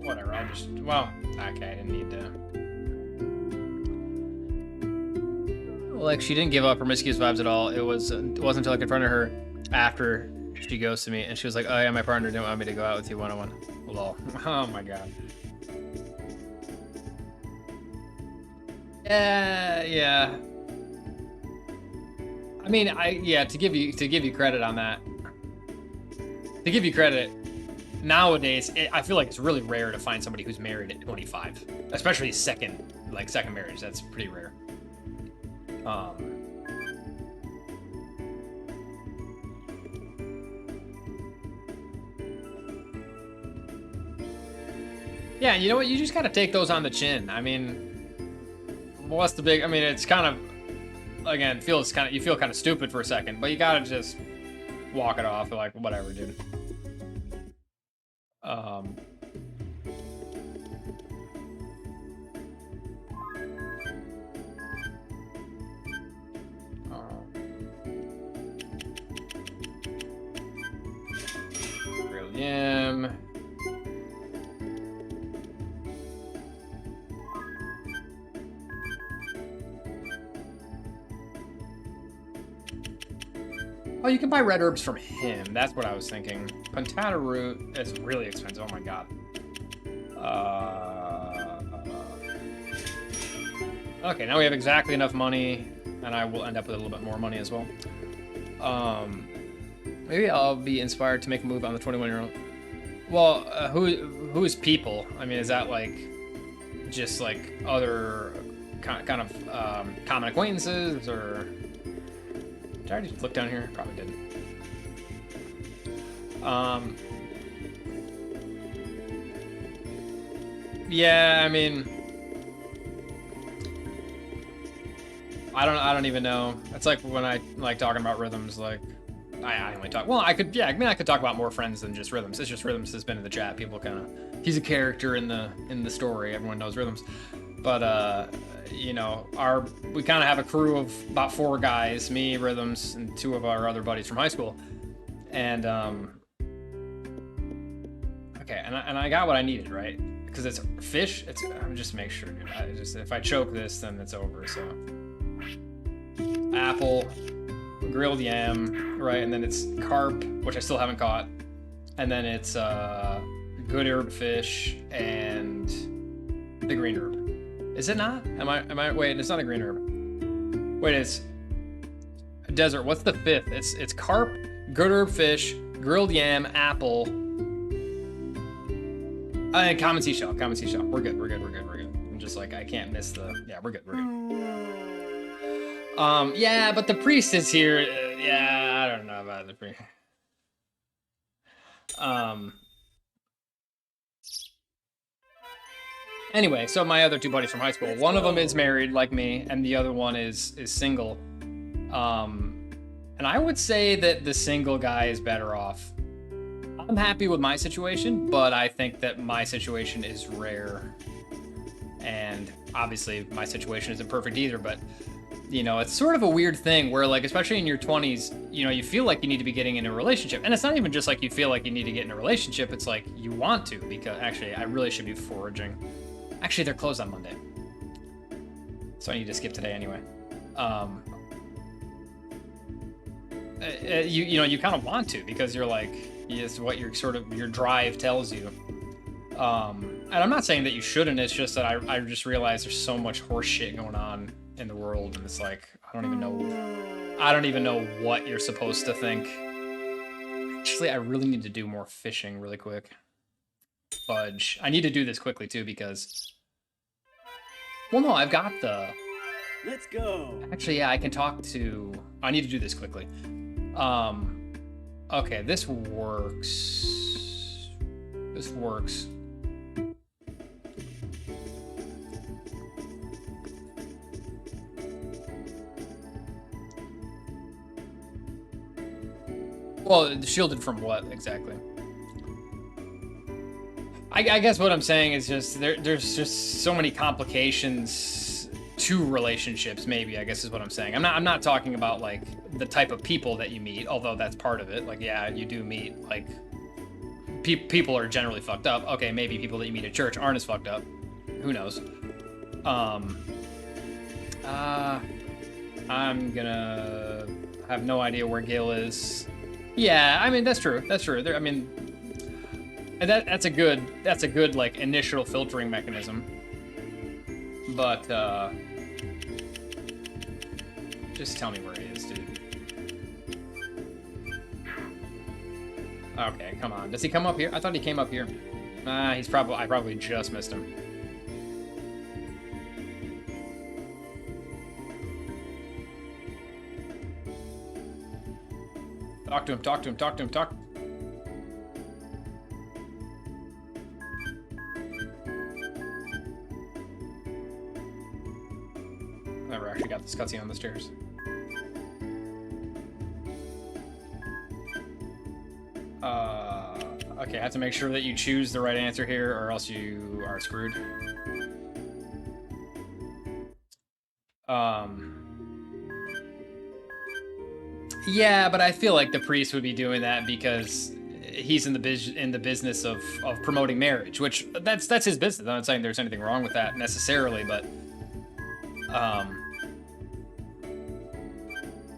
Whatever, I'll just... Well, okay, I didn't need to... Like, she didn't give up promiscuous vibes at all. It wasn't until I confronted her after she ghosted me, and she was like, oh yeah, my partner didn't want me to go out with you one-on-one. Lol. Oh my god. Yeah. I mean, to give you credit on that. To give you credit, nowadays, I feel like it's really rare to find somebody who's married at 25, especially second marriage. That's pretty rare. Yeah, you know what? You just gotta take those on the chin. I mean, what's the big? I mean, it's kind of, again, you feel kind of stupid for a second, but you gotta just walk it off. Like, whatever, dude. Um. Grilled yam. Oh, you can buy red herbs from him. That's what I was thinking. Puntata root is really expensive. Oh my god. Okay, now we have exactly enough money, and I will end up with a little bit more money as well. Maybe I'll be inspired to make a move on the 21-year-old. Well, who is people? I mean, is that like just like other kind of common acquaintances, or did I already look down here? Probably did. Yeah, I mean, I don't even know. It's like when I like talking about rhythms, like I only talk. Well, I could, yeah. I mean, I could talk about more friends than just rhythms. It's just rhythms has been in the chat. People kind of, he's a character in the story. Everyone knows rhythms, but you know, we kind of have a crew of about 4 guys, me, rhythms, and 2 of our other buddies from high school, and okay, and I got what I needed, right? Because it's fish. I'm just make sure, dude. If I choke this, then it's over. So apple, grilled yam, right? And then it's carp, which I still haven't caught. And then it's good herb fish and the green herb. Is it not? Am I wait, it's not a green herb. Wait, it's a desert. What's the 5th? It's carp, good herb fish, grilled yam, apple, and common seashell. Common seashell. We're good. I'm just like, I can't miss the, yeah, we're good. Yeah, but the priest is here. Yeah, I don't know about the priest. Anyway, so my other 2 buddies from high school, one of them is married like me, and the other one is single. And I would say that the single guy is better off. I'm happy with my situation, but I think that my situation is rare. And obviously my situation isn't perfect either, but you know, it's sort of a weird thing where, like, especially in your 20s, you know, you feel like you need to be getting in a relationship. And it's not even just like you feel like you need to get in a relationship. It's like you want to, because actually I really should be foraging. Actually, they're closed on Monday, so I need to skip today anyway. You know, you kind of want to, because you're like, it's what your drive tells you. And I'm not saying that you shouldn't. It's just that I just realized there's so much horse shit going on in the world, and it's like, I don't even know what you're supposed to think. Actually, I really need to do more fishing really quick. Fudge. I need to do this quickly too, because, well, no, I've got the, Let's go. actually, yeah, I need to do this quickly. Okay, this works. Well, shielded from what exactly? I guess what I'm saying is just there's just so many complications to relationships. Maybe, I guess is what I'm saying. I'm not talking about like the type of people that you meet, although that's part of it. Like, yeah, you do meet like people are generally fucked up. Okay, maybe people that you meet at church aren't as fucked up. Who knows? I'm gonna have no idea where Gil is. Yeah, I mean, that's true. I mean, and that's a good like initial filtering mechanism. But just tell me where he is, dude. Okay, come on. Does he come up here? I thought he came up here. I probably just missed him. Talk to him. never actually got this cutscene on the stairs. Okay, I have to make sure that you choose the right answer here, or else you are screwed. Yeah, but I feel like the priest would be doing that because he's in the business of promoting marriage, which that's his business. I'm not saying there's anything wrong with that necessarily, but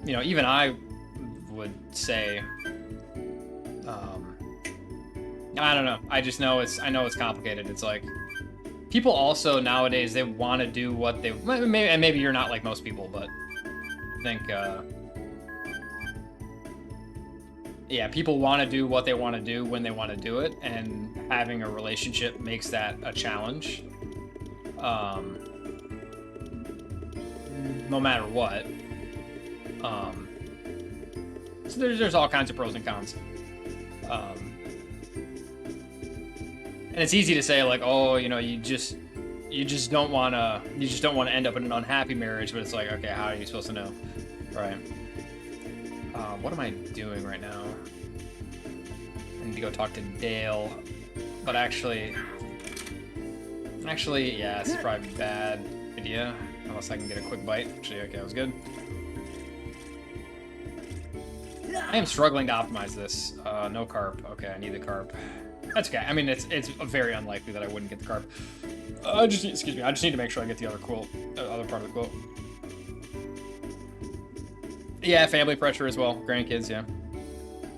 you know, even I would say, I don't know. I just know I know it's complicated. It's like people also nowadays, they want to do what they maybe you're not like most people, but I think yeah, people want to do what they want to do when they want to do it, and having a relationship makes that a challenge. No matter what. So there's all kinds of pros and cons. And it's easy to say like, oh, you know, you just don't want to end up in an unhappy marriage, but it's like, okay, how are you supposed to know, right? What am I doing right now? I need to go talk to Dale, but actually, yeah, this is probably a bad idea, unless I can get a quick bite. Actually, okay, that was good. I am struggling to optimize this. No carp. Okay, I need the carp. That's okay. I mean, it's very unlikely that I wouldn't get the carp. Excuse me. I just need to make sure I get the other quote, other part of the quote. Yeah, family pressure as well. Grandkids, yeah.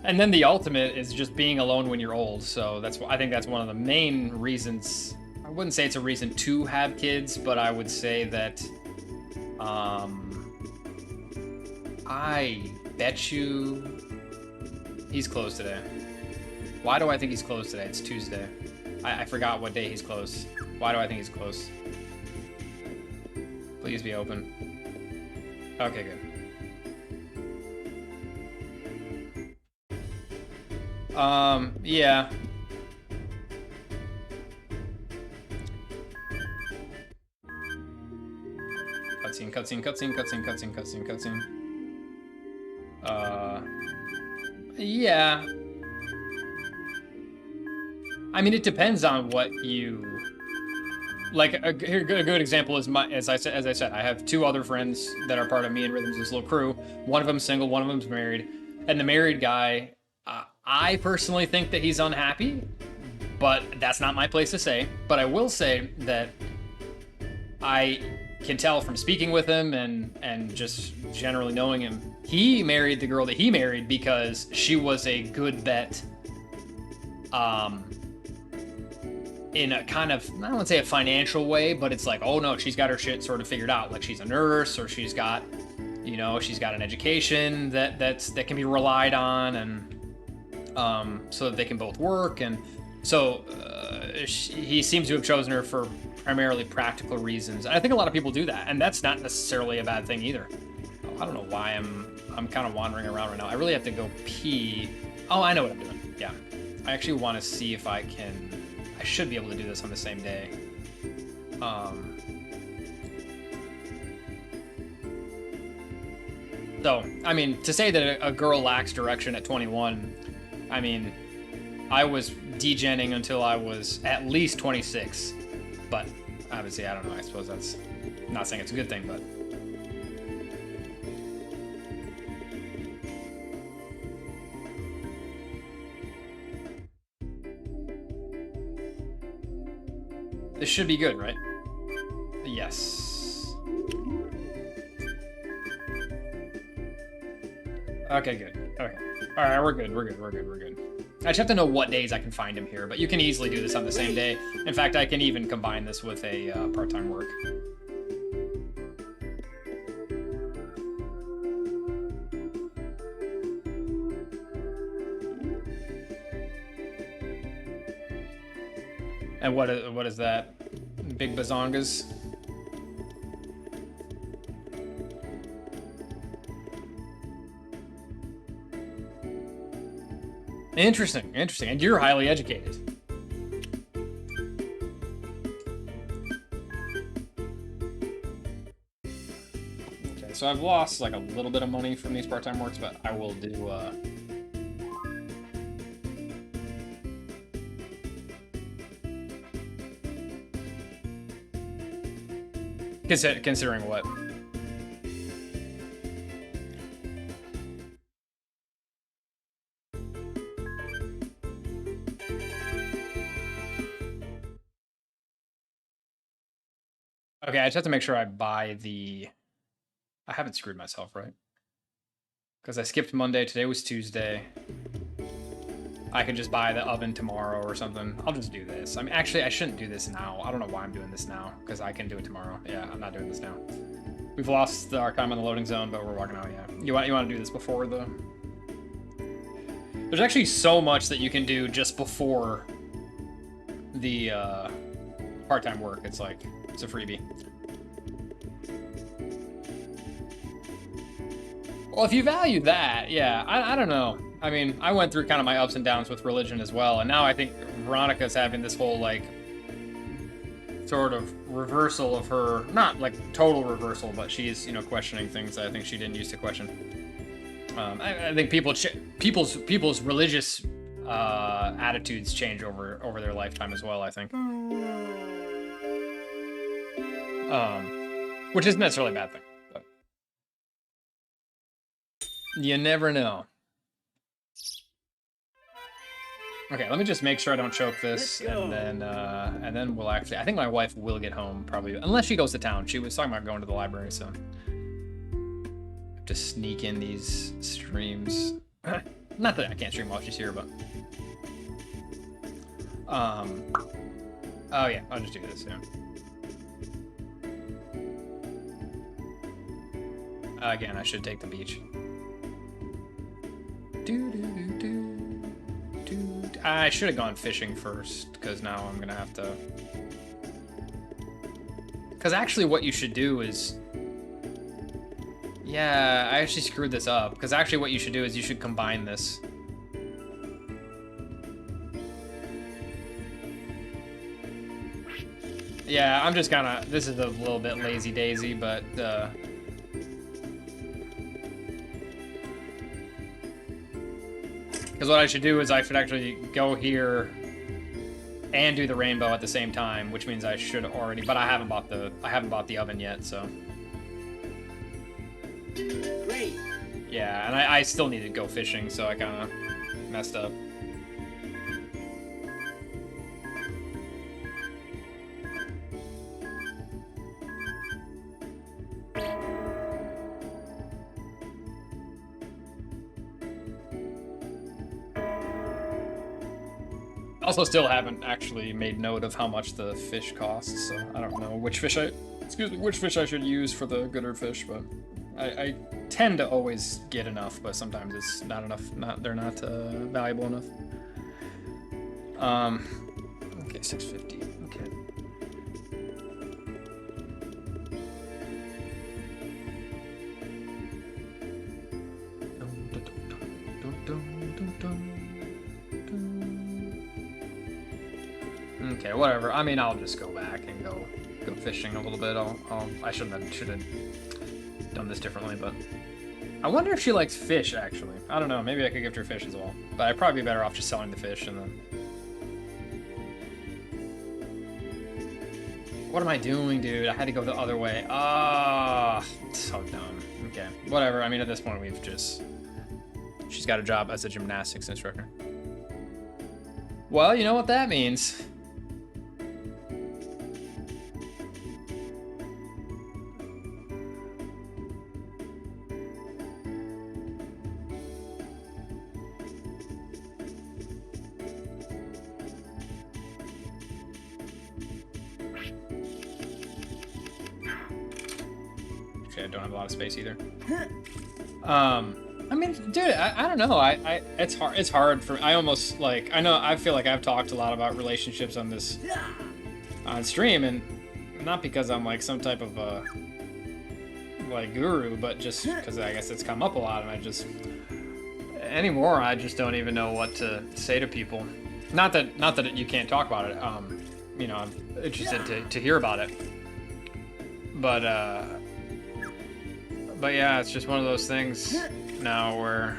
And then the ultimate is just being alone when you're old. So I think that's one of the main reasons. I wouldn't say it's a reason to have kids, but I would say that I bet you he's closed today. Why do I think he's closed today? It's Tuesday. I forgot what day he's closed. Why do I think he's closed? Please be open. Okay, good. Yeah. Cutscene. Yeah. I mean, it depends on what you like. A good example is as I said, I have two other friends that are part of me and Rhythms' little crew. One of them's single, one of them's married, and the married guy, I personally think that he's unhappy, but that's not my place to say. But I will say that I can tell from speaking with him and just generally knowing him, he married the girl that he married because she was a good bet. In a kind of, I don't want to say a financial way, but it's like, oh no, she's got her shit sort of figured out. Like she's a nurse, or she's got, you know, she's got an education that can be relied on, and so that they can both work. And so he seems to have chosen her for primarily practical reasons. And I think a lot of people do that, and that's not necessarily a bad thing either. I don't know why I'm kind of wandering around right now. I really have to go pee. Oh, I know what I'm doing. Yeah, I actually want to see if I should be able to do this on the same day. So, I mean, to say that a girl lacks direction at 21, I mean, I was degenning until I was at least 26. But obviously, I don't know. I suppose that's, I'm not saying it's a good thing, but. This should be good, right? Yes. Okay, good. Okay. All right, we're good. I just have to know what days I can find him here, but you can easily do this on the same day. In fact, I can even combine this with a part-time work. And what is that? Big bazongas? Interesting. And you're highly educated. so I've lost like a little bit of money from these part-time works, but I will do considering what? Okay, I just have to make sure I buy the... I haven't screwed myself, right? Because I skipped Monday, today was Tuesday. I could just buy the oven tomorrow or something. I'll just do this. I mean, actually, I shouldn't do this now. I don't know why I'm doing this now, because I can do it tomorrow. Yeah, I'm not doing this now. We've lost our time on the loading zone, but we're walking out, yeah. You want to do this before the... There's actually so much that you can do just before the part-time work. It's like, it's a freebie. Well, if you value that, yeah, I don't know. I mean, I went through kind of my ups and downs with religion as well, and now I think Veronica's having this whole, like, sort of reversal of her, not like total reversal, but she's, you know, questioning things that I think she didn't used to question. I think people's religious attitudes change over their lifetime as well, I think. Which isn't necessarily a bad thing, but you never know. Okay, let me just make sure I don't choke this, and then we'll actually... I think my wife will get home, probably, unless she goes to town. She was talking about going to the library, so... have to sneak in these streams. Not that I can't stream while she's here, but... Oh yeah, I'll just do this, yeah. Again, I should take the beach. I should have gone fishing first, because now I'm gonna have to... Because actually what you should do is... Yeah, I actually screwed this up, because actually what you should do is you should combine this. Yeah, I'm just kinda... This is a little bit lazy-daisy, but... Because what I should do is I should actually go here and do the rainbow at the same time, which means I should already... But I haven't bought the oven yet, so... Great. Yeah, and I still need to go fishing, so I kind of messed up. Also, still haven't actually made note of how much the fish costs, so I don't know which fish I should use for the gooder fish, but I tend to always get enough, but sometimes it's not enough. They're not valuable enough. Okay, 650. Okay. Okay, whatever. I mean, I'll just go back and go fishing a little bit. I should have done this differently, but I wonder if she likes fish, actually. I don't know. Maybe I could give her fish as well, but I'd probably be better off just selling the fish and then... What am I doing, dude? I had to go the other way. Ah, so dumb. Okay, whatever. I mean, at this point, we've just... She's got a job as a gymnastics instructor. Well, you know what that means. Okay, I don't have a lot of space either. I mean, dude, I don't know. It's hard for... I almost, like... I feel like I've talked a lot about relationships on this... on stream, and not because I'm, like, some type of, like, guru, but just because I guess it's come up a lot, and I just... Anymore, I just don't even know what to say to people. Not that you can't talk about it. You know, I'm interested to hear about it. But yeah, it's just one of those things now where,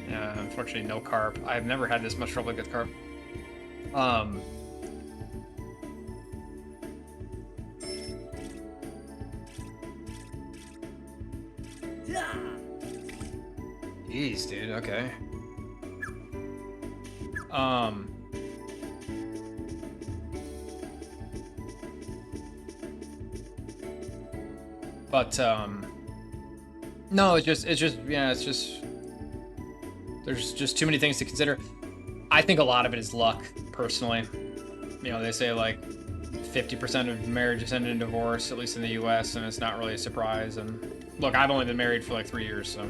unfortunately, no carp. I've never had this much trouble with carp. Jeez, dude. Okay. But no, it's just there's just too many things to consider. I think a lot of it is luck, personally. You know, they say like 50% of marriages end in divorce, at least in the U.S., and it's not really a surprise. And look, I've only been married for like 3 years, so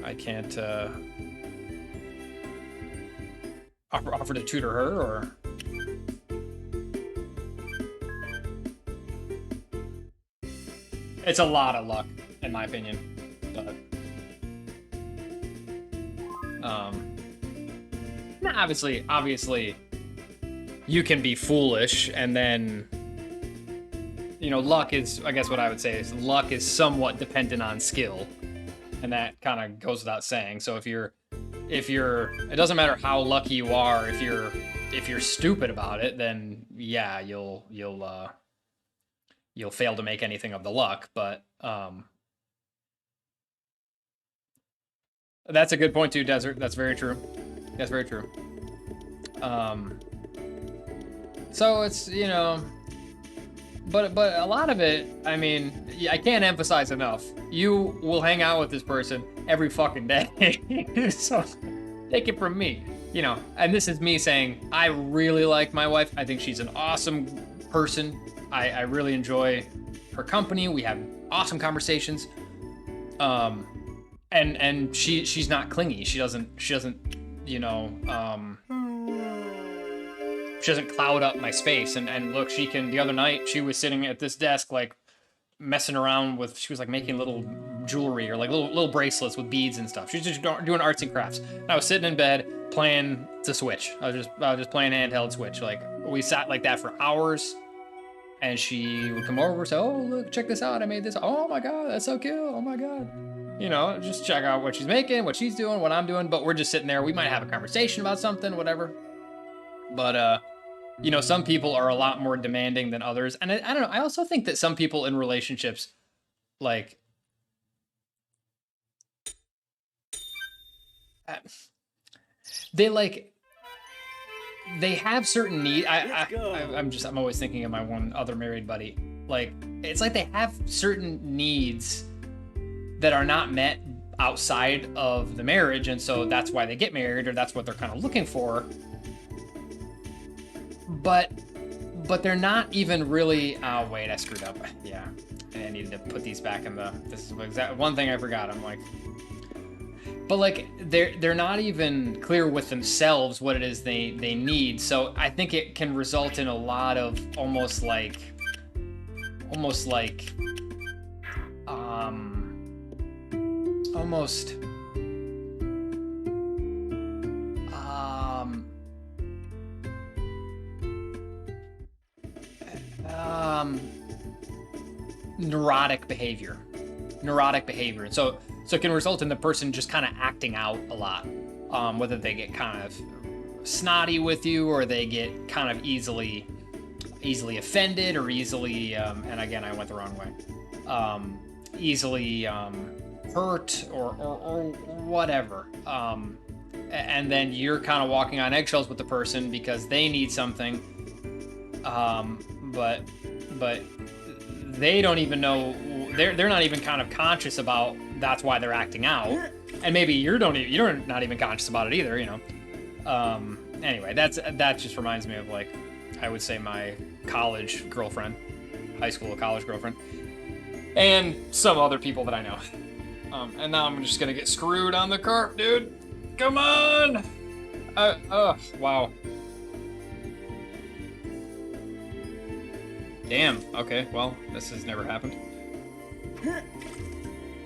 I can't offer to tutor her or. It's a lot of luck, in my opinion. But obviously, you can be foolish, and then luck is. I guess what I would say is luck is somewhat dependent on skill, and that kind of goes without saying. So if you're, it doesn't matter how lucky you are. If you're stupid about it, then yeah, you'll fail to make anything of the luck. But that's a good point too, Desert. That's very true. That's very true. So it's but a lot of it, I mean, I can't emphasize enough. You will hang out with this person every fucking day. So take it from me, and this is me saying I really like my wife. I think she's an awesome person. I really enjoy her company. We have awesome conversations. And she's not clingy. She doesn't she doesn't cloud up my space. And look, the other night she was sitting at this desk like messing around with, she was like making little jewelry or like little bracelets with beads and stuff. She was just doing arts and crafts. And I was sitting in bed playing the Switch. I was just playing handheld Switch. Like we sat like that for hours. And she would come over and say, "Oh, look, check this out. I made this. Oh my God, that's so cute. Oh my God." Just check out what she's making, what she's doing, what I'm doing. But we're just sitting there. We might have a conversation about something, whatever. But, some people are a lot more demanding than others. And I don't know. I also think that some people in relationships, like, they have certain needs. I'm always thinking of my one other married buddy. Like, it's like they have certain needs that are not met outside of the marriage, and so that's why they get married, or that's what they're kind of looking for. But they're not even really. Oh wait, I screwed up. Yeah, I needed to put these back in the. This is exactly one thing I forgot. I'm like. But like they're not even clear with themselves what it is they need. So I think it can result in a lot of almost like neurotic behavior. And so it can result in the person just kind of acting out a lot, whether they get kind of snotty with you, or they get kind of easily offended, or easily, and again, I went the wrong way, easily hurt, or whatever. And then you're kind of walking on eggshells with the person because they need something, but they don't even know. They're not even kind of conscious about that's why they're acting out, and maybe you're not even conscious about it either. Anyway, that just reminds me of, like, I would say my college girlfriend, high school college girlfriend, and some other people that I know. And now I'm just gonna get screwed on the carp, dude. Come on. Wow. Damn. Okay. Well, this has never happened.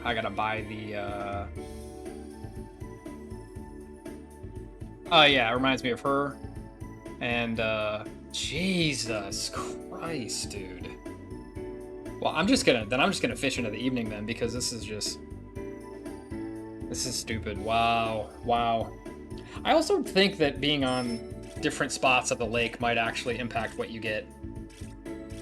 I gotta buy the. Oh yeah, it reminds me of her. And Jesus Christ, dude. Well, I'm just gonna fish into the evening then, because this is stupid. Wow. Wow. I also think that being on different spots of the lake might actually impact what you get.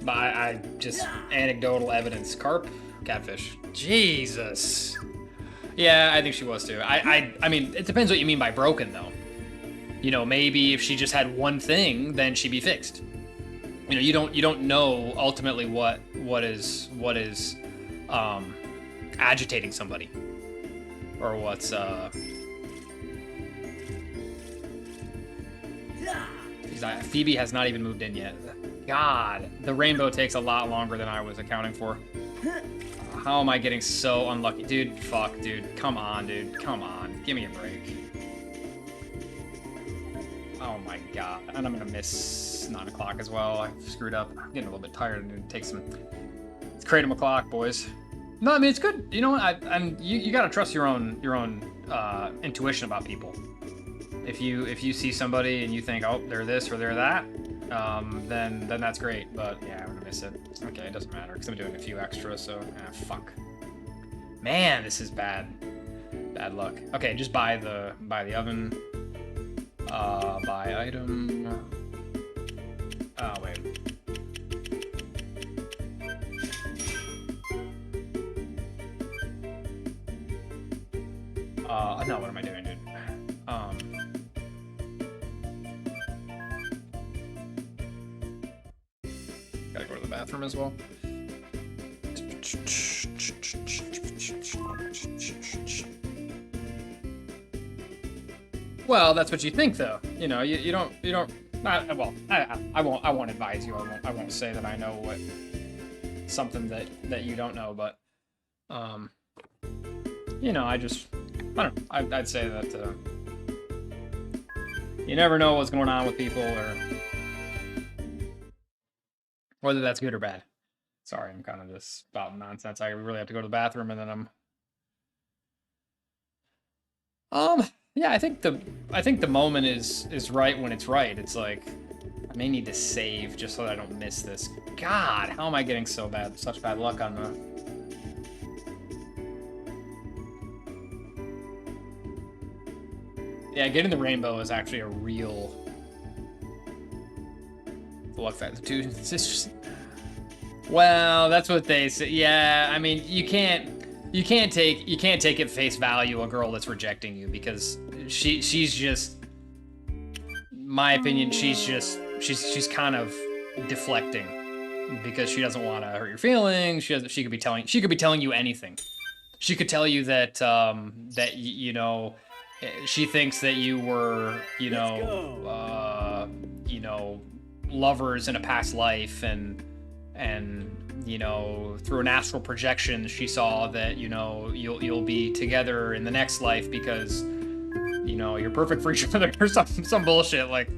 But I just anecdotal evidence. Carp, catfish. Jesus. Yeah, I think she was too. I mean, it depends what you mean by broken though. You know, maybe if she just had one thing, then she'd be fixed. You know, you don't know ultimately what is agitating somebody, or what's Phoebe has not even moved in yet. God, the rainbow takes a lot longer than I was accounting for. How am I getting so unlucky? Dude, fuck, dude. Come on, dude. Come on. Give me a break. Oh my god. And I'm gonna miss 9 o'clock as well. I screwed up. I'm getting a little bit tired. I'm gonna take some... It's Kratom o'clock, boys. No, I mean, it's good. You know what? You gotta trust your own intuition about people. If you see somebody and you think, oh, they're this or they're that, then that's great. But yeah, I'm gonna miss it. Okay, it doesn't matter because I'm doing a few extras. So fuck. Man, this is bad. Bad luck. Okay, just buy the oven. Buy item. Oh wait. No, what am I doing, dude? Gotta go to the bathroom as well. Well, that's what you think, though. You know, you don't. Well, I won't advise you. I won't say that I know what something that you don't know, but you know, I don't know. I'd say that you never know what's going on with people, or whether that's good or bad. Sorry, I'm kind of just spouting nonsense. I really have to go to the bathroom, and then yeah, I think the moment is right when it's right. It's like I may need to save just so that I don't miss this. God, how am I getting such bad luck on the... Yeah, getting the rainbow is actually a real luck factor, dude. It's just... Well, that's what they say. Yeah, I mean, you can't take at face value a girl that's rejecting you, because she's just, my opinion, she's kind of deflecting because she doesn't want to hurt your feelings. She could be telling you anything. She could tell you that you know, she thinks that you were, you know, lovers in a past life, and you know, through an astral projection, she saw that, you know, you'll be together in the next life because, you know, you're perfect for each other, or some bullshit, like,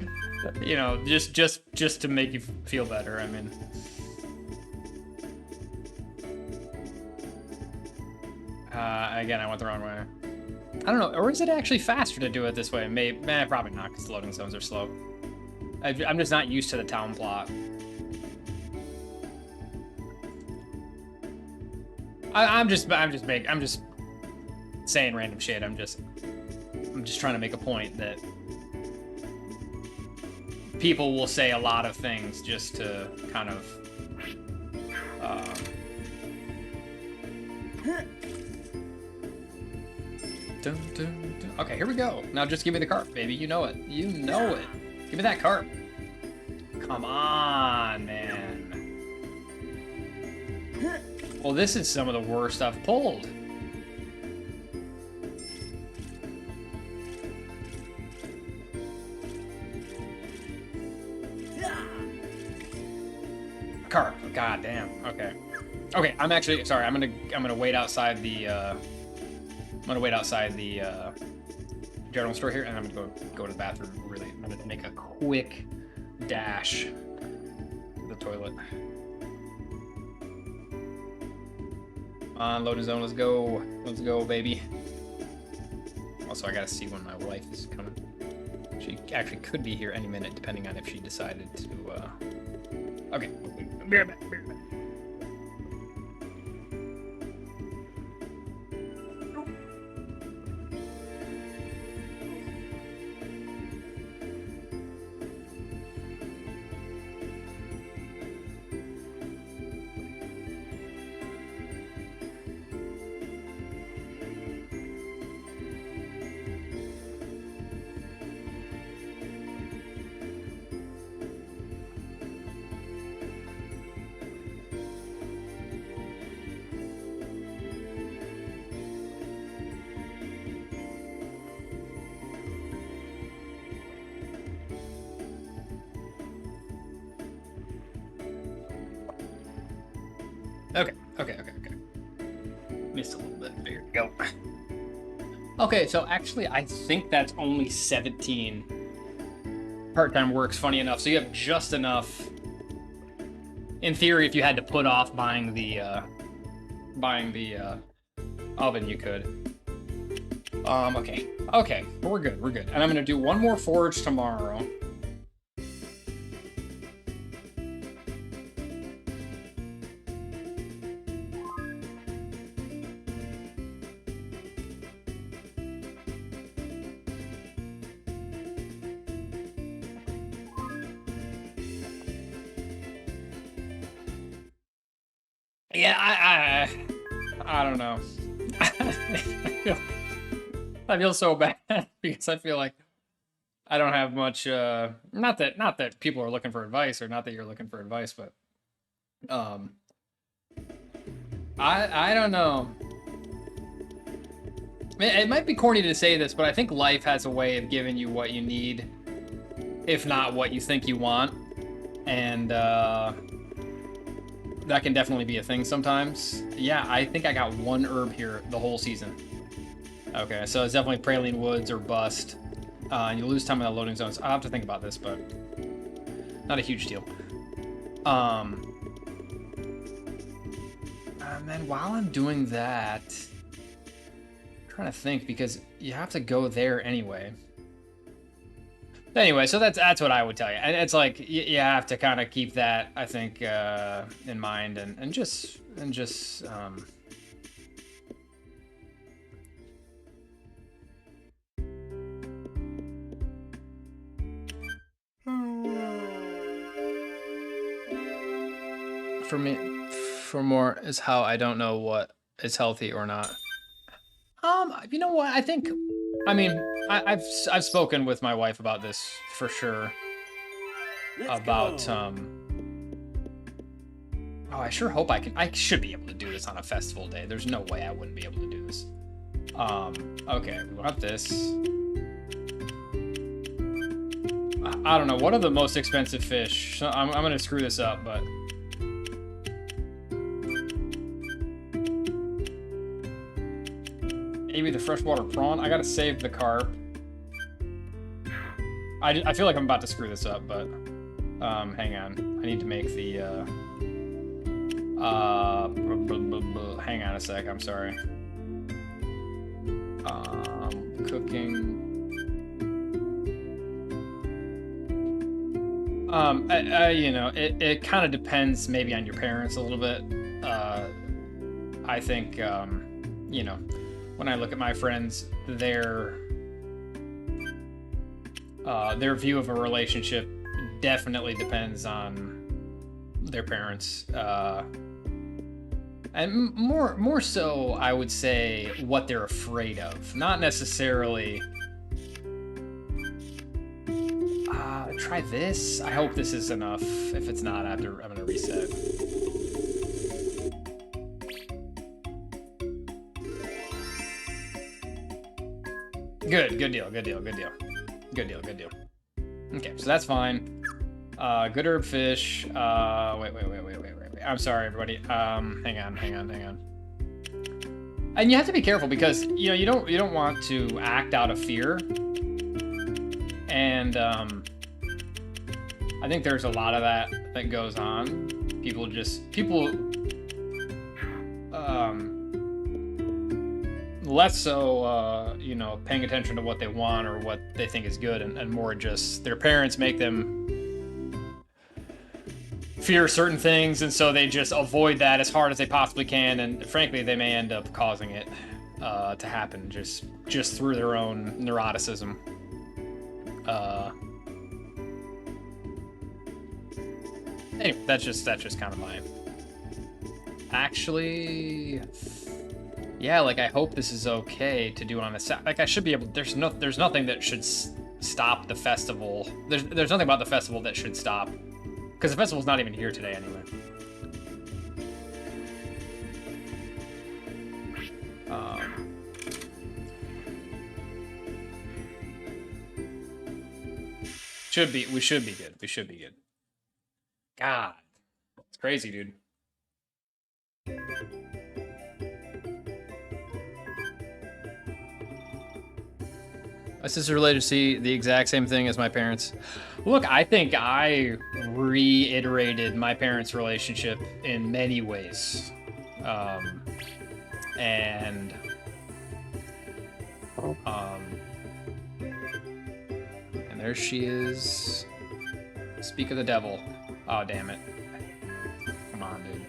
you know, just to make you feel better. I mean, again, I went the wrong way. I don't know, or is it actually faster to do it this way? Probably not, because loading zones are slow. I'm just not used to the town plot. I'm just saying random shit. I'm just trying to make a point that people will say a lot of things just to kind of dun, dun, dun. Okay, here we go. Now just give me the carp, baby. You know it. You know it. Give me that carp. Come on, man. Well, this is some of the worst I've pulled. Carp. God damn. Okay. Okay, I'm actually sorry. I'm gonna wait outside the general store here, and I'm gonna go to the bathroom. Really, I'm gonna make a quick dash to the toilet. On loading zone, let's go, baby. Also, I gotta see when my wife is coming. She actually could be here any minute, depending on if she decided to. Okay, be right back. Okay. Missed a little bit. There we go. Okay, so actually, I think that's only 17 part-time works, funny enough. So you have just enough. In theory, if you had to put off buying the oven, you could. Okay. Okay, we're good. And I'm gonna do one more forage tomorrow. Yeah, I don't know. I feel so bad because I feel like I don't have much. Not that people are looking for advice, or not that you're looking for advice, but I don't know. It might be corny to say this, but I think life has a way of giving you what you need, if not what you think you want, and that can definitely be a thing sometimes. Yeah, I think I got one herb here the whole season. Okay, so it's definitely Praline Woods or bust. And you lose time in the loading zones. I'll have to think about this, but not a huge deal. And then while I'm doing that, I'm trying to think, because you have to go there anyway. Anyway, so that's what I would tell you. And it's like you have to kind of keep that, I think, in mind, and just for me, for more is how I don't know what is healthy or not. You know what? I think, I mean, I've spoken with my wife about this for sure. Let's About go. Oh, I sure hope I should be able to do this on a festival day. There's no way I wouldn't be able to do this. Okay, we want this. I don't know. What are the most expensive fish? So I'm gonna screw this up, but maybe the freshwater prawn. I gotta save the carp. I feel like I'm about to screw this up, but hang on. I need to make the hang on a sec. I'm sorry. Cooking. You know, it kind of depends maybe on your parents a little bit. I think, you know, when I look at my friends, their view of a relationship definitely depends on their parents. And more so, I would say what they're afraid of, not necessarily. Try this. I hope this is enough. If it's not, I'm gonna reset. Good deal. Okay, so that's fine. Good herb fish. Wait. I'm sorry, everybody. Hang on. And you have to be careful because you know you don't want to act out of fear. And I think there's a lot of that goes on. People less so you know, paying attention to what they want or what they think is good, and more just their parents make them fear certain things, and so they just avoid that as hard as they possibly can, and frankly they may end up causing it to happen just through their own neuroticism. Anyway, that's just kind of my. Actually, yeah, like I hope this is okay to do on a Saturday. Like I should be able. There's nothing that should stop the festival. There's nothing about the festival that should stop, because the festival's not even here today anyway. We should be good. God, it's crazy, dude. My sister related to see the exact same thing as my parents. Look, I think I reiterated my parents' relationship in many ways. And there she is. Speak of the devil. Oh, damn it. Come on, dude.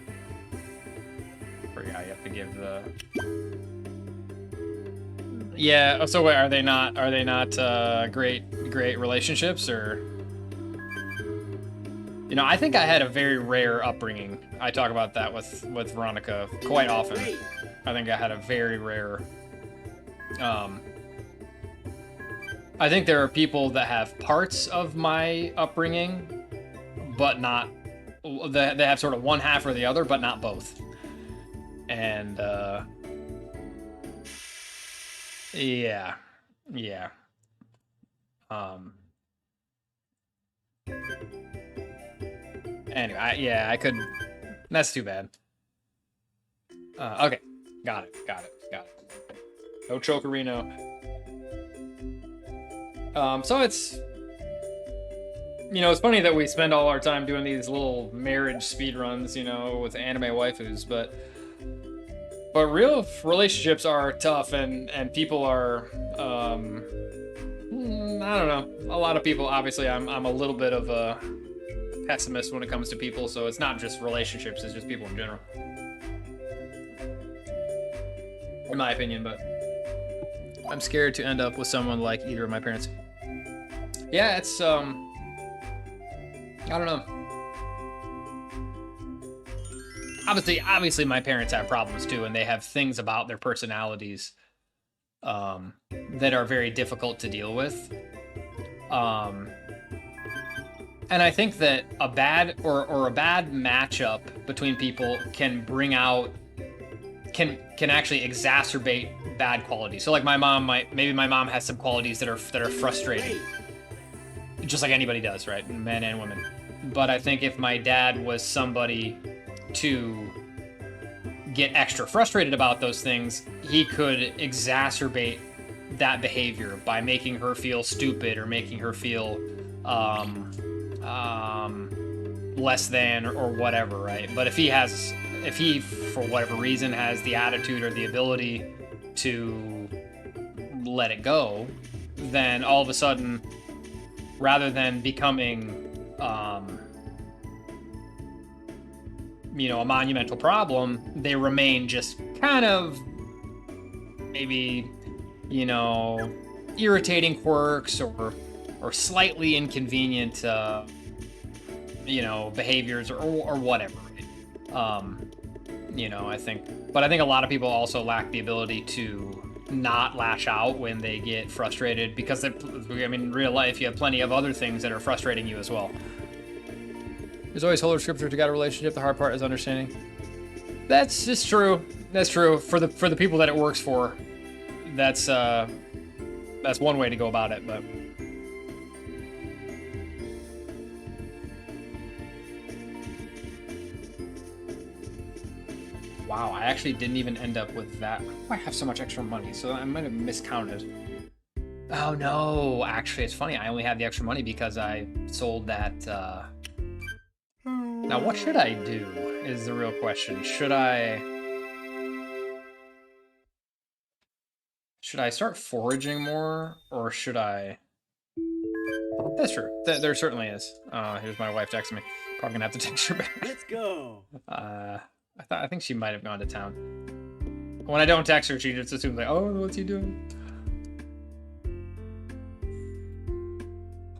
Forgot you have to give the... Yeah, so wait, are they not great relationships, or? You know, I think I had a very rare upbringing. I talk about that with Veronica quite often. I think I had a very rare, I think there are people that have parts of my upbringing, but not, they have sort of one half or the other, but not both. And, yeah. Anyway, I could, that's too bad. Okay, got it. No chokerino. So it's, you know, it's funny that we spend all our time doing these little marriage speedruns, you know, with anime waifus, but real relationships are tough, and people are, I don't know. A lot of people, obviously, I'm a little bit of a pessimist when it comes to people, so it's not just relationships, it's just people in general. In my opinion, but I'm scared to end up with someone like either of my parents. Yeah, it's, I don't know. Obviously my parents have problems too, and they have things about their personalities that are very difficult to deal with. And I think that a bad matchup between people can bring out, can actually exacerbate bad qualities. So like my mom maybe my mom has some qualities that are frustrating, just like anybody does, right? Men and women. But I think if my dad was somebody to get extra frustrated about those things, he could exacerbate that behavior by making her feel stupid or making her feel less than or whatever, right? But if he for whatever reason has the attitude or the ability to let it go, then all of a sudden, rather than becoming you know, a monumental problem, they remain just kind of maybe, you know, irritating quirks or slightly inconvenient you know, behaviors or whatever, right? You know, I think a lot of people also lack the ability to not lash out when they get frustrated, because I mean, in real life you have plenty of other things that are frustrating you as well. There's always Holy Scripture to God a relationship. The hard part is understanding. That's just true. That's true for the people that it works for. That's one way to go about it, but. Wow, I actually didn't even end up with that. I have so much extra money, so I might have miscounted. Oh no, actually it's funny. I only had the extra money because I sold that, Now what should I do is the real question. Should I start foraging more, or should I? That's true. There certainly is. Here's my wife texting me. Probably gonna have to text her back. Let's go. I think she might have gone to town. When I don't text her, she just assumes like, oh, what's he doing?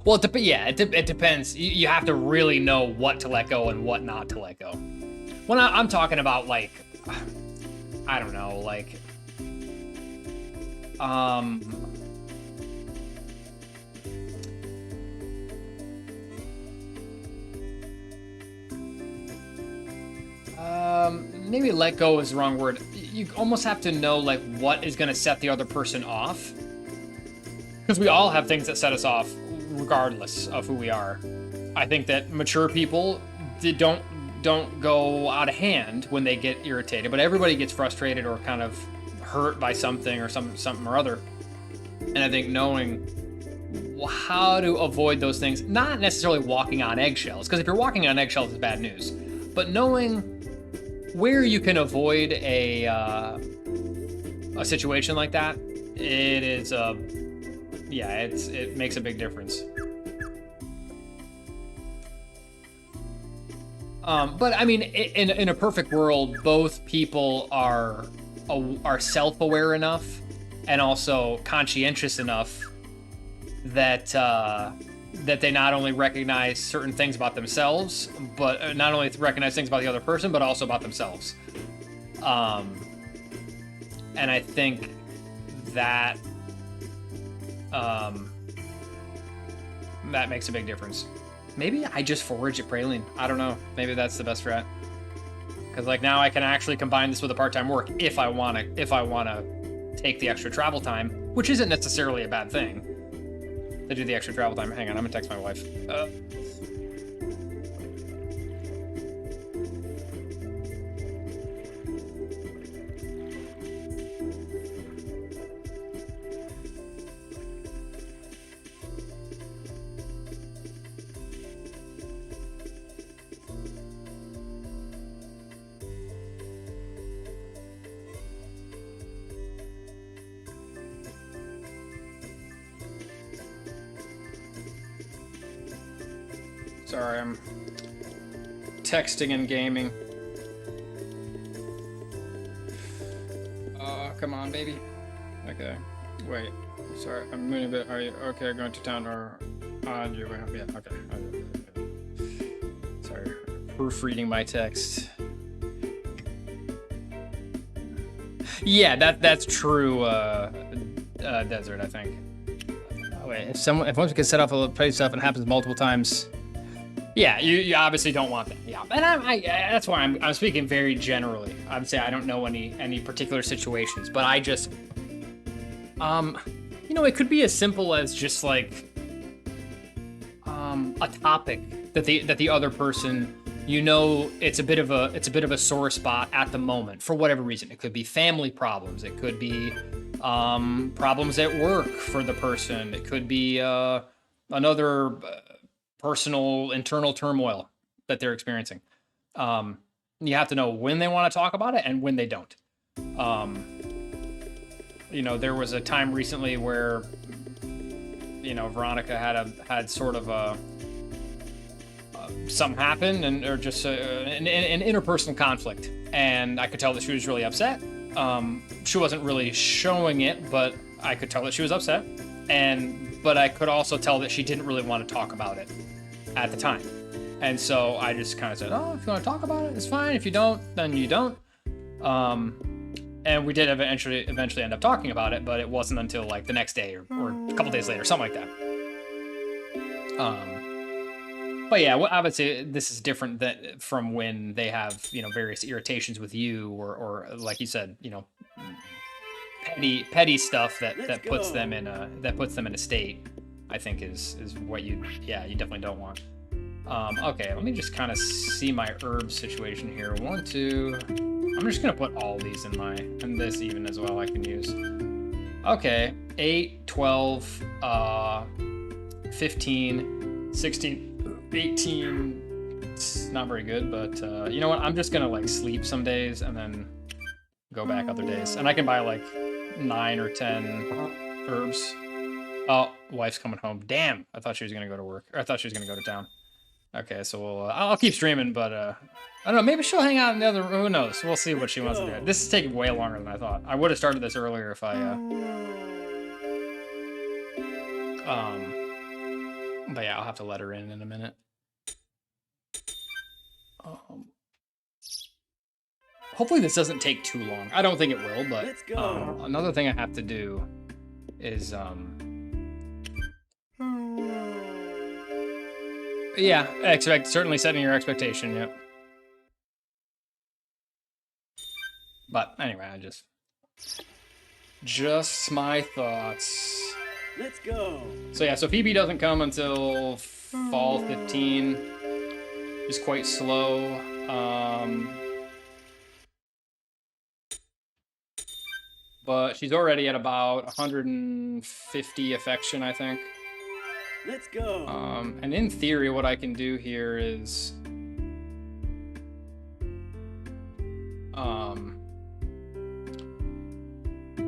Well, it depends. You have to really know what to let go and what not to let go. When I'm talking about, like, I don't know, like, maybe let go is the wrong word. You almost have to know, like, what is going to set the other person off. Because we all have things that set us off regardless of who we are. I think that mature people don't don't go out of hand when they get irritated, but everybody gets frustrated or kind of hurt by something or something or other. And I think knowing how to avoid those things, not necessarily walking on eggshells, because if you're walking on eggshells, it's bad news, but knowing where you can avoid a situation like that, it is yeah, it makes a big difference. But I mean, in a perfect world, both people are self-aware enough and also conscientious enough that that they not only recognize certain things about themselves, but not only recognize things about the other person, but also about themselves. And I think that that makes a big difference. Maybe I just forage at Praline. I don't know. Maybe that's the best strat. Because like now I can actually combine this with a part-time work if I wanna take the extra travel time, which isn't necessarily a bad thing. To do the extra travel time. Hang on, I'm gonna text my wife. Sorry, I'm texting and gaming. Come on, baby. Okay. Wait. Sorry, I'm moving a bit. Are you okay going to town or on your way home? Yeah, okay. Sorry. Proofreading my text. Yeah, that's true, Desert, I think. Wait, if once we can set off a play stuff and it happens multiple times. Yeah, you obviously don't want that. Yeah, and that's why I'm speaking very generally. I would say I don't know any particular situations, but I just, you know, it could be as simple as just like, a topic that the other person, you know, it's a bit of a sore spot at the moment for whatever reason. It could be family problems. It could be problems at work for the person. It could be another personal internal turmoil that they're experiencing. You have to know when they want to talk about it and when they don't. You know, there was a time recently where, you know, Veronica had sort of a something happen or just an interpersonal conflict, and I could tell that she was really upset. She wasn't really showing it, but I could tell that she was upset, but I could also tell that she didn't really want to talk about it at the time. And so I just kind of said, oh, if you want to talk about it, it's fine. If you don't, then you don't. And we did eventually end up talking about it, but it wasn't until like the next day or a couple days later, something like that. But yeah, I would say this is different from when they have, you know, various irritations with you or like you said, you know, petty stuff that puts them in a state. I think is what you definitely don't want. Okay, let me just kind of see my herb situation here. 1, 2. I'm just gonna put all these in this even as well. I can use. Okay, 8, 12, 15, 16, 18. It's not very good, but you know what? I'm just gonna like sleep some days and then go back other days, and I can buy like 9 or 10 herbs. Oh, wife's coming home. Damn, I thought she was gonna go to work. Or I thought she was gonna go to town. Okay, so I'll keep streaming, but I don't know. Maybe she'll hang out in the other room. Who knows? We'll see what she wants to do. This is taking way longer than I thought. I would have started this earlier if I. But yeah, I'll have to let her in a minute. Hopefully this doesn't take too long. I don't think it will, but another thing I have to do is yeah, certainly setting your expectation, yep. But anyway, just my thoughts. Let's go. So yeah, so Phoebe doesn't come until fall 15. Is quite slow. But she's already at about 150 affection, I think. Let's go. And in theory, what I can do here is,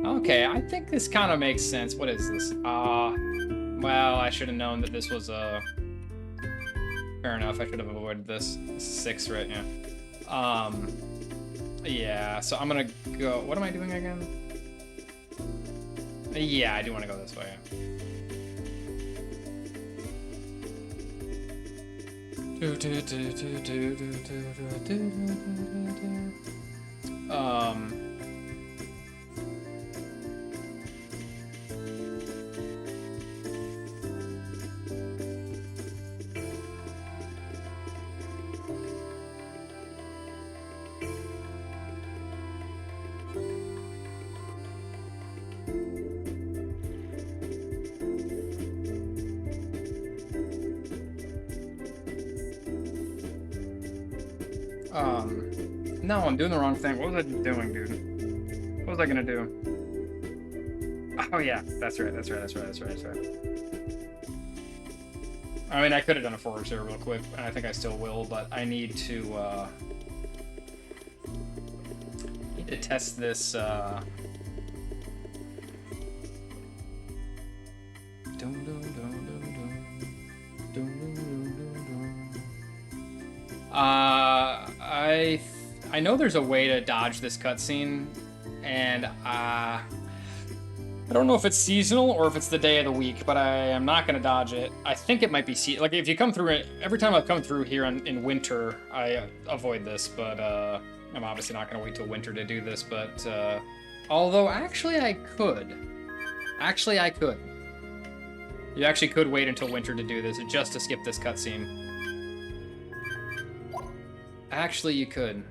okay, I think this kind of makes sense. What is this? Well, I should have known that this was a. Fair enough. I should have avoided this. 6, right? Yeah. Yeah. So I'm gonna go. What am I doing again? Yeah, I do want to go this way. No, I'm doing the wrong thing. What was I doing, dude? What was I gonna do? Oh yeah, that's right. I mean, I could have done a forage there real quick, and I think I still will, but I need to test this, I know there's a way to dodge this cutscene, and I don't know if it's seasonal or if it's the day of the week, but I am not going to dodge it. I think it might be like if you come through it, every time I've come through here in winter, I avoid this, but I'm obviously not going to wait till winter to do this, but although actually I could. Actually, I could. You actually could wait until winter to do this, just to skip this cutscene. Actually, you could.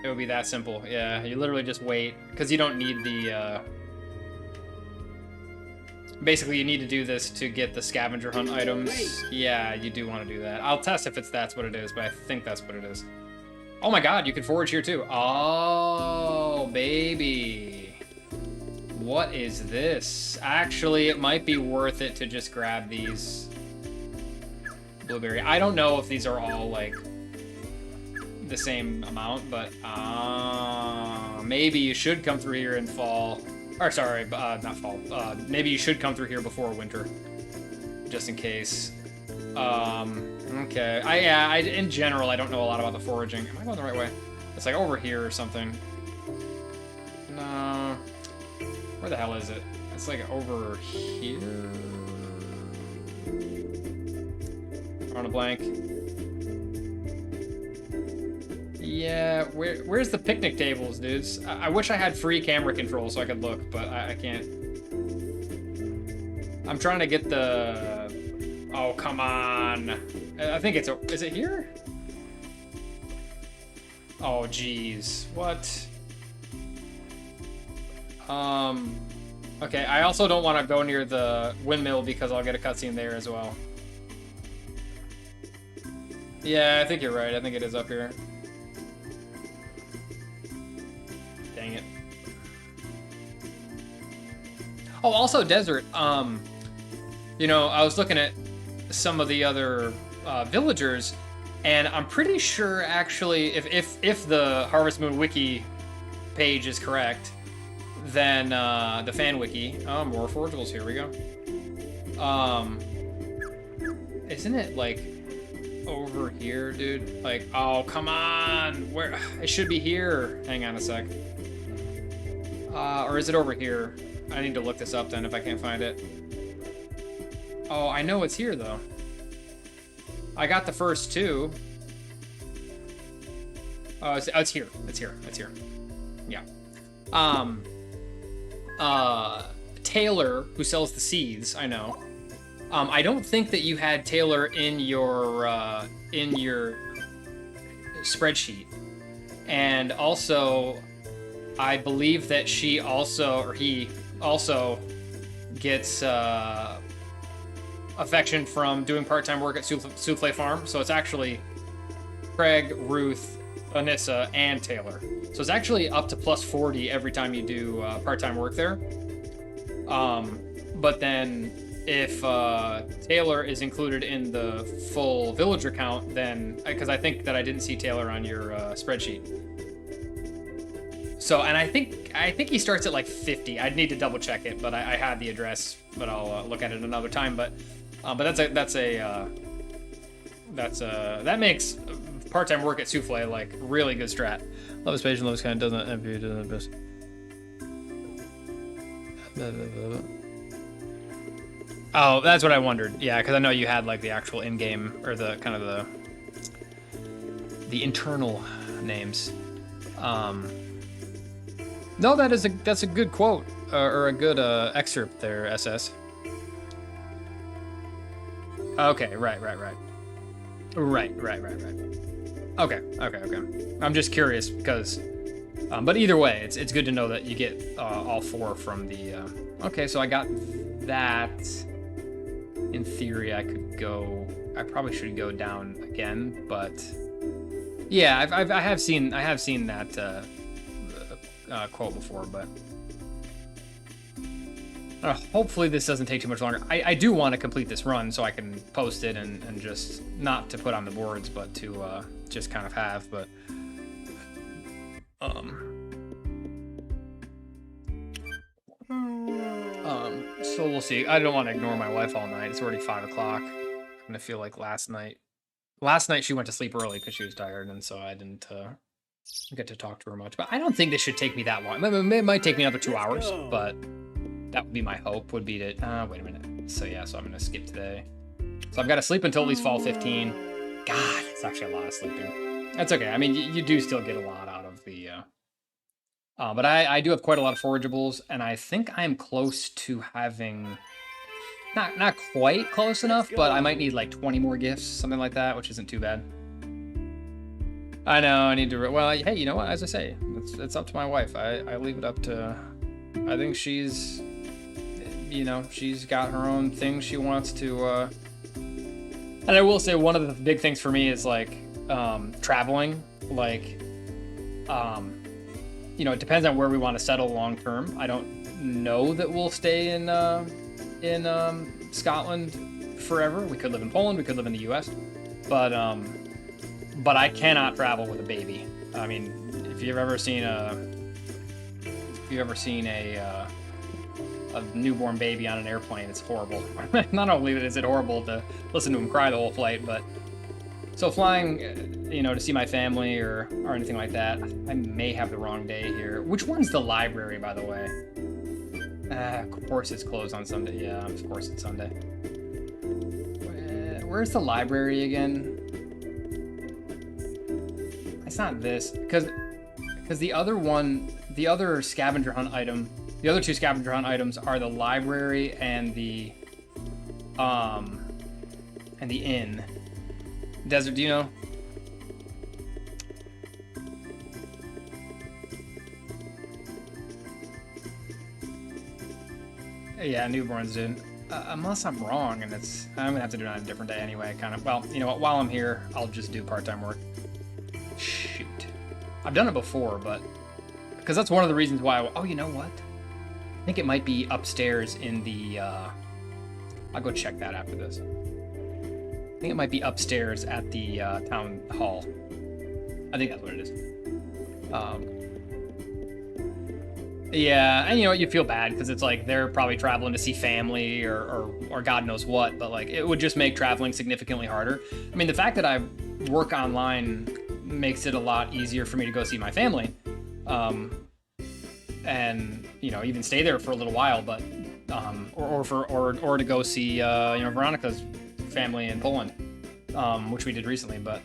It would be that simple. Yeah, you literally just wait, because you don't need the, basically, you need to do this to get the scavenger hunt items. Yeah, you do want to do that. I'll test if that's what it is, but I think that's what it is. Oh my god, you can forage here too. Oh, baby. What is this? Actually, it might be worth it to just grab these. Blueberry. I don't know if these are all, like, the same amount, but maybe you should come through here in fall. Or sorry, not fall. Maybe you should come through here before winter, just in case. Okay. In general, I don't know a lot about the foraging. Am I going the right way? It's like over here or something. No. Where the hell is it? It's like over here. On a blank. Yeah, where's the picnic tables, dudes? I wish I had free camera control so I could look, but I can't. I'm trying to get the... Oh, come on. I think it's... Is it here? Oh, jeez. What? Okay, I also don't want to go near the windmill because I'll get a cutscene there as well. Yeah, I think you're right. I think it is up here. Dang it. Oh, also desert. You know, I was looking at some of the other villagers, and I'm pretty sure actually, if the Harvest Moon wiki page is correct, then the fan wiki. Oh, more forageables. Here we go. Isn't it like over here, dude? Like, oh, come on. Where? It should be here. Hang on a sec. Or is it over here? I need to look this up then if I can't find it. Oh, I know it's here though. I got the first two. Oh, it's here. It's here. It's here. Yeah. Taylor, who sells the seeds, I know. I don't think that you had Taylor in your spreadsheet. And also, I believe that she also, or he also gets affection from doing part-time work at Souffle Farm. So it's actually Craig, Ruth, Anissa, and Taylor. So it's actually up to plus 40 every time you do part-time work there. But then if Taylor is included in the full villager count, then because I think that I didn't see Taylor on your spreadsheet. So, and I think he starts at like 50. I'd need to double check it, but I had the address, but I'll look at it another time. But that makes part-time work at Souffle like really good strat. Love is patient, love is kind, doesn't envy, doesn't best. Oh, that's what I wondered. Yeah, because I know you had like the actual in-game or the kind of the internal names. No, that's a good quote or a good excerpt there, SS. Okay, right. Okay. I'm just curious because, but either way, it's good to know that you get all 4 from the. Okay, so I got that. In theory, I probably should go down again, but yeah, I have seen that quote before, but hopefully this doesn't take too much longer. I do want to complete this run so I can post it and just not to put on the boards, but to just kind of have, but so we'll see. I don't want to ignore my wife all night. It's already 5 o'clock. I'm gonna feel like last night she went to sleep early because she was tired, and so I didn't get to talk to her much. But I don't think this should take me that long. It might take me another 2 hours, but that would be my hope, would be to wait a minute. So yeah, so I'm gonna skip today. So I've got to sleep until at least fall 15. God, it's actually a lot of sleeping. That's okay. I mean, you do still get a lot out of the but I do have quite a lot of forageables, and I think I'm close to having, not quite close enough, but I might need like 20 more gifts, something like that, which isn't too bad. I know, I need to, well, hey, you know what, as I say, it's up to my wife. I leave it up to, I think she's, she's got her own thing she wants to, and I will say one of the big things for me is like, traveling, like, it depends on where we want to settle long term. I don't know that we'll stay in Scotland forever. We could live in Poland. We could live in the U.S. But I cannot travel with a baby. I mean, if you've ever seen a newborn baby on an airplane, it's horrible. Not only is it horrible to listen to him cry the whole flight, but so flying, to see my family or anything like that, I may have the wrong day here. Which one's the library, by the way? Of course it's closed on Sunday. Yeah, of course it's Sunday. Where's the library again? It's not this, because the other scavenger hunt item, the other 2 scavenger hunt items are the library and the inn. Desert, do you know? Yeah, newborns, dude. Unless I'm wrong, and I'm gonna have to do it on a different day anyway. Kind of. Well, you know what? While I'm here, I'll just do part-time work. Shoot, I've done it before, but because that's one of the reasons why. Oh, you know what? I think it might be upstairs in the. I'll go check that after this. I think it might be upstairs at the town hall. I think that's what it is. Yeah, and you feel bad because it's like they're probably traveling to see family or God knows what, but like it would just make traveling significantly harder. I mean, the fact that I work online makes it a lot easier for me to go see my family, and even stay there for a little while, but or to go see Veronica's family in Poland, which we did recently, but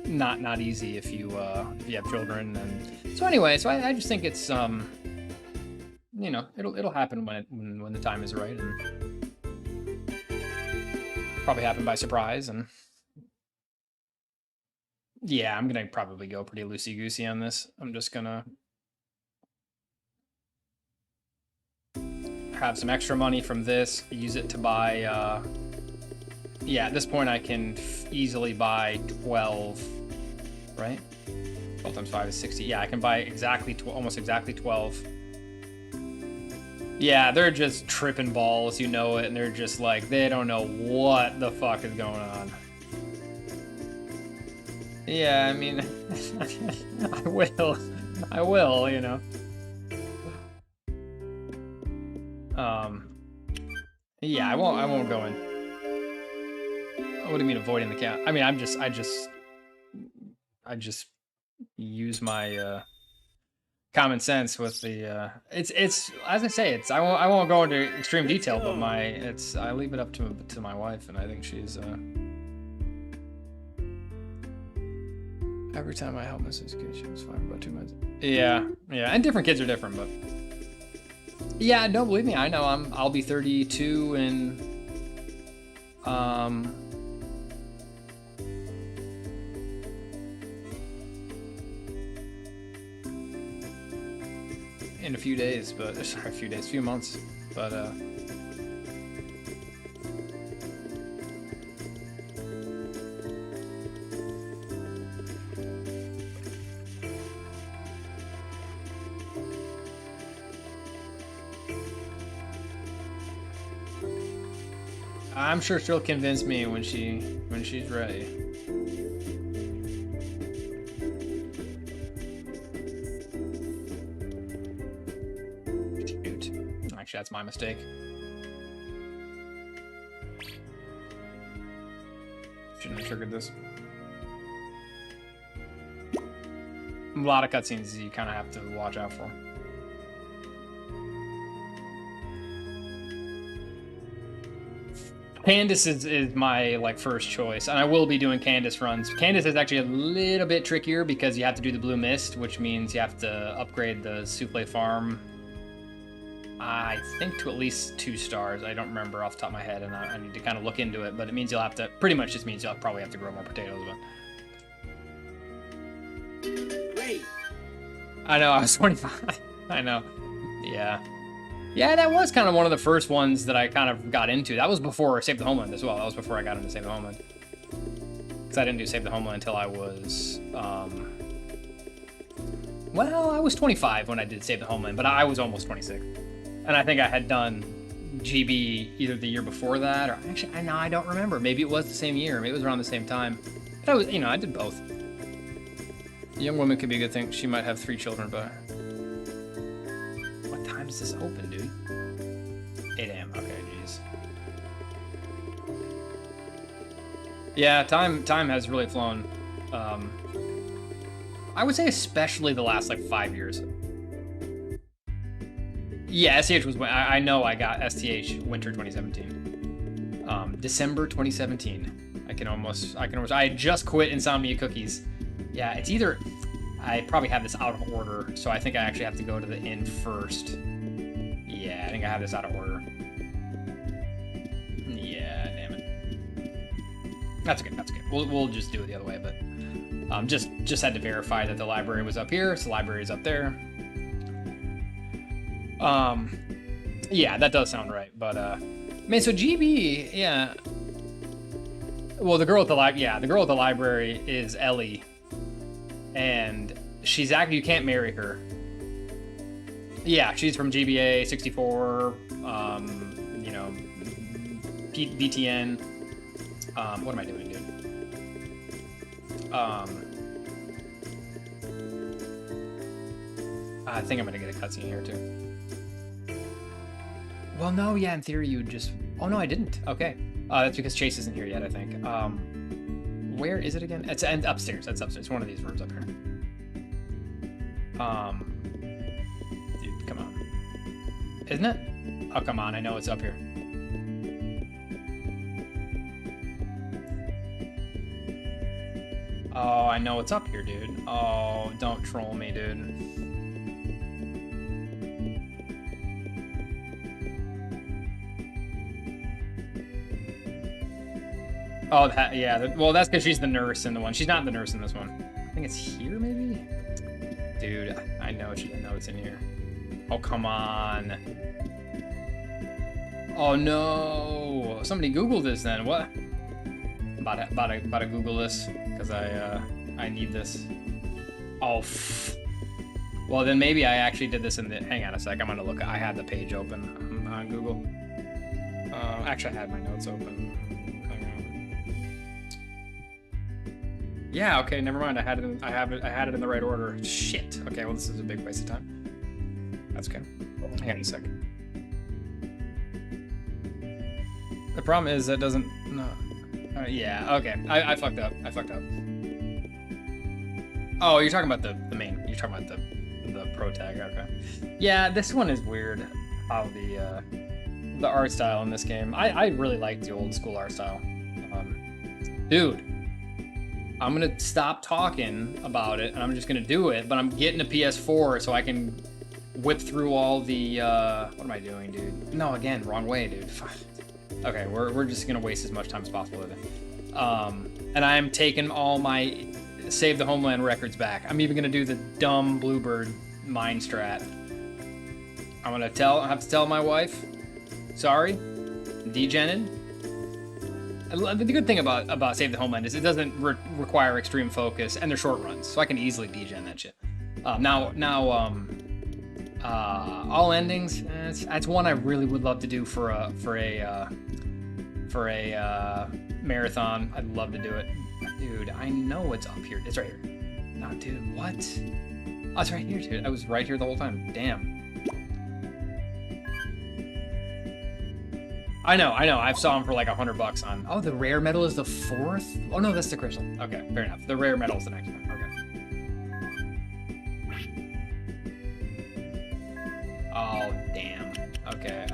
not easy if you have children. And so anyway, so I just think it's it'll happen when the time is right, and probably happen by surprise. And yeah, I'm gonna probably go pretty loosey-goosey on this. I'm just gonna have some extra money from this, use it to buy Yeah, at this point I can easily buy 12, right? 12 times 5 is 60. Yeah, I can buy exactly, almost exactly 12. Yeah, they're just tripping balls, you know it, and they're just like, they don't know what the fuck is going on. Yeah, I mean, I will, you know. Yeah, I won't go in. What do you mean avoiding the cat? I mean, I just use my common sense with the it's as I say, it's I won't go into extreme detail, but I leave it up to my wife, and I think she's every time I help Mrs. Kid, she was fine for about 2 months. Yeah, and different kids are different, but yeah, no, believe me, I know I'll be 32 in a few days, but sorry, a few months, but I'm sure she'll convince me when she's ready. Shoot. Actually, that's my mistake. Shouldn't have triggered this. A lot of cutscenes you kind of have to watch out for. Candace is my like first choice, and I will be doing Candace runs. Candace is actually a little bit trickier because you have to do the blue mist, which means you have to upgrade the souffle farm. I think to at least 2 stars. I don't remember off the top of my head, and I need to kind of look into it. But it means you'll have to pretty much just means you'll probably have to grow more potatoes. But Wait. I know I was 25. I know. Yeah. Yeah, that was kind of one of the first ones that I kind of got into. That was before Save the Homeland as well. That was before I got into Save the Homeland. Because I didn't do Save the Homeland until I was, well, I was 25 when I did Save the Homeland, but I was almost 26. And I think I had done GB either the year before that, or actually, I don't remember. Maybe it was the same year. Maybe it was around the same time. But I was, I did both. A young woman could be a good thing. She might have 3 children, but... What time does this open, dude? 8 a.m. Okay, jeez. Yeah, time has really flown. I would say especially the last like 5 years. Yeah, STH was when I know I got STH winter 2017. December 2017. I just quit Insomnia Cookies. Yeah, it's either I probably have this out of order, so I think I actually have to go to the inn first. Yeah, I think I have this out of order. Yeah, damn it. That's okay. We'll just do it the other way, but just had to verify that the library was up here, so the library is up there. Yeah, that does sound right, but man, so GB, yeah. Well, the girl at the library is Ellie, and she's actually, you can't marry her. Yeah, she's from GBA 64. BTN. What am I doing, dude? I think I'm gonna get a cutscene here too. Well, no, yeah, in theory you would just... Oh, no, I didn't. Okay. That's because Chase isn't here yet, I think. Where is it again? It's upstairs. That's upstairs. One of these rooms up here. Dude, come on. Isn't it? Oh, come on. I know it's up here. Oh, I know it's up here, dude. Oh, don't troll me, dude. Oh, yeah. Well, that's because she's the nurse in the one. She's not the nurse in this one. I think it's here, maybe? Dude, I know it's in here. Oh, come on. Oh, no. Somebody Googled this then. What? about to Google this because I need this. Oh, well then maybe I actually did this in the. Hang on a sec. I'm gonna look. I had the page open on Google. Actually, I had my notes open. Hang on. Yeah. Okay. Never mind. I had it in the right order. Shit. Okay. Well, this is a big waste of time. That's okay. Hang on a second. The problem is that doesn't. No. Yeah. Okay. I fucked up. Oh, you're talking about the main. You're talking about the pro tag. Okay. Yeah, this one is weird. How the art style in this game. I really like the old school art style. Dude, I'm gonna stop talking about it and I'm just gonna do it. But I'm getting a PS4 so I can whip through all the. What am I doing, dude? No, again, wrong way, dude. Okay, we're just gonna waste as much time as possible with it. And I'm taking all my Save the Homeland records back. I'm even gonna do the dumb Bluebird mine strat. I'm gonna have to tell my wife, sorry, degened. The good thing about Save the Homeland is it doesn't require extreme focus and they're short runs, so I can easily degen that shit. All endings. That's one I really would love to do for a marathon. I'd love to do it, dude. I know it's up here. It's right here. No, dude, what? Oh, it's right here, dude. I was right here the whole time. Damn. I know. I've saw them for like $100 on. Oh, the rare metal is the 4th. Oh no, that's the crystal. Okay, fair enough. The rare metal is the next one. Okay. Oh damn. Okay.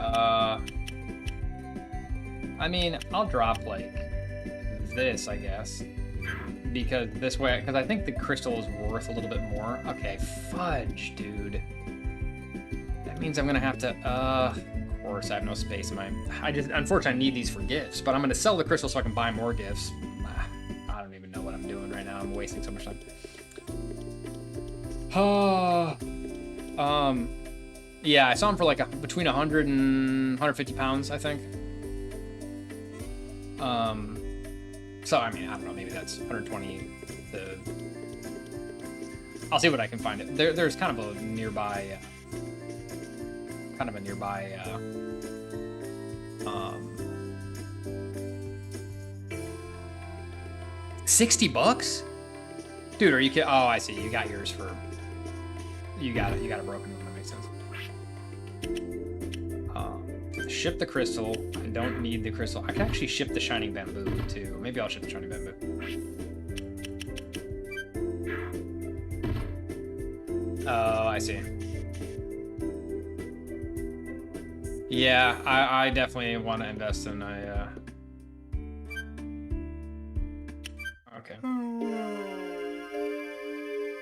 I mean, I'll drop like this, I guess, because this way, because I think the crystal is worth a little bit more. Okay, fudge, dude. That means I'm gonna have to. Of course, I have no space in my. Unfortunately, I need these for gifts, but I'm gonna sell the crystal so I can buy more gifts. I don't even know what I'm doing right now. I'm wasting so much time. Yeah, I saw him for like between 100 and 150 pounds, I think. So I mean, I don't know, maybe that's 120. I'll see what I can find. There's kind of a nearby, $60? Dude, are you kidding? Oh, I see. You got yours for. You got a broken one. That makes sense. Ship the crystal. I don't need the crystal. I can actually ship the shining bamboo too. Maybe I'll ship the shining bamboo. Oh, I see. Yeah, I definitely want to invest in a. Okay.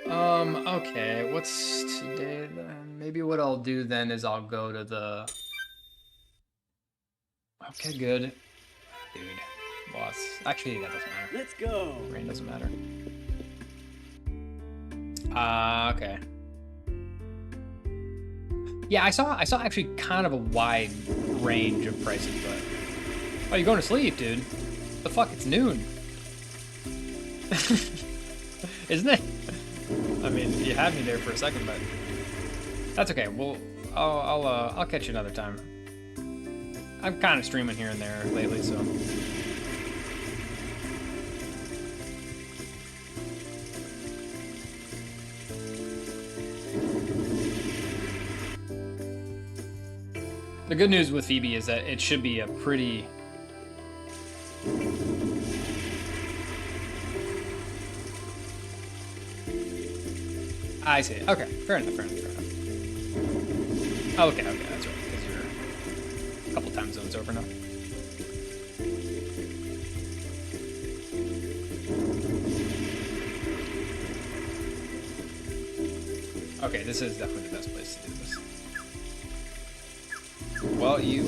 Okay. What's today then? Maybe what I'll do then is I'll go to the. Okay, good. Dude. Boss. Actually, that doesn't matter. Let's go. Rain doesn't matter. Okay. Yeah, I saw actually kind of a wide range of prices, but. Oh, you're going to sleep, dude. The fuck? It's noon. Isn't it? I mean, you had me there for a second, but that's okay. Well, I'll catch you another time. I'm kind of streaming here and there lately, so. The good news with Phoebe is that it should be a pretty. I see. Okay, fair enough. Okay, that's right. Because you're a couple time zones over now. Okay, this is definitely the best place to do this. Well, you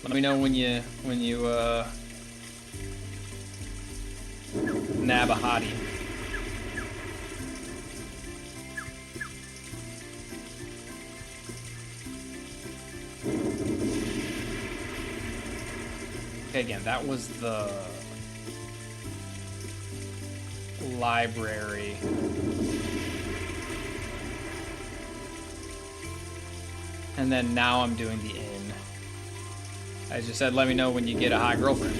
let me know when you nab a hottie. Okay, again, that was the library. And then now I'm doing the inn. I just said, let me know when you get a hot girlfriend.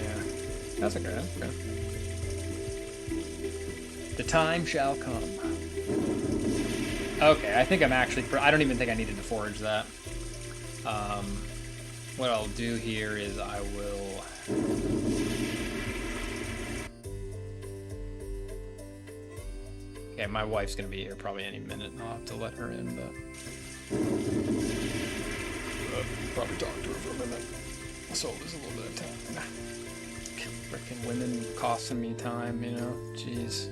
Yeah, that's okay. That's okay. The time shall come. Okay, I think I'm actually... I don't even think I needed to forage that. What I'll do here is I will... Okay, my wife's gonna be here probably any minute, and I'll have to let her in, but... probably talk to her for a minute. So there's a little bit of time. Freaking women costing me time, you know? Jeez.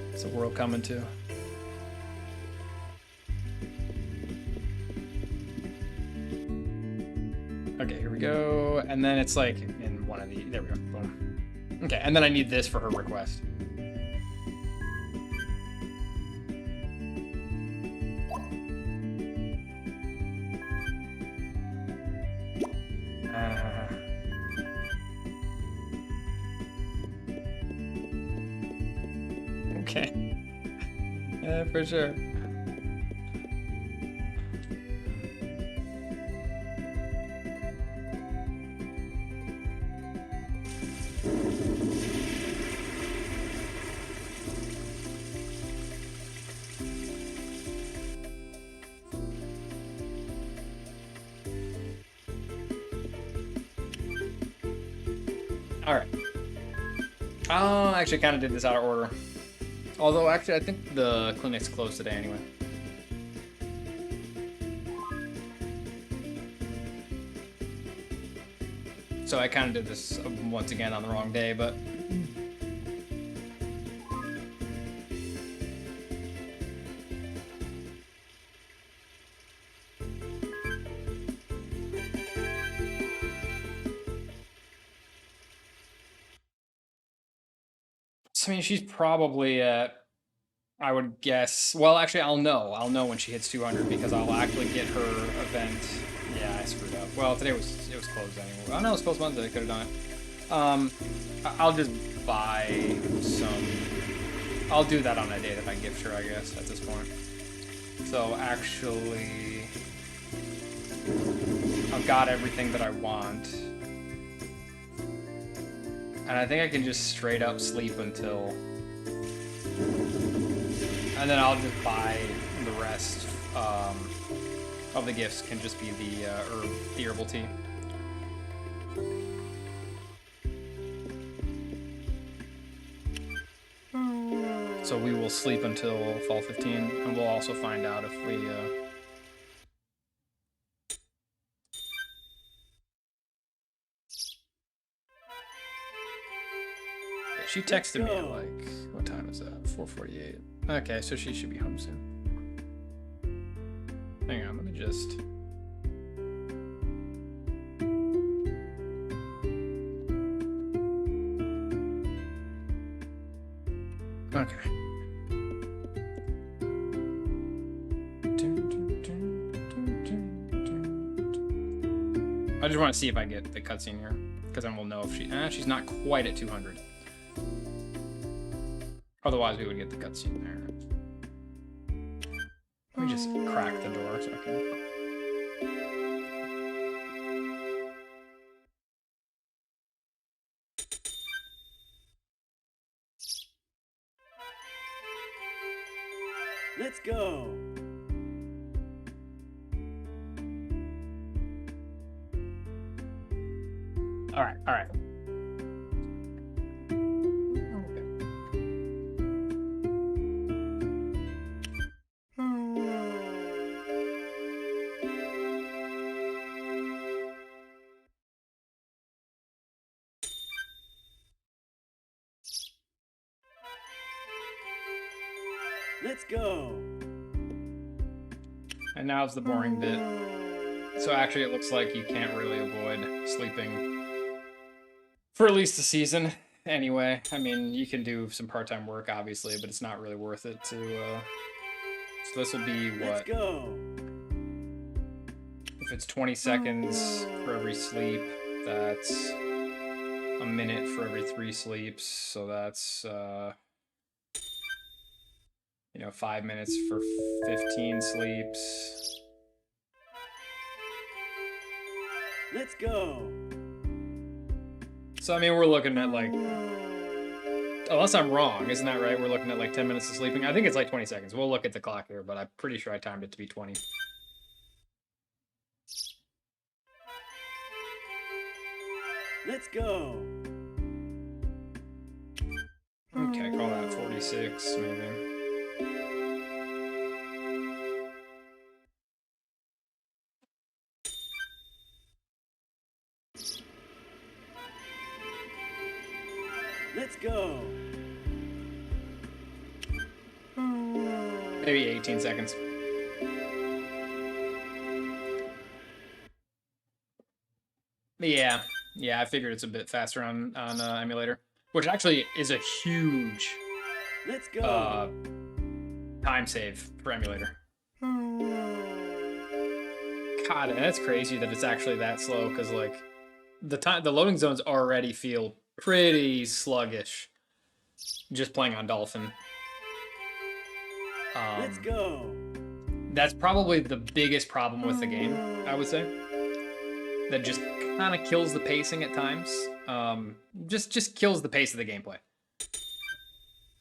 What's the world coming to? Okay, here we go. And then it's like in one of the... There we go. Boom. Okay, and then I need this for her request. Okay. Yeah, for sure. All right. Oh, I actually kind of did this out of order. Although, actually, I think the clinic's closed today anyway. So I kind of did this once again on the wrong day, but... I mean, she's probably at, I would guess, well, actually, I'll know. I'll know when she hits 200 because I'll actually get her event. Yeah, I screwed up. Well, today it was closed anyway. Oh, no, it was closed Monday. I could have done it. I'll just buy some. I'll do that on a day that I gift her, I guess, at this point. So, actually, I've got everything that I want. And I think I can just straight up sleep until... And then I'll just buy the rest of the gifts can just be the herbal tea. So we will sleep until fall 15, and we'll also find out if we... She texted me at like, what time is that? 4:48. Okay, so she should be home soon. Hang on, let me just... Okay. I just want to see if I get the cutscene here, because then we'll know if she's not quite at 200. Otherwise, we would get the cutscene there. Let me just crack the door so I can... Let's go. All right, all right. Let's go. And now's the boring bit. So actually it looks like you can't really avoid sleeping for at least a season. anyway. I mean, you can do some part-time work, obviously, but it's not really worth it to. So this will be Let's what? go. If it's 20 seconds for every sleep, that's a minute for every 3 sleeps. So that's 5 minutes for 15 sleeps. Let's go. So I mean, we're looking at like, unless I'm wrong, isn't that right? We're looking at like 10 minutes of sleeping. I think it's like 20 seconds. We'll look at the clock here, but I'm pretty sure I timed it to be 20. Let's go. Okay, call that 46 maybe. Let's go. Maybe 18 seconds. Yeah, I figured it's a bit faster on emulator, which actually is a huge Let's go. time save for emulator. God, and that's crazy that it's actually that slow because like the loading zones already feel pretty sluggish just playing on Dolphin. Let's go. That's probably the biggest problem with the game, I would say. That just kind of kills the pacing at times. Just kills the pace of the gameplay.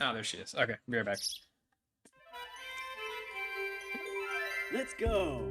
Oh, there she is. Okay, be right back. Let's go.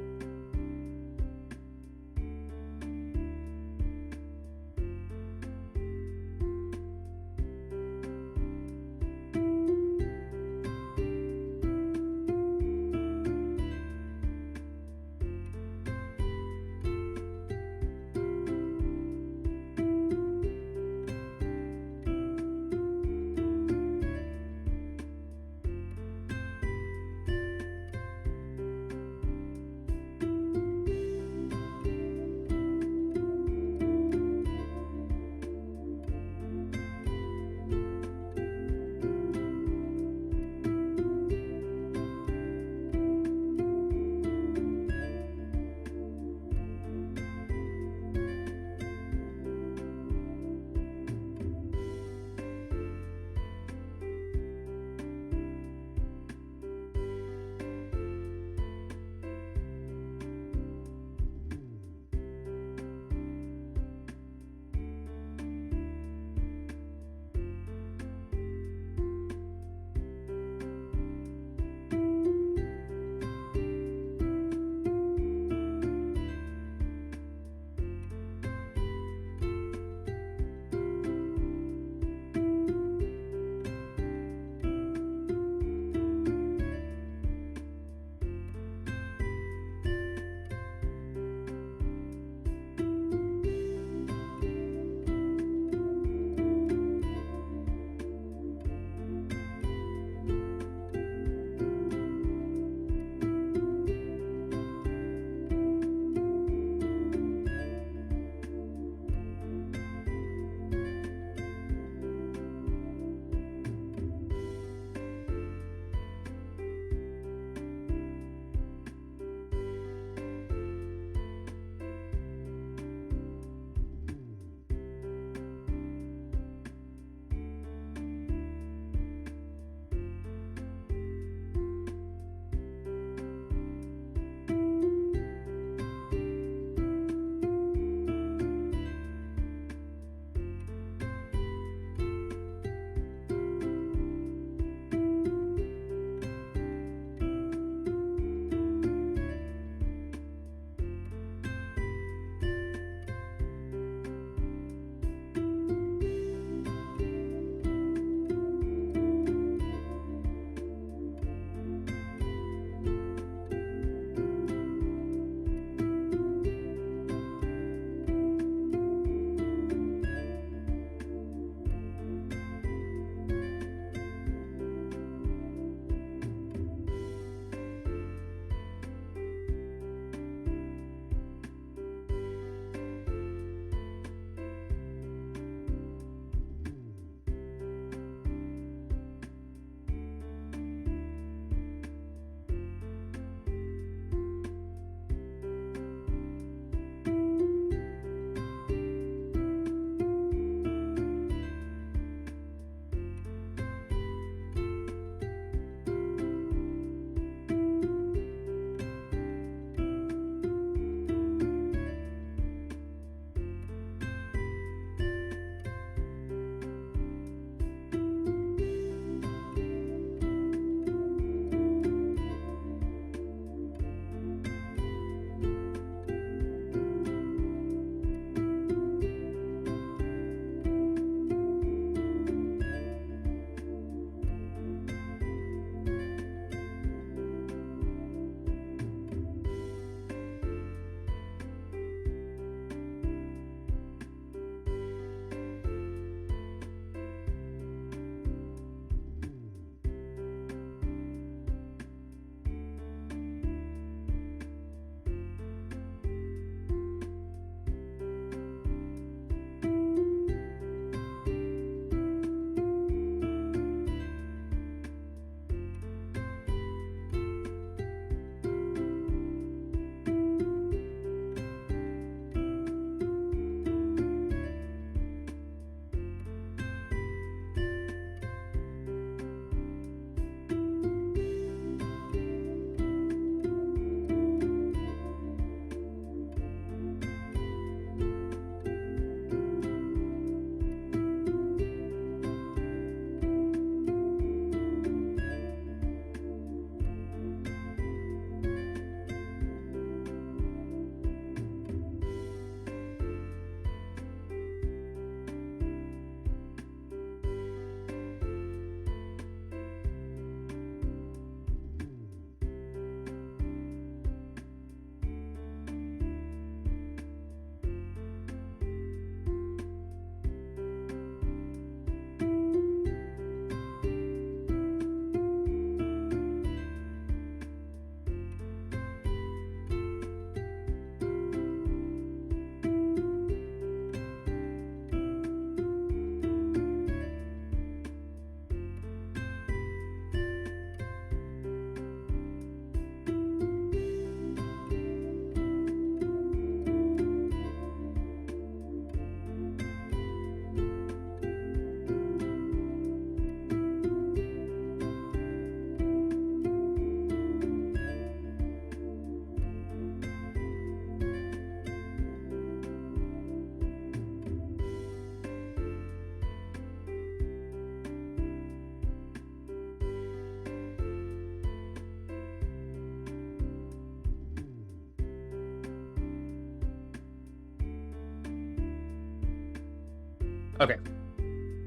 Okay.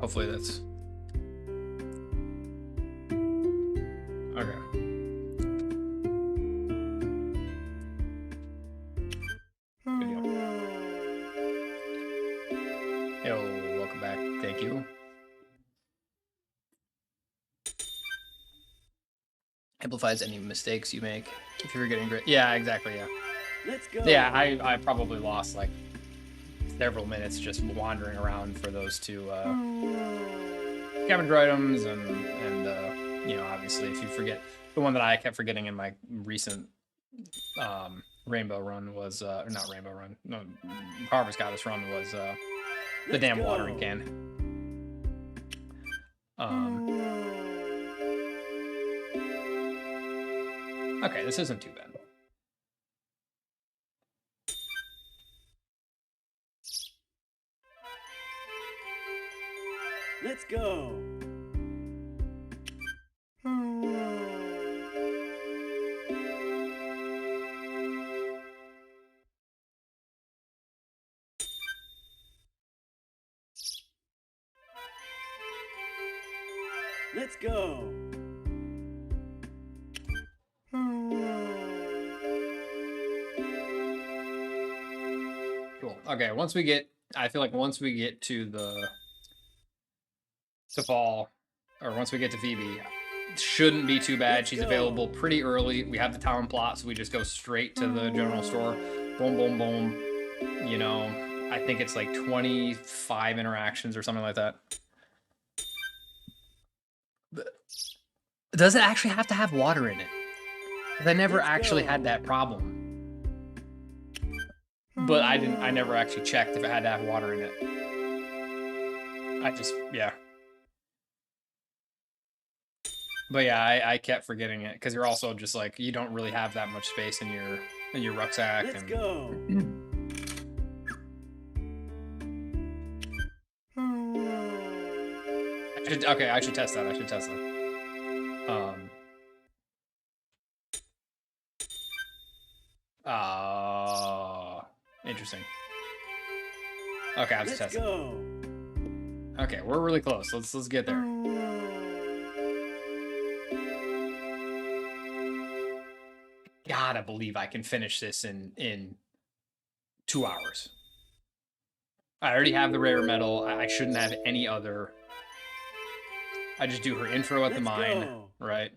Hopefully that's... Okay. Good deal. Yo, welcome back. Thank you. Amplifies any mistakes you make if you're getting great. Yeah, exactly. Yeah. Let's go. Yeah, I probably lost like several minutes just wandering around for those two scavenger items, and you know, obviously if you forget, the one that I kept forgetting in my recent rainbow run was or not rainbow run, no, harvest goddess run was the damn watering can. Okay, this isn't too bad. Let's go. Let's go. Cool. Okay, once we get, I feel like once we get to fall, or once we get to Phoebe, it shouldn't be too bad. She's available pretty early. We have the town plot, so we just go straight to the general store. Boom, boom, boom. You know, I think it's like 25 interactions or something like that. Does it actually have to have water in it? Because I never actually had that problem. But I never actually checked if it had to have water in it. Yeah. But yeah, I kept forgetting it because you're also just like, you don't really have that much space in your rucksack. Let's go. Okay, I should test that. Interesting. Okay, I have to test it. Okay, we're really close. Let's get there. Gotta believe I can finish this in 2 hours. I already have the rare medal. I shouldn't have any other. I just do her intro at the mine, right?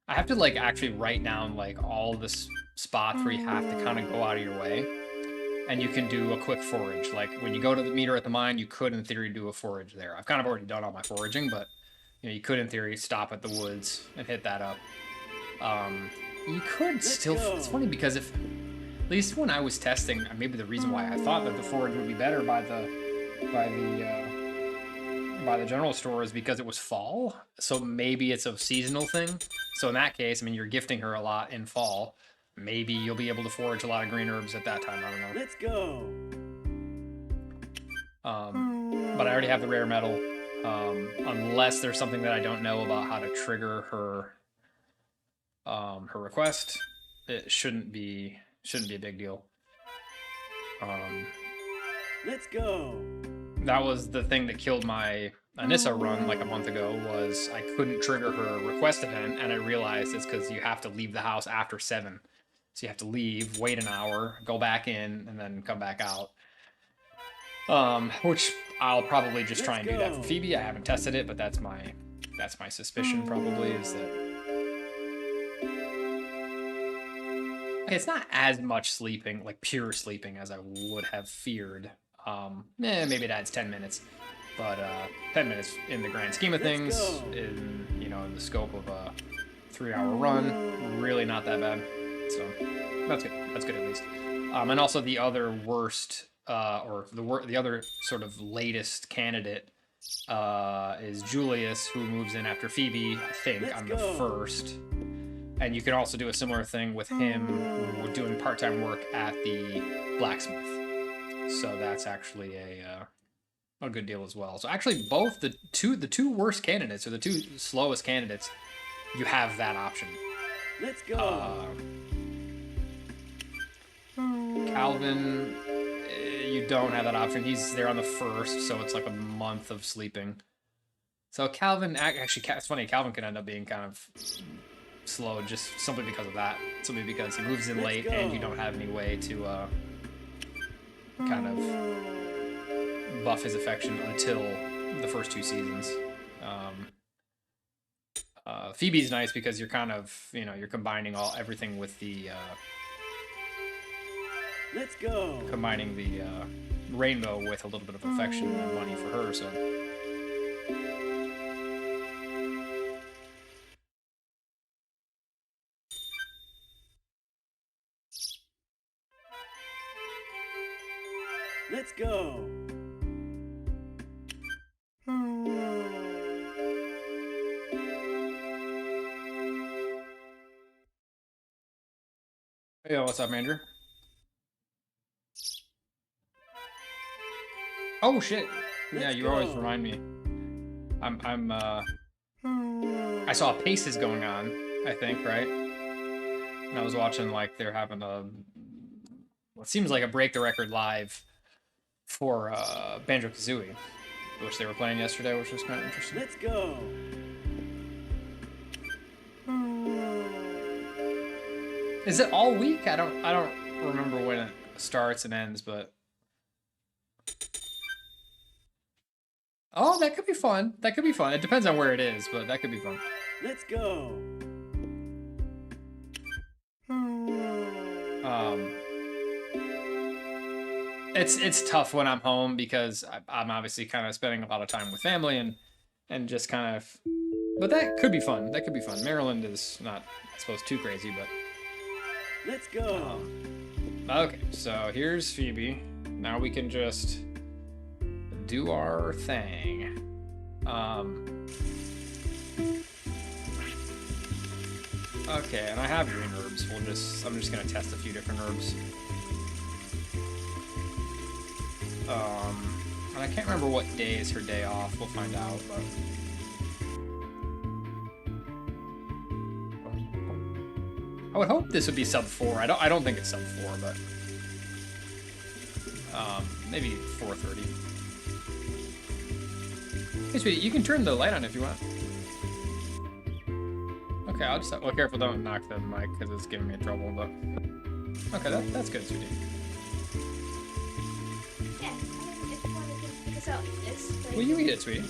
I have to like actually write down like all the spots where you have to kind of go out of your way, and you can do a quick forage. Like when you go to the meter at the mine, you could in theory do a forage there. I've kind of already done all my foraging, but you know, you could in theory stop at the woods and hit that up. You could still. It's funny because if, at least when I was testing, maybe the reason why I thought that the forage would be better by the general store is because it was fall. So maybe it's a seasonal thing. So in that case, I mean, you're gifting her a lot in fall. Maybe you'll be able to forage a lot of green herbs at that time. I don't know. Let's go. But I already have the rare medal. Unless there's something that I don't know about how to trigger her request, it shouldn't be a big deal. Let's go. That was the thing that killed my Anissa run like a month ago, was I couldn't trigger her request event, and I realized it's because you have to leave the house after 7. So you have to leave, wait an hour, go back in, and then come back out. Which I'll probably just try and do that for Phoebe. I haven't tested it, but that's my suspicion probably, is that it's not as much sleeping, like pure sleeping, as I would have feared. Maybe it adds 10 minutes, but 10 minutes in the grand scheme of things, in the scope of a 3-hour run, really not that bad. So that's good. That's good at least. And also the other worst, or the other sort of latest candidate is Julius, who moves in after Phoebe, I think, on the 1st. And you can also do a similar thing with him doing part-time work at the blacksmith. So that's actually a good deal as well. So actually, both the two worst candidates, or the 2 slowest candidates, you have that option. Let's go. Calvin, you don't have that option. He's there on the 1st, so it's like a month of sleeping. So Calvin, actually, it's funny, Calvin can end up being kind of slow just simply because of that. Simply because he moves in late and you don't have any way to kind of buff his affection until the first 2 seasons. Phoebe's nice because you're kind of, you're combining everything with the Let's go. Combining the rainbow with a little bit of affection and money for her, so. Let's go. Hey, what's up, Andrew? Oh shit! Yeah, you always remind me. I saw Paces going on, I think, right? And I was watching, like, they're having what seems like a break the record live for Banjo-Kazooie, which they were playing yesterday, which was kind of interesting. Let's go. Is it all week? I don't remember when it starts and ends, but oh, that could be fun. That could be fun. It depends on where it is, but that could be fun. Let's go. It's tough when I'm home because I'm obviously kind of spending a lot of time with family and just kind of, but that could be fun. That could be fun. Maryland is not, I suppose, too crazy, but. Let's go. Okay, so here's Phoebe. Now we can just do our thing. Okay, and I have green herbs. I'm just gonna test a few different herbs. And I can't remember what day is her day off. We'll find out, but. I would hope this would be sub 4. I don't think it's sub 4, but maybe 4:30. Hey, sweetie, you can turn the light on if you want. Okay, I'll just well, careful, don't knock the mic because it's giving me trouble. But okay, that's good, sweetie. Yeah, if you want to pick us out this. Well, you eat it, sweetie.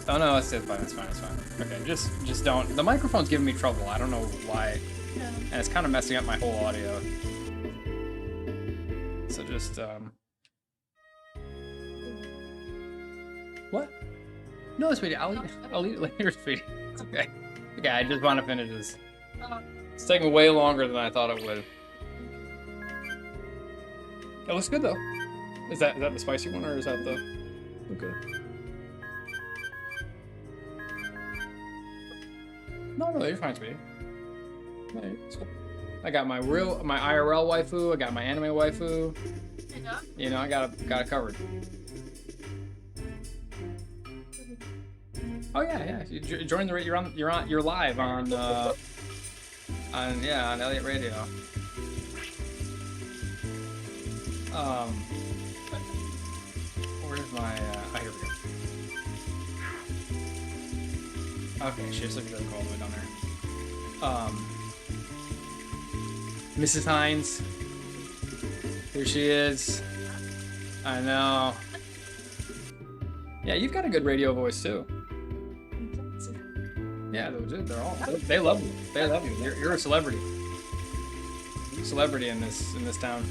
Oh no, it's fine. It's fine. Okay, just don't. The microphone's giving me trouble. I don't know why, and it's kind of messing up my whole audio. So just What? No, sweetie. I'll eat it later, sweetie. It's okay. Okay, I just want to finish this. It's taking way longer than I thought it would. It looks good though. Is that the spicy one or is that the? Okay. No, you're fine, sweetie. No, it's cool. I got my IRL waifu. I got my anime waifu. You know, I got it covered. Oh yeah. You join the you're live on Elliot Radio. Where's my here we go. Okay, she just looks really cool all the way down there. Mrs. Hines. Here she is. I know. Yeah, you've got a good radio voice too. Yeah, they love you. They love you. You're a celebrity. Celebrity in this town.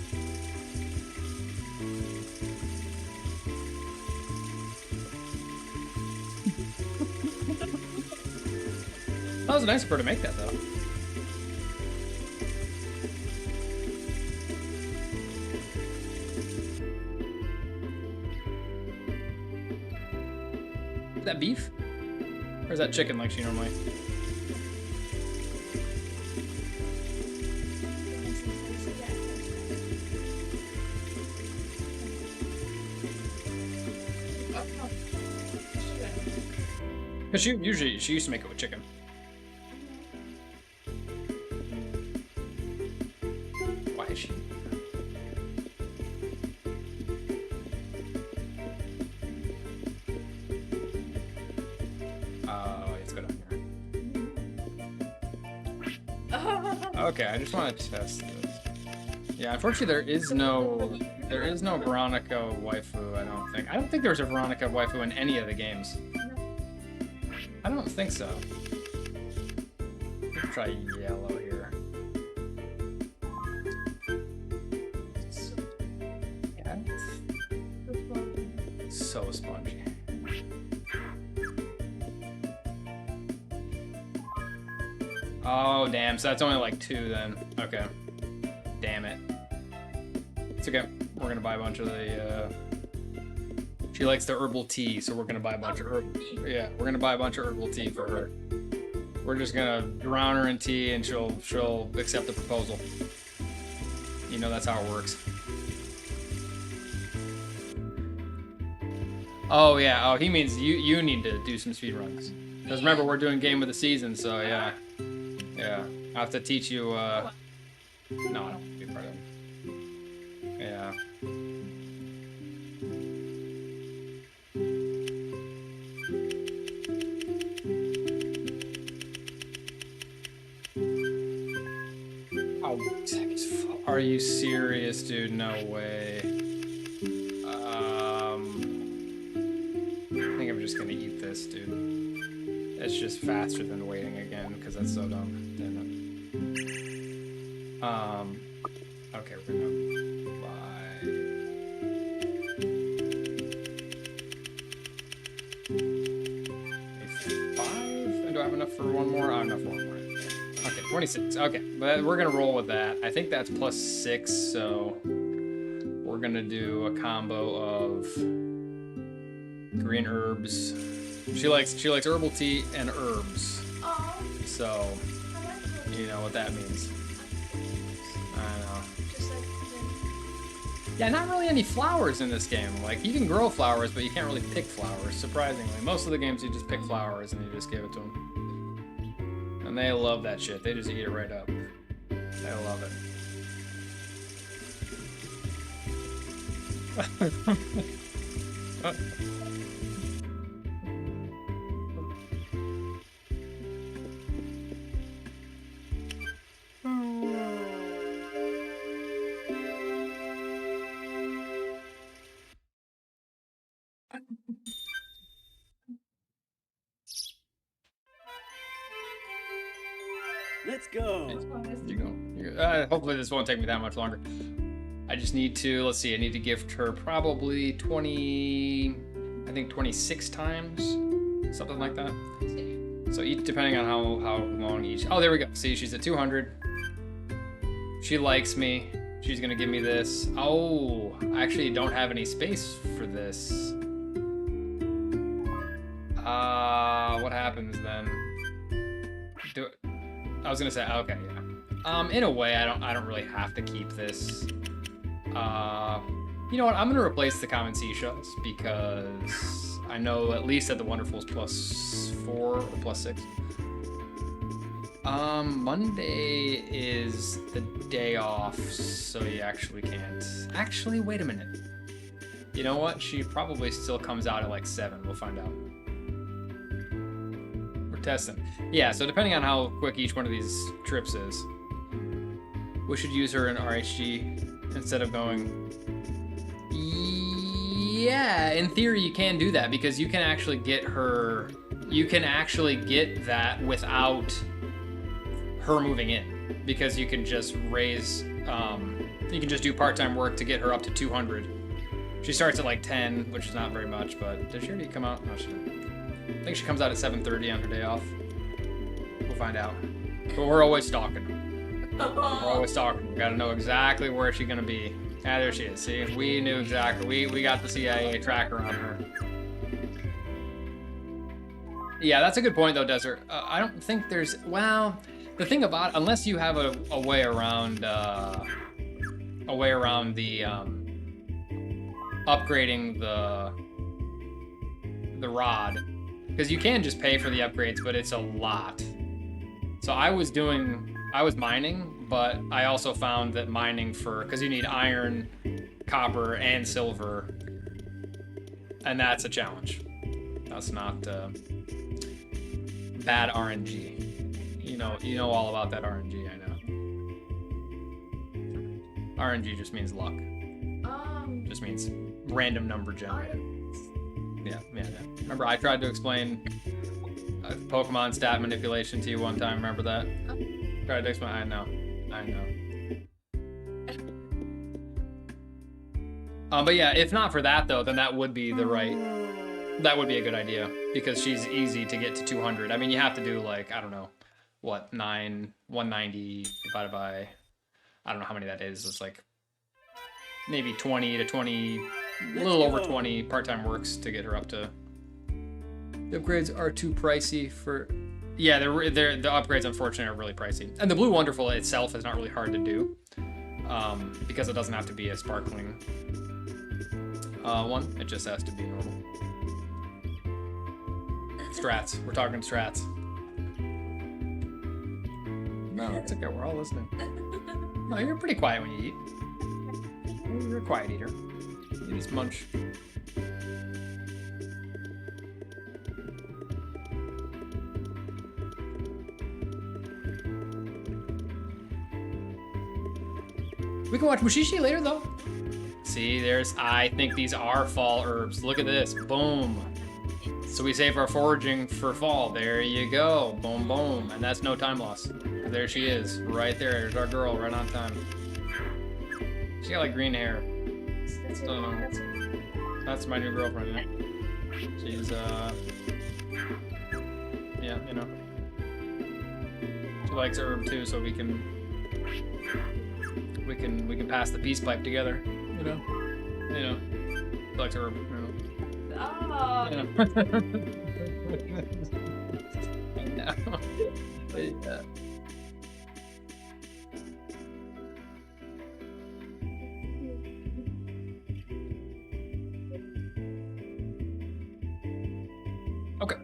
That was nice of her to make that though. Is that beef? Or is that chicken like she normally? Because she used to make it with chicken. Why is she? Let's go down here. Okay, I just want to test this. Yeah, unfortunately there is no Veronica waifu, I don't think. I don't think there's a Veronica waifu in any of the games. I don't think so. Let's try yellow here. Yeah. So spongy. Oh, damn. So that's only like 2 then. Okay. Damn it. It's okay. We're gonna buy a bunch of the, She likes the herbal tea, so we're gonna buy a bunch of herbal. Yeah, we're gonna buy a bunch of herbal tea for her. We're just gonna drown her in tea, and she'll accept the proposal. You know that's how it works. Oh yeah. Oh, he means you need to do some speed runs. Because remember, we're doing game of the season, so yeah. Yeah, I have to teach you. No, I don't want to be part of it. Yeah. Oh, are you serious, dude? No way. I think I'm just gonna eat this, dude. It's just faster than waiting again, because that's so dumb. Damn it. Okay, we're gonna buy... a 5? And do I have enough for one more? I have enough for one more. Okay, 26. Okay, but we're gonna roll with that. I think that's plus 6, so... we're gonna do a combo of... green herbs. She likes herbal tea and herbs. So, you know what that means. I know. Yeah, not really any flowers in this game. Like, you can grow flowers, but you can't really pick flowers, surprisingly. Most of the games, you just pick flowers and you just give it to them. And they love that shit. They just eat it right up. They love it. Let's go. You go. Hopefully this won't take me that much longer. I just need to, let's see, I need to gift her probably 20, I think 26 times, something like that. So each, depending on how long each, oh, there we go. See, she's at 200. She likes me. She's gonna give me this. Oh, I actually don't have any space for this. What happens then? I was gonna say, okay, yeah. In a way, I don't really have to keep this. You know what? I'm gonna replace the common seashells because I know at least that the wonderful's +4 or +6. Monday is the day off, so you actually can't. Actually, wait a minute. You know what? She probably still comes out at like 7. We'll find out. We're testing. Yeah, so depending on how quick each one of these trips is, we should use her in RHG instead of going... Yeah, in theory you can do that because you can actually get her... You can actually get that without her moving in because you can just raise... you can just do part-time work to get her up to 200. She starts at like 10, which is not very much, but did she already come out? No, she didn't. I think she comes out at 7:30 on her day off. We'll find out. But we're always stalking her. We're always stalking her. We gotta know exactly where she's gonna be. Ah, there she is. See, we knew exactly. We got the CIA tracker on her. Yeah, that's a good point though, Desert. I don't think there's, well, the thing about, unless you have a way around the upgrading the rod, Because you can just pay for the upgrades, but it's a lot. So I was mining, but I also found that mining because you need iron, copper, and silver, and that's a challenge. That's not bad RNG. You know all about that RNG, I know. RNG just means luck. Just means random number generated. Yeah. Remember, I tried to explain Pokemon stat manipulation to you one time. Remember that? Tried to explain. I know. But yeah, if not for that though, then that would be a good idea because she's easy to get to 200. I mean, you have to do like, I don't know, what, 190 divided by, I don't know how many that is. It's like maybe 20 to 20, a little over 20 part-time works to get her up to. The upgrades are too pricey for. Yeah, the upgrades unfortunately are really pricey, and the Blue Wonderful itself is not really hard to do, because it doesn't have to be a sparkling one. It just has to be normal. Strats. We're talking strats. No, it's okay. We're all listening. No, you're pretty quiet when you eat. You're a quiet eater. You just munch. We can watch Mushishi later, though. See, I think these are fall herbs. Look at this. Boom. So we save our foraging for fall. There you go. Boom, boom. And that's no time loss. There she is. Right there. There's our girl. Right on time. She got like green hair. That's my new girlfriend. Yeah. She's yeah, you know. She likes herb too, so we can pass the peace pipe together. You know. She likes herb. You know. Oh. You know. I know. Yeah. Okay.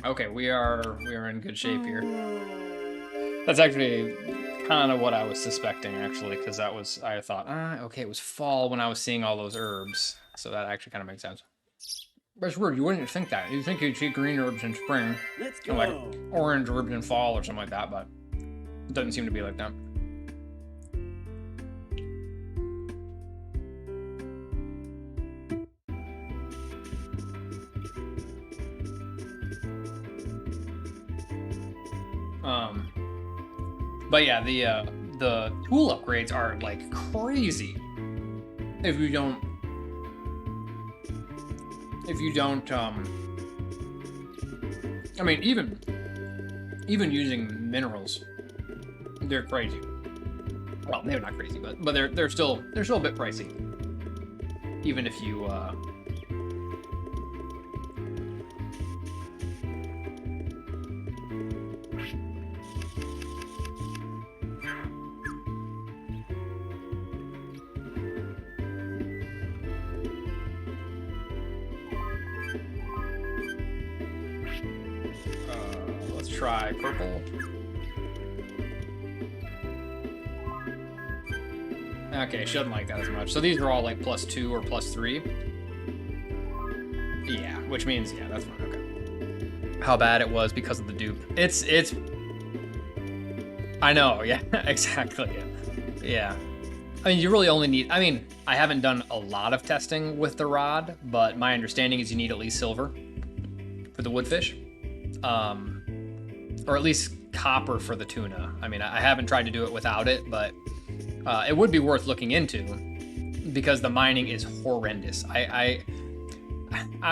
Okay, we are in good shape here. That's actually kind of what I was suspecting, actually, because I thought, okay, it was fall when I was seeing all those herbs, so that actually kind of makes sense. But it's weird, you wouldn't think that. You'd think you'd see green herbs in spring, and like orange herbs in fall or something like that, but it doesn't seem to be like that. But yeah, the tool upgrades are like crazy. If you don't, I mean, even using minerals, they're crazy. Well, maybe not crazy, but they're still a bit pricey. Even if you let's try purple. Okay, she doesn't like that as much. So these are all like +2 or +3. Yeah, which means, yeah, that's fine, okay. How bad it was because of the dupe. It's I know, yeah, exactly, yeah. I mean, you really only need, I mean, I haven't done a lot of testing with the rod, but my understanding is you need at least silver for the woodfish. Or at least copper for the tuna. I mean, I haven't tried to do it without it, but it would be worth looking into because the mining is horrendous. I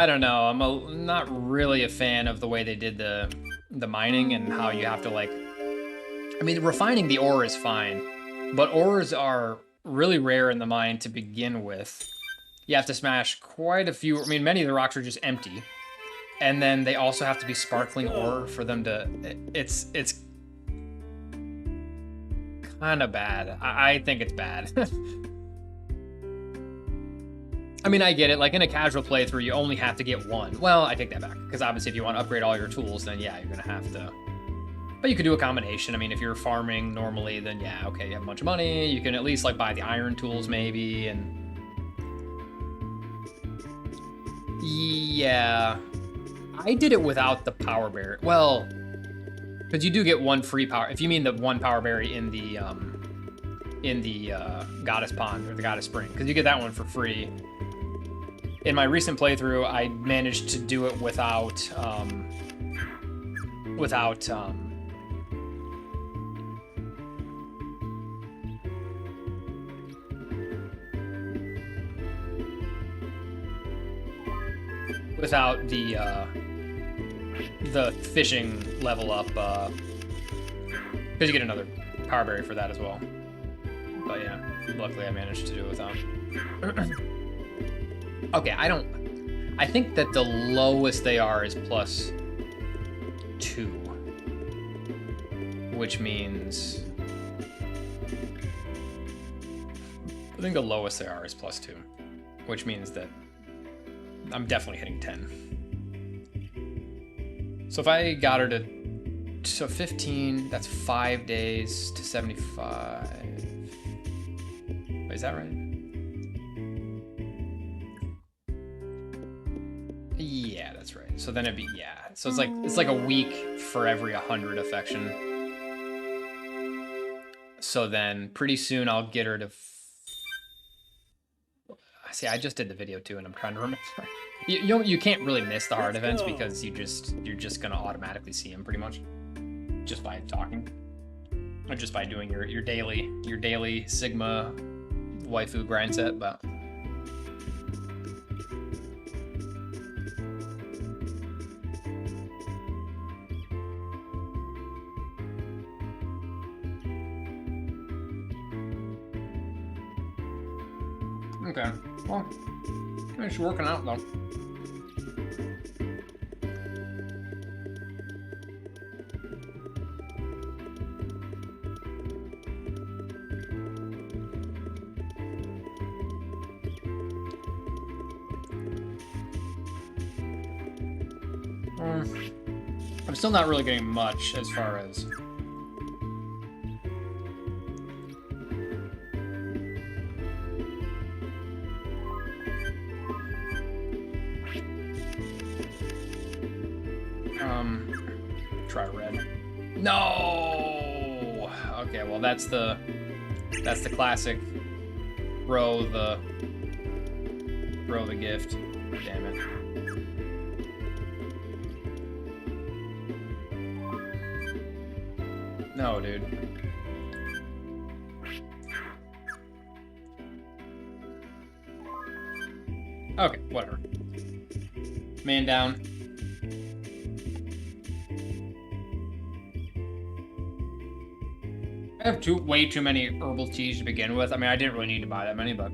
don't know. I'm not really a fan of the way they did the mining and how you have to like. I mean, refining the ore is fine, but ores are really rare in the mine to begin with. You have to smash quite a few. I mean, many of the rocks are just empty. And then they also have to be sparkling ore for them to. It's kind of bad. I think it's bad. I mean, I get it. Like in a casual playthrough, you only have to get one. Well, I take that back, because obviously if you want to upgrade all your tools, then yeah, you're gonna have to. But you could do a combination. I mean, if you're farming normally, then yeah, okay, you have a bunch of money. You can at least like buy the iron tools maybe, and yeah, I did it without the power berry. Well, because you do get one free power. If you mean the one power berry in the goddess pond or the goddess spring, because you get that one for free. In my recent playthrough, I managed to do it without the fishing level up, because you get another power berry for that as well. But yeah, luckily I managed to do it without. Okay, I think that the lowest they are is +2, which means I think the lowest they are is +2, which means that I'm definitely hitting 10. So if I got her to 15, that's 5 days to 75. Wait, is that right? Yeah, that's right. So then it'd be, yeah. So it's like a week for every 100 affection. So then pretty soon I'll get her to. See, I just did the video too, and I'm trying to remember. You can't really miss the hard events because you're just gonna automatically see them pretty much, just by talking, or just by doing your daily Sigma waifu grind set. But okay, well, it's working out though. I'm still not really getting much as far as try red. No. Okay, well that's the classic throw the gift. Damn it. No, dude. Okay, whatever. Man down. I have way too many herbal teas to begin with. I mean, I didn't really need to buy that many, but...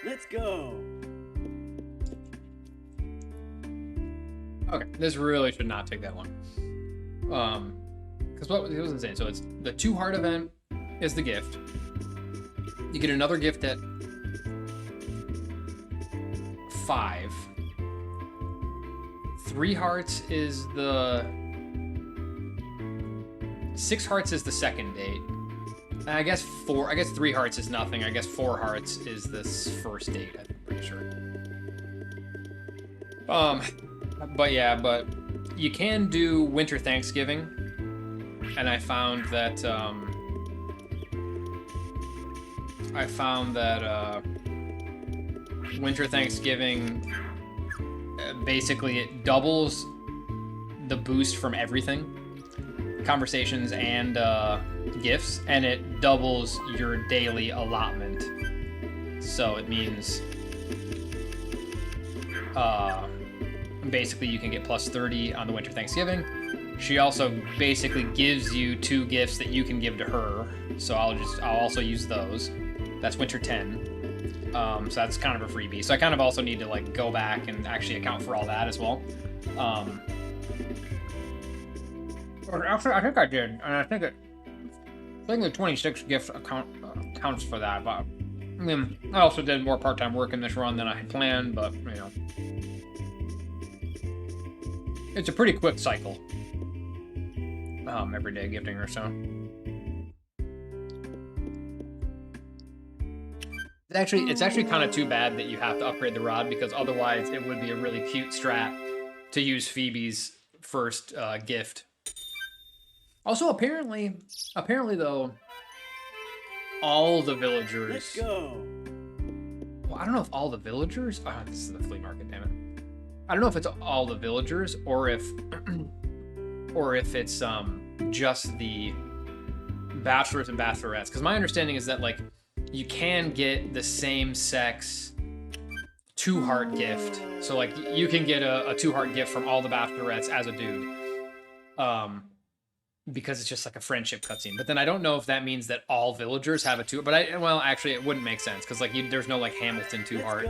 Let's go. Okay, this really should not take that long. Because what it was insane. So it's the 2 heart event is the gift. You get another gift at 5. 3 hearts is the 6 hearts is the second date. And I guess 3 hearts is nothing. I guess 4 hearts is this first date, I'm pretty sure. But yeah, but you can do Winter Thanksgiving. And I found that Winter Thanksgiving basically it doubles the boost from everything. Conversations and gifts, and it doubles your daily allotment So it means basically you can get plus 30 on the Winter Thanksgiving. She also basically gives you 2 gifts that you can give to her. So I'll also use those. That's Winter 10. So that's kind of a freebie. So I kind of also need to like go back and actually account for all that as well. Actually, I think I did, and I think the 26 gift counts for that. But I mean, I also did more part-time work in this run than I had planned. But you know, it's a pretty quick cycle. Everyday gifting or so. It's actually kind of too bad that you have to upgrade the rod, because otherwise it would be a really cute strat to use Phoebe's first gift. Also, apparently though, all the villagers. Let's go. Well, I don't know if all the villagers. Oh, this is the flea market, damn it. I don't know if it's all the villagers or if it's just the bachelors and bachelorettes. Because my understanding is that like you can get the same sex 2-heart gift. So like you can get a 2-heart gift from all the bachelorettes as a dude. Because it's just like a friendship cutscene. But then I don't know if that means that all villagers have a 2. But actually it wouldn't make sense, because like there's no like Hamilton 2-heart.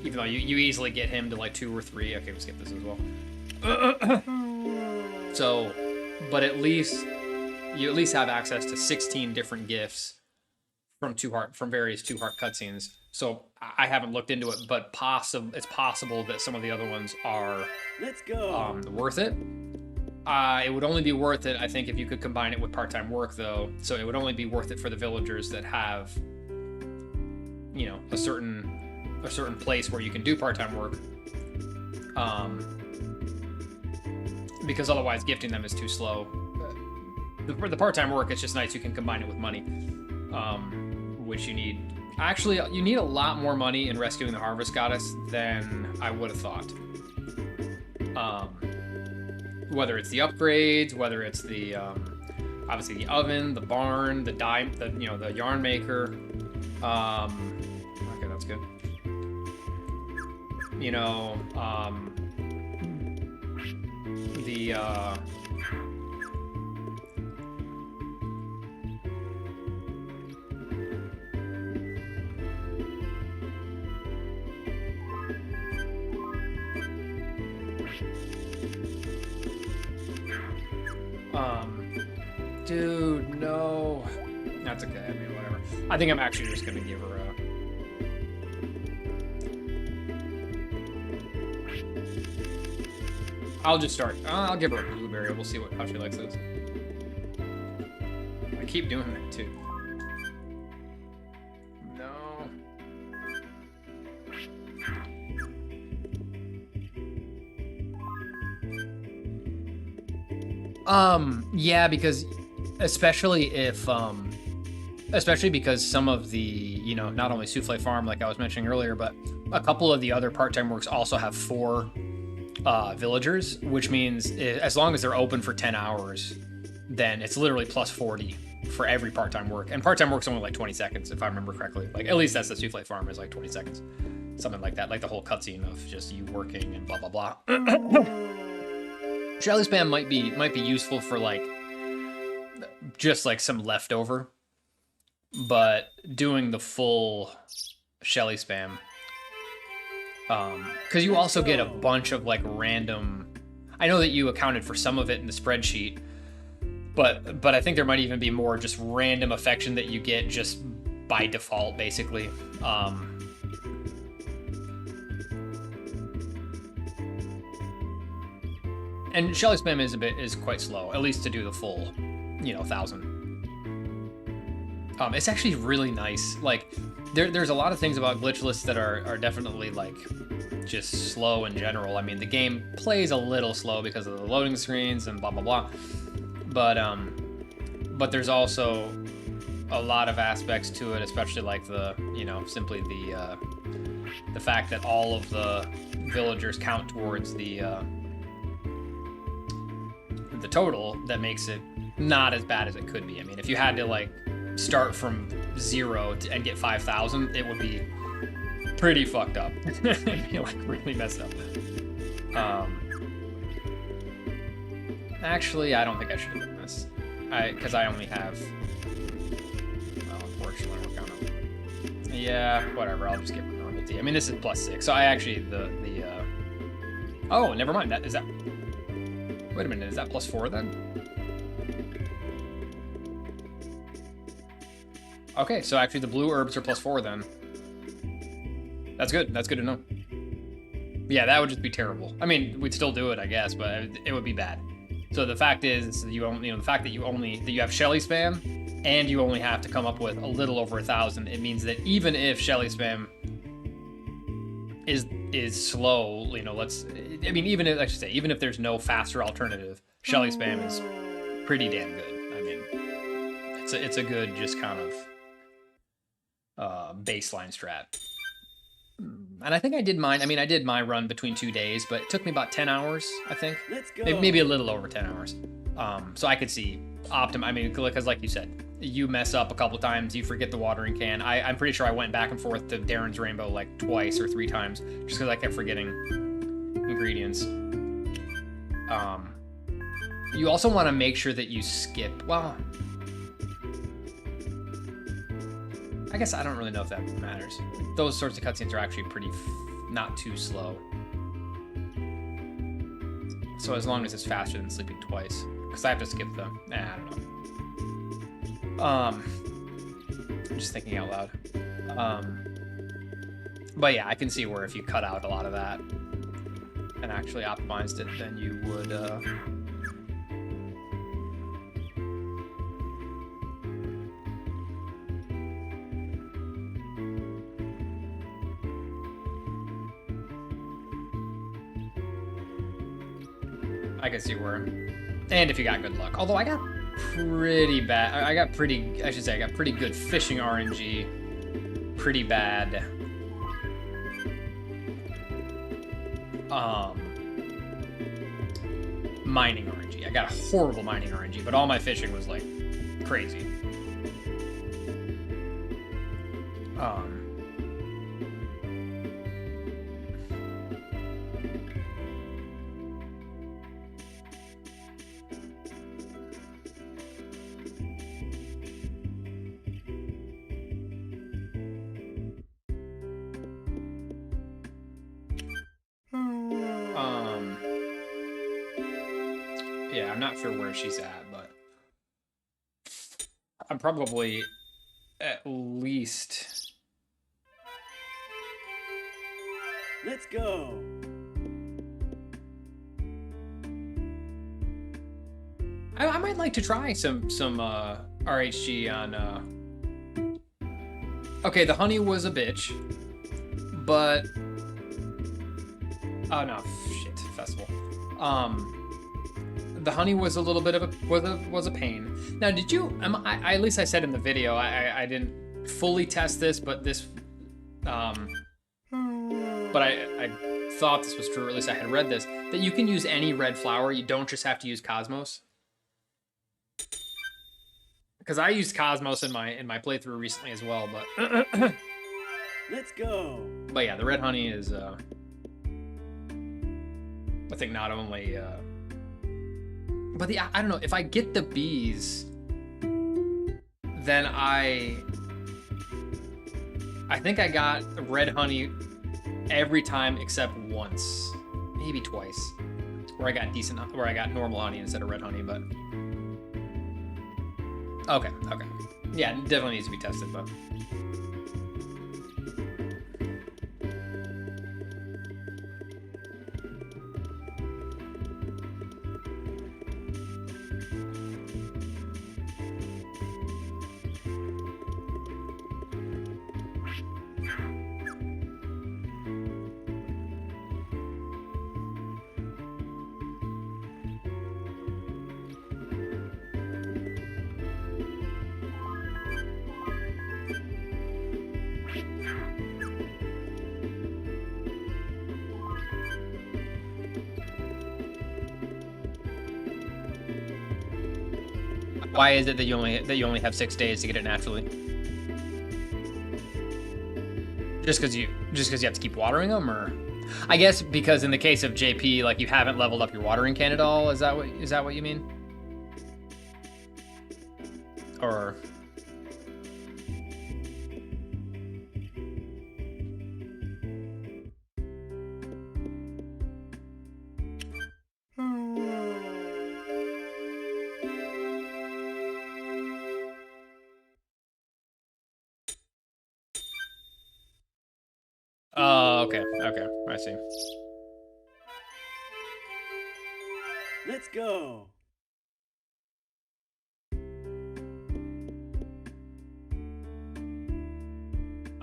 Even though you easily get him to like 2 or 3. Okay, we'll skip this as well. So, but at least you have access to 16 different gifts from various 2-heart cutscenes. So I haven't looked into it, but it's possible that some of the other ones are worth it. It would only be worth it, I think, if you could combine it with part-time work, though. So it would only be worth it for the villagers that have, you know, a certain place where you can do part-time work. Because otherwise gifting them is too slow. For the part-time work, it's just nice you can combine it with money, which you need. Actually, you need a lot more money in rescuing the Harvest Goddess than I would have thought. Whether it's the upgrades, whether it's the obviously the oven, the barn, the yarn maker. Okay, that's good. You know, dude, no. That's okay, I mean, whatever. I think I'm actually just gonna give her a... I'll just start. I'll give her a blueberry. We'll see how she likes this. I keep doing that, too. Yeah, because especially because some of the, you know, not only Souffle Farm, like I was mentioning earlier, but a couple of the other part-time works also have 4 villagers, which means as long as they're open for 10 hours, then it's literally plus 40 for every part-time work. And part-time work's only like 20 seconds, if I remember correctly. Like, at least that's the Souffle Farm, is like 20 seconds. Something like that, like the whole cutscene of just you working and blah, blah, blah. Shelly spam might be useful for like just like some leftover, but doing the full Shelly spam, because you also get a bunch of like random. I know that you accounted for some of it in the spreadsheet, but I think there might even be more just random affection that you get just by default, basically. And Shelly spam is quite slow, at least to do the full, 1,000. It's actually really nice. Like, there's a lot of things about glitchless that are definitely like just slow in general. I mean, the game plays a little slow because of the loading screens and blah blah blah. But there's also a lot of aspects to it, especially like the simply the fact that all of the villagers count towards the total, that makes it not as bad as it could be. I mean, if you had to like start from 0 and get 5,000, it would be pretty fucked up. Like really messed up. Actually, I don't think I should have done this. Because I only have. Well, unfortunately, we're kind of. Yeah, whatever. I'll just get normality. I mean, this is +6, so I actually Oh, never mind. That is that. Wait a minute. Is that +4 then? Okay, so actually the blue herbs are +4 then. That's good. That's good to know. Yeah, that would just be terrible. I mean, we'd still do it, I guess, but it would be bad. So the fact is, the fact that you have Shelly spam, and you only have to come up with a little over 1,000. It means that even if Shelly spam is slow, even if, I should say, even if there's no faster alternative, Shelly spam is pretty damn good. I mean, it's a good just kind of baseline strat. And I think I did mine. I mean, I did my run between 2 days, but it took me about 10 hours, I think. Let's go. Maybe a little over 10 hours. So I could see I mean, because like you said, you mess up a couple times, you forget the watering can. I'm pretty sure I went back and forth to Darren's Rainbow like twice or 3 times just because I kept forgetting ingredients. You also want to make sure that you skip. Well, I guess I don't really know if that matters. Those sorts of cutscenes are actually pretty not too slow. So as long as it's faster than sleeping twice, because I have to skip them. I don't know. I'm just thinking out loud. But yeah, I can see where if you cut out a lot of that and actually optimized it, then you would. I can see where, and if you got good luck. Although I got pretty bad. I got pretty good fishing RNG. Pretty bad. Mining RNG. I got horrible mining RNG, but all my fishing was like crazy. Yeah, I'm not sure where she's at, but I'm probably at least. Let's go. I might like to try some RHG on. Okay, the honey was a bitch, but oh no, shit, festival. The honey was a little bit of was a pain. Now, did you? At least I said in the video, I didn't fully test this, but this, but I thought this was true, or at least I had read this, that you can use any red flower. You don't just have to use Cosmos. Because I used Cosmos in my playthrough recently as well, but Let's go. But yeah, the red honey is I think not only but I don't know, if I get the bees, then I think I got red honey every time except once, maybe twice, where I got normal honey instead of red honey, but okay. Yeah, it definitely needs to be tested, but why is it that you only have 6 days to get it naturally? Just because you have to keep watering them, or I guess because in the case of JP, like you haven't leveled up your watering can at all. Is that what you mean? Or oh, okay, I see. Let's go.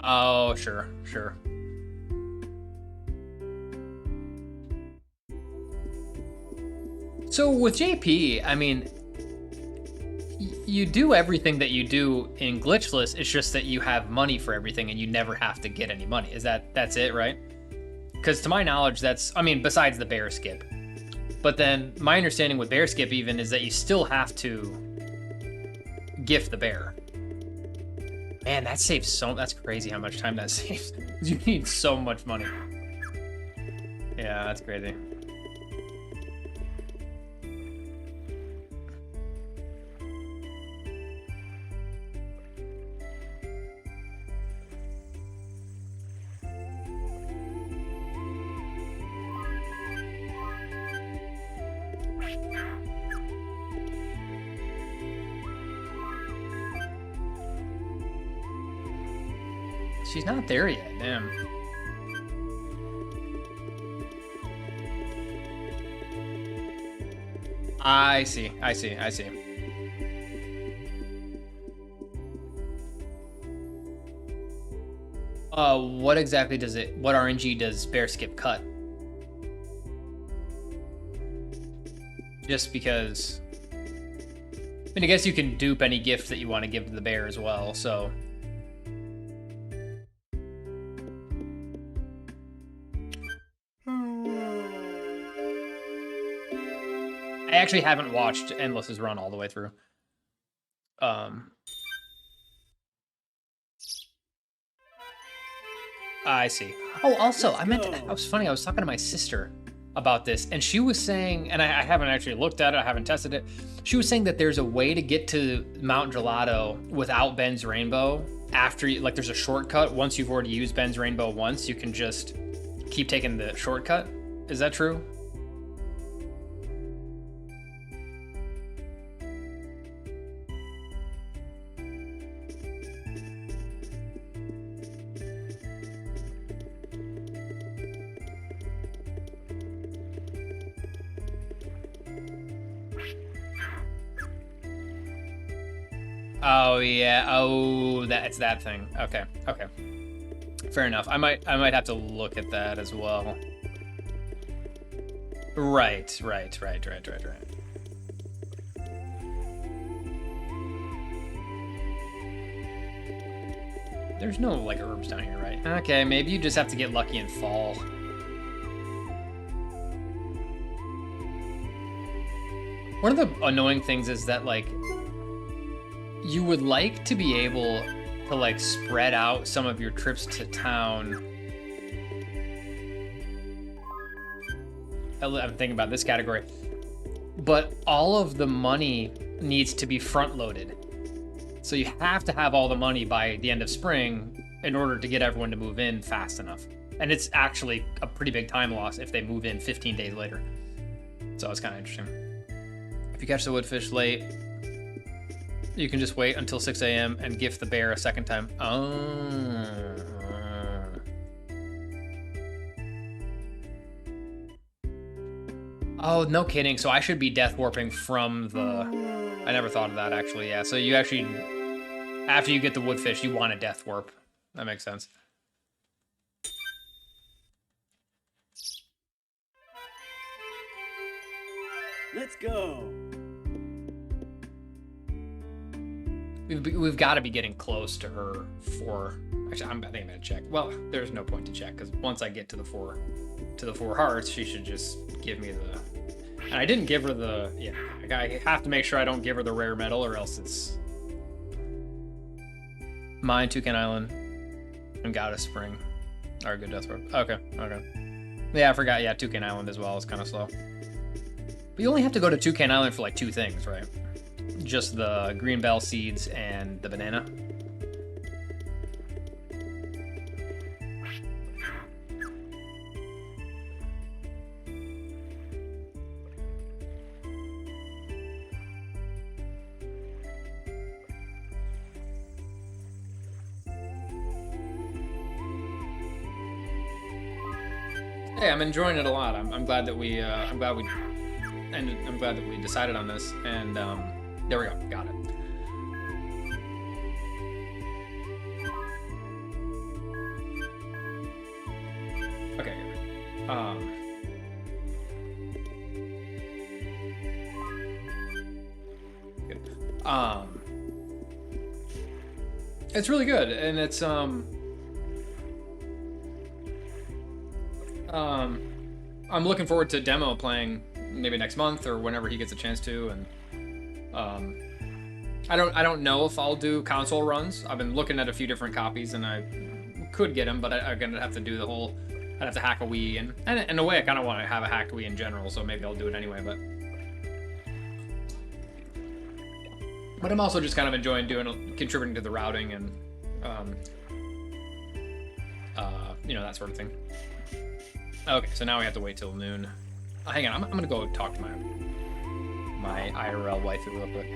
Oh, sure. So with JP, I mean, you do everything that you do in glitchless. It's just that you have money for everything, and you never have to get any money. That's it, right? Because to my knowledge, I mean, besides the bear skip. But then my understanding with bear skip even is that you still have to gift the bear. Man, that saves that's crazy how much time that saves. You need so much money. Yeah, that's crazy. She's not there yet, damn. I see. What exactly what RNG does bear skip cut? Just because, I mean, I guess you can dupe any gift that you want to give to the bear as well, so. I actually haven't watched Endless's run all the way through. I see. Oh, also, I was talking to my sister about this, and she was saying, and I haven't actually looked at it, I haven't tested it. She was saying that there's a way to get to Mount Gelato without Ben's Rainbow after like there's a shortcut. Once you've already used Ben's Rainbow once, you can just keep taking the shortcut. Is that true? Oh yeah. Oh, it's that thing. Okay. Fair enough. I might have to look at that as well. Right. There's no like herbs down here, right? Okay, maybe you just have to get lucky and fall. One of the annoying things is that like you would like to be able to like spread out some of your trips to town. I'm thinking about this category, but all of the money needs to be front loaded. So you have to have all the money by the end of spring in order to get everyone to move in fast enough. And it's actually a pretty big time loss if they move in 15 days later. So it's kind of interesting. If you catch the woodfish late, you can just wait until 6 a.m. and gift the bear a second time. Oh, no kidding. So I should be death warping from the... I never thought of that, actually. Yeah, so you actually... After you get the woodfish, you want a death warp. That makes sense. Let's go. We've got to be getting close to her for... Actually, I think I'm gonna check. Well, there's no point to check because once I get to the four hearts, she should just give me the. And I didn't give her the. Yeah, I have to make sure I don't give her the rare metal, or else it's mine, Toucan Island, and Goddess Spring. Or good death road. Okay, okay. Yeah, I forgot. Yeah, Toucan Island as well is kind of slow. But you only have to go to Toucan Island for like 2 things, right? Just the green bell seeds and the banana. Hey, I'm enjoying it a lot. I'm glad that we I'm glad that we decided on this. And there we go. Got it. Okay. Good. It's really good, and it's I'm looking forward to demo playing maybe next month or whenever he gets a chance to, and I don't know if I'll do console runs. I've been looking at a few different copies, and I could get them, but I'm gonna have to do the whole. I'd have to hack a Wii, and in a way, I kind of want to have a hacked Wii in general, so maybe I'll do it anyway. But I'm also just kind of enjoying contributing to the routing and you know, that sort of thing. Okay, so now we have to wait till noon. Hang on, I'm gonna go talk to my IRL waifu real quick.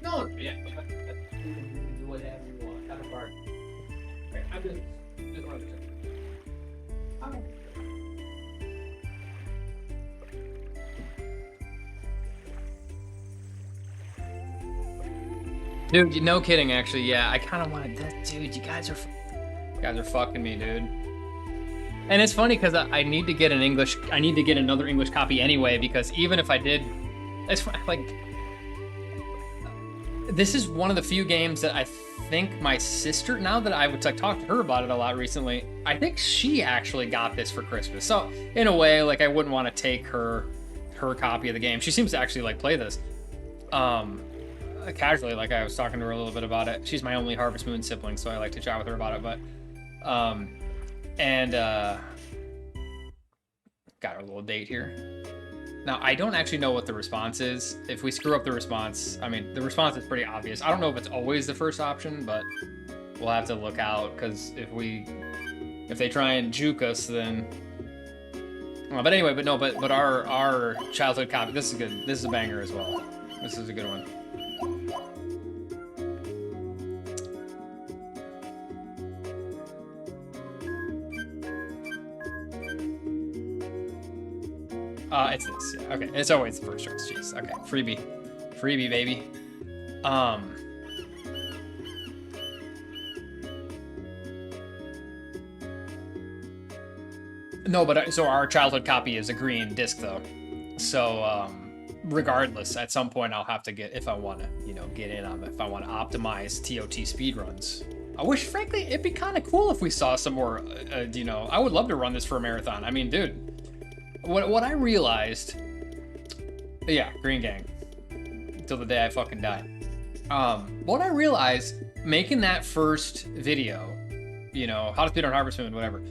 No, yeah, you can do whatever you want. Have a party. Okay, I'm just wanted to check. Okay. Dude, no kidding. Actually, yeah, I kind of wanted that. Dude, you guys are fucking me, dude. And it's funny because I need to get I need to get another English copy anyway, because even if I did, it's like. This is one of the few games that I think my sister, now that I would talk to her about it a lot recently, I think she actually got this for Christmas. So in a way, like, I wouldn't want to take her copy of the game. She seems to actually like play this casually. Like, I was talking to her a little bit about it. She's my only Harvest Moon sibling, so I like to chat with her about it. But got a little date here. Now, I don't actually know what the response is. If we screw up the response, I mean, the response is pretty obvious. I don't know if it's always the first option, but we'll have to look out, because if they try and juke us, then. But anyway, but our childhood copy. This is good. This is a banger as well. This is a good one. It's this. Yeah. Okay, it's always the first choice. Jeez. Okay, freebie, baby. No, but so our childhood copy is a green disc though. So regardless, at some point I'll have to get, if I want to, you know, get in on it, if I want to optimize TOT speedruns. I wish, frankly, it'd be kind of cool if we saw some more. You know, I would love to run this for a marathon. I mean, dude. What I realized, yeah, Green Gang, till the day I fucking die. What I realized making that first video, you know, how to speedrun Harvest Moon, whatever.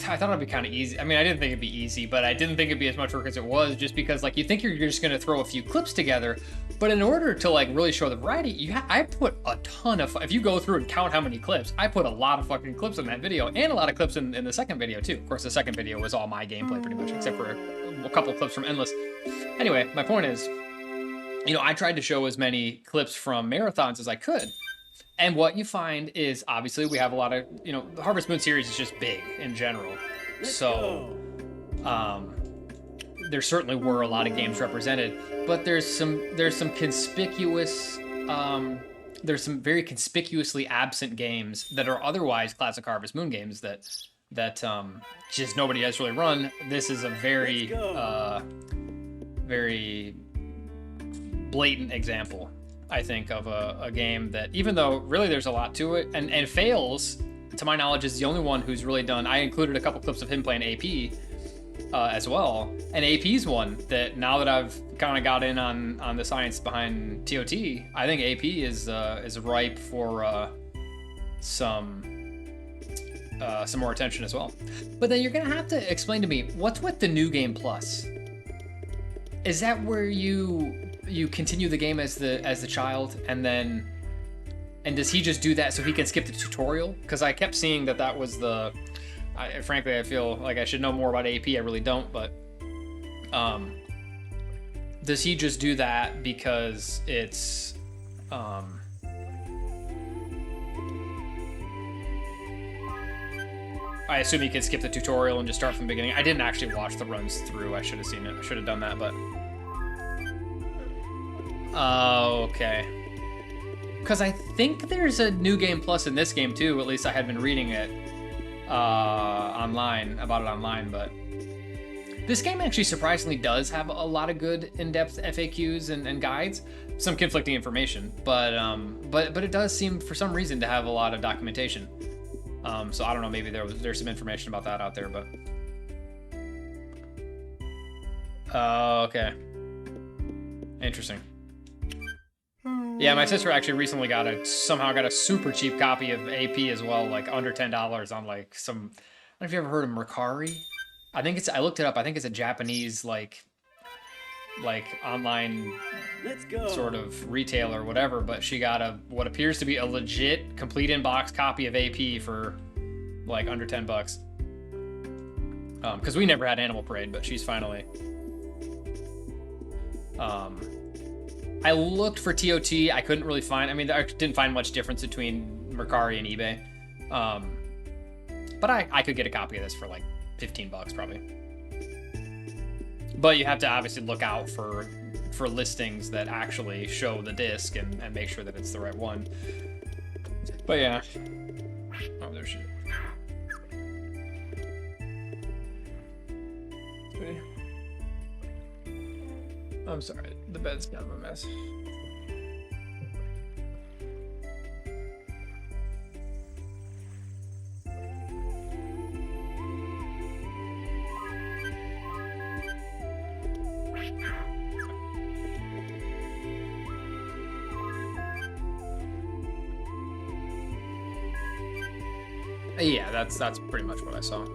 I thought it'd be kind of easy. I mean, I didn't think it'd be easy, but I didn't think it'd be as much work as it was, just because, like, you think you're just gonna throw a few clips together, but in order to, like, really show the variety, I put a ton of. If you go through and count how many clips, I put a lot of fucking clips in that video, and a lot of clips in the second video too. Of course, the second video was all my gameplay pretty much, except for a couple clips from Endless. Anyway, my point is, you know, I tried to show as many clips from marathons as I could. And what you find is obviously we have a lot of, you know, the Harvest Moon series is just big in general. Let's So, go. there certainly were a lot of games represented, but there's some conspicuous there's some very conspicuously absent games that are otherwise classic Harvest Moon games that just nobody has really run. This is a very very blatant example, I think, of a game that, even though really there's a lot to it, and Fails, to my knowledge, is the only one who's really done. I included a couple clips of him playing AP as well, and AP's one that, now that I've kind of got in on the science behind TOT, I think AP is ripe for some more attention as well. But then you're gonna have to explain to me what's with the New Game Plus. Is that where you continue the game as the child, and does he just do that so he can skip the tutorial? Because I kept seeing that was the. Frankly, I feel like I should know more about AP. I really don't, but does he just do that because it's I assume he can skip the tutorial and just start from the beginning. I didn't actually watch the runs through. I should have seen it. I should have done that, but okay. Because I think there's a New Game Plus in this game too. At least I had been reading it online, but this game actually surprisingly does have a lot of good in-depth FAQs and guides, some conflicting information, but it does seem for some reason to have a lot of documentation. So I don't know, maybe there's some information about that out there, but okay, interesting. Yeah, my sister actually recently somehow got a super cheap copy of AP as well, like under $10 on like some. I don't know if you ever heard of Mercari. I looked it up. I think it's a Japanese like online sort of retail or whatever. But she got what appears to be a legit complete in-box copy of AP for like under $10. Because we never had Animal Parade, but she's finally. I looked for TOT. I couldn't really find. I mean, I didn't find much difference between Mercari and eBay. But I could get a copy of this for like $15 probably. But you have to obviously look out for listings that actually show the disc and make sure that it's the right one. But yeah. Oh, there she is. I'm sorry, the bed's kind of a mess. Yeah, that's pretty much what I saw.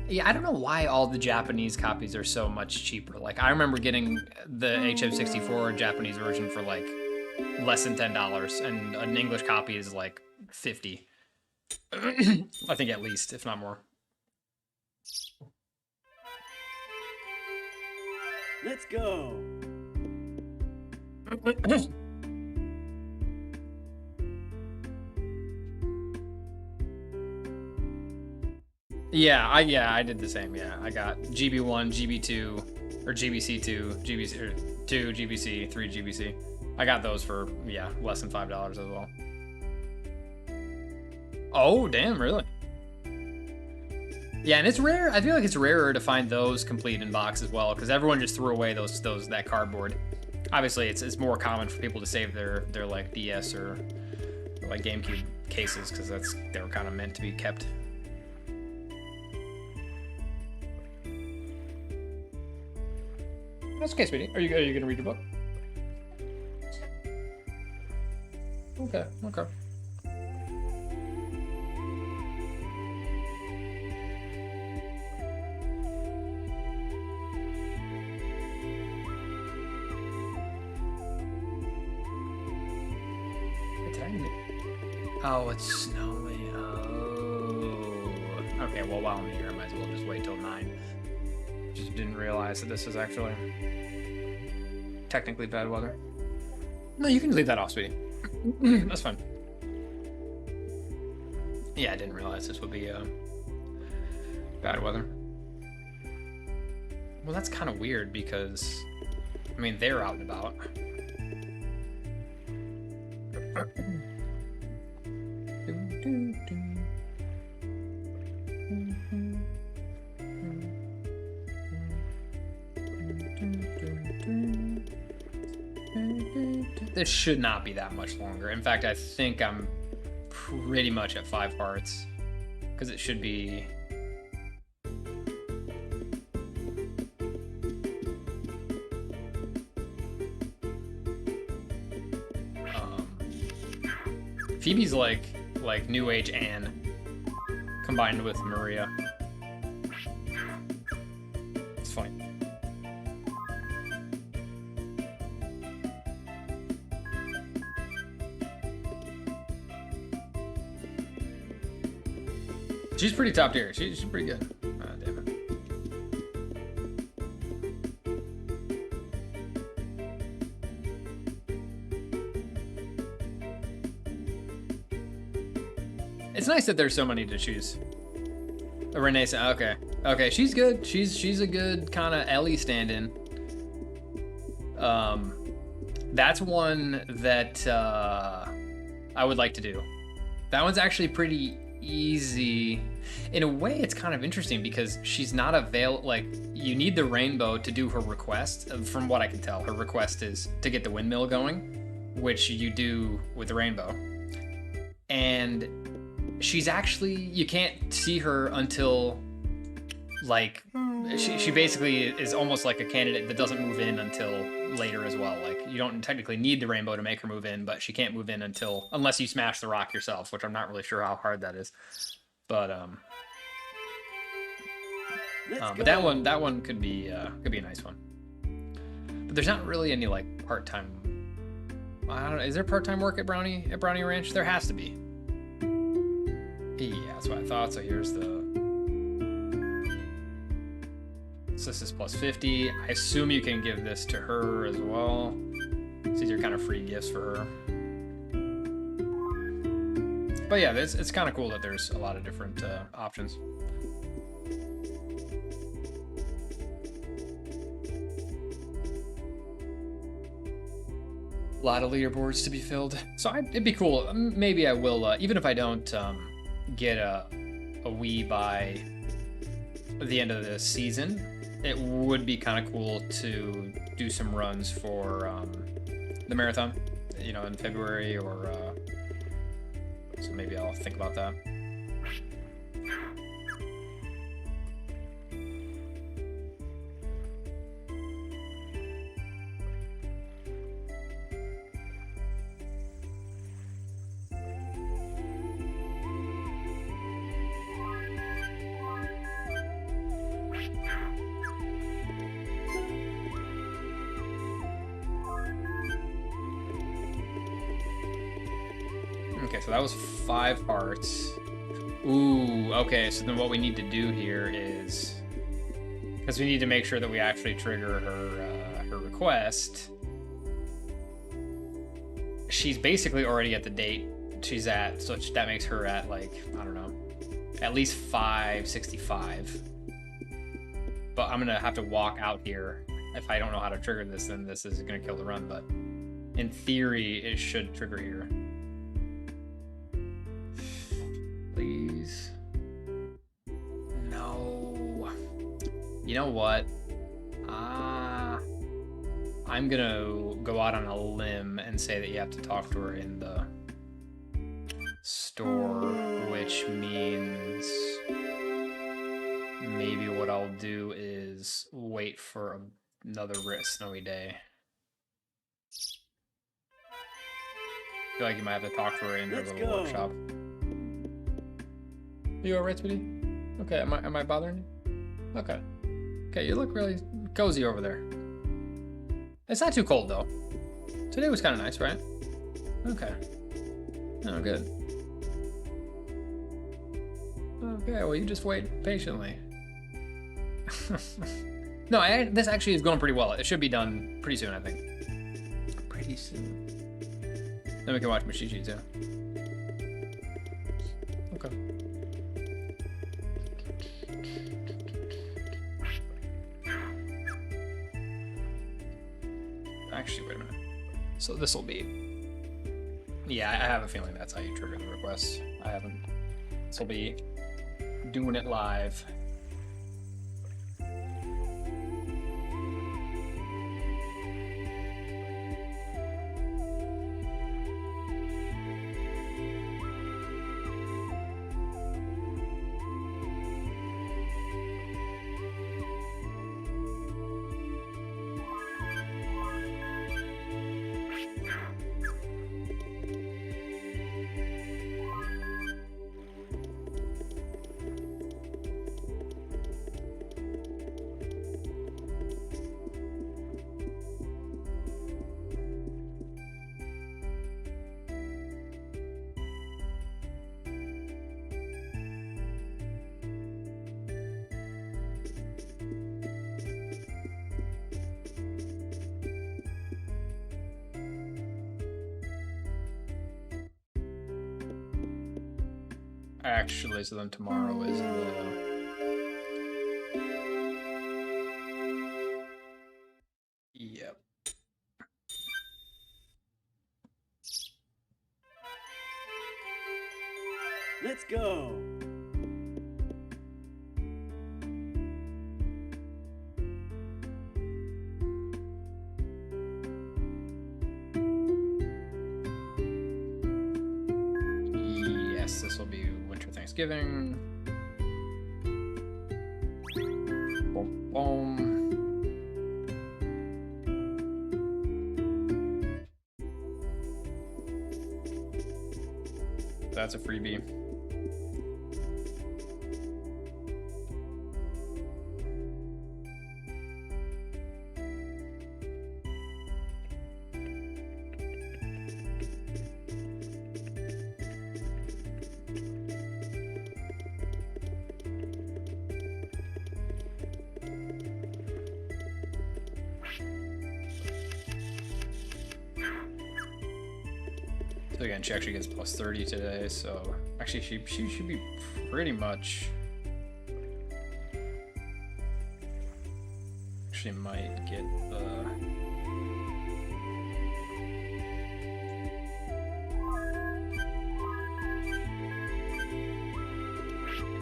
Yeah, I don't know why all the Japanese copies are so much cheaper. Like, I remember getting the HM64 Japanese version for like less than $10, and an English copy is like $50. I think at least, if not more. Let's go. Yeah, I did the same. Yeah, I got GB1, GB2, or GBC2, GBC 2, GBC 3, GBC. I got those for less than $5 as well. Oh damn, really? Yeah, and it's rare. I feel like it's rarer to find those complete in box as well, because everyone just threw away that cardboard. Obviously, it's more common for people to save their like DS or like GameCube cases, because they were kind of meant to be kept. That's okay, sweetie. Are you gonna read your book? Okay. Oh, it's snowing. Oh. Okay, well, while I'm here, I might as well just wait till 9. Just didn't realize that this is actually technically bad weather. No, you can leave that off, sweetie. That's fine. Yeah, I didn't realize this would be bad weather. Well, that's kind of weird because, I mean, they're out and about. This should not be that much longer. In fact, I think I'm pretty much at 5 hearts because it should be. Phoebe's like New Age Anne combined with Maria. It's funny. She's pretty top tier. She's pretty good. Damn it. It's nice that there's so many to choose. A Renaissance. Okay, she's good. She's a good kind of Ellie stand-in. That's one that I would like to do. That one's actually pretty easy. In a way, it's kind of interesting because she's not like, you need the rainbow to do her request. From what I can tell, her request is to get the windmill going, which you do with the rainbow. And she's actually, you can't see her until, like, she basically is almost like a candidate that doesn't move in until later as well. Like, you don't technically need the rainbow to make her move in, but she can't move in unless you smash the rock yourself, which I'm not really sure how hard that is. But that one could be a nice one. But there's not really any like part-time. I don't know. Is there part-time work at Brownie Ranch? There has to be. Yeah, that's what I thought. So here's the. So this is plus 50. I assume you can give this to her as well. So these are kind of free gifts for her. But yeah, it's kind of cool that there's a lot of different options. A lot of leaderboards to be filled. So it'd be cool. Maybe I will, even if I don't get a Wii by the end of the season, it would be kind of cool to do some runs for the marathon, in February or. So maybe I'll think about that. Okay, so that was 5 hearts. Ooh, okay, so then what we need to do here is, because we need to make sure that we actually trigger her request. She's basically already at the date she's at, so that makes her at, like, I don't know, at least 565. But I'm gonna have to walk out here. If I don't know how to trigger this, then this is gonna kill the run, but in theory, it should trigger here. Please. No. You know what? I'm gonna go out on a limb and say that you have to talk to her in the store, which means maybe what I'll do is wait for another snowy day. I feel like you might have to talk to her in her little workshop. You alright, sweetie? Okay, am I bothering you? Okay. Okay, you look really cozy over there. It's not too cold, though. Today was kind of nice, right? Okay. Oh, good. Okay, well, you just wait patiently. No, this actually is going pretty well. It should be done pretty soon, I think. Pretty soon. Then we can watch Mashichi, too. Okay. Actually, wait a minute. So this will be... Yeah, I have a feeling that's how you trigger the request. I haven't... This will be doing it live. Actually, so then tomorrow is the... Yep. Let's go. Yes, this will be Winter Thanksgiving. Boom, boom. That's a freebie. So again, she actually gets plus 30 today, so actually she should be pretty much... She might get the...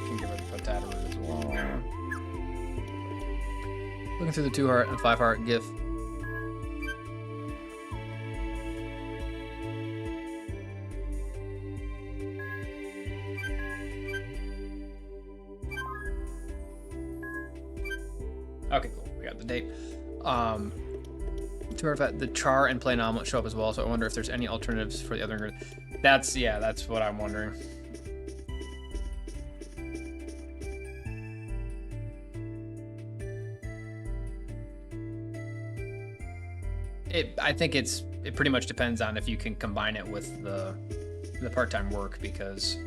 Can give her the potato root as well. Looking through the 2-heart and 5-heart GIF. Okay, cool. We got the date. To matter of fact, the char and plain omelet show up as well, so I wonder if there's any alternatives for the other ingredients. That's what I'm wondering. I think it pretty much depends on if you can combine it with the part-time work, because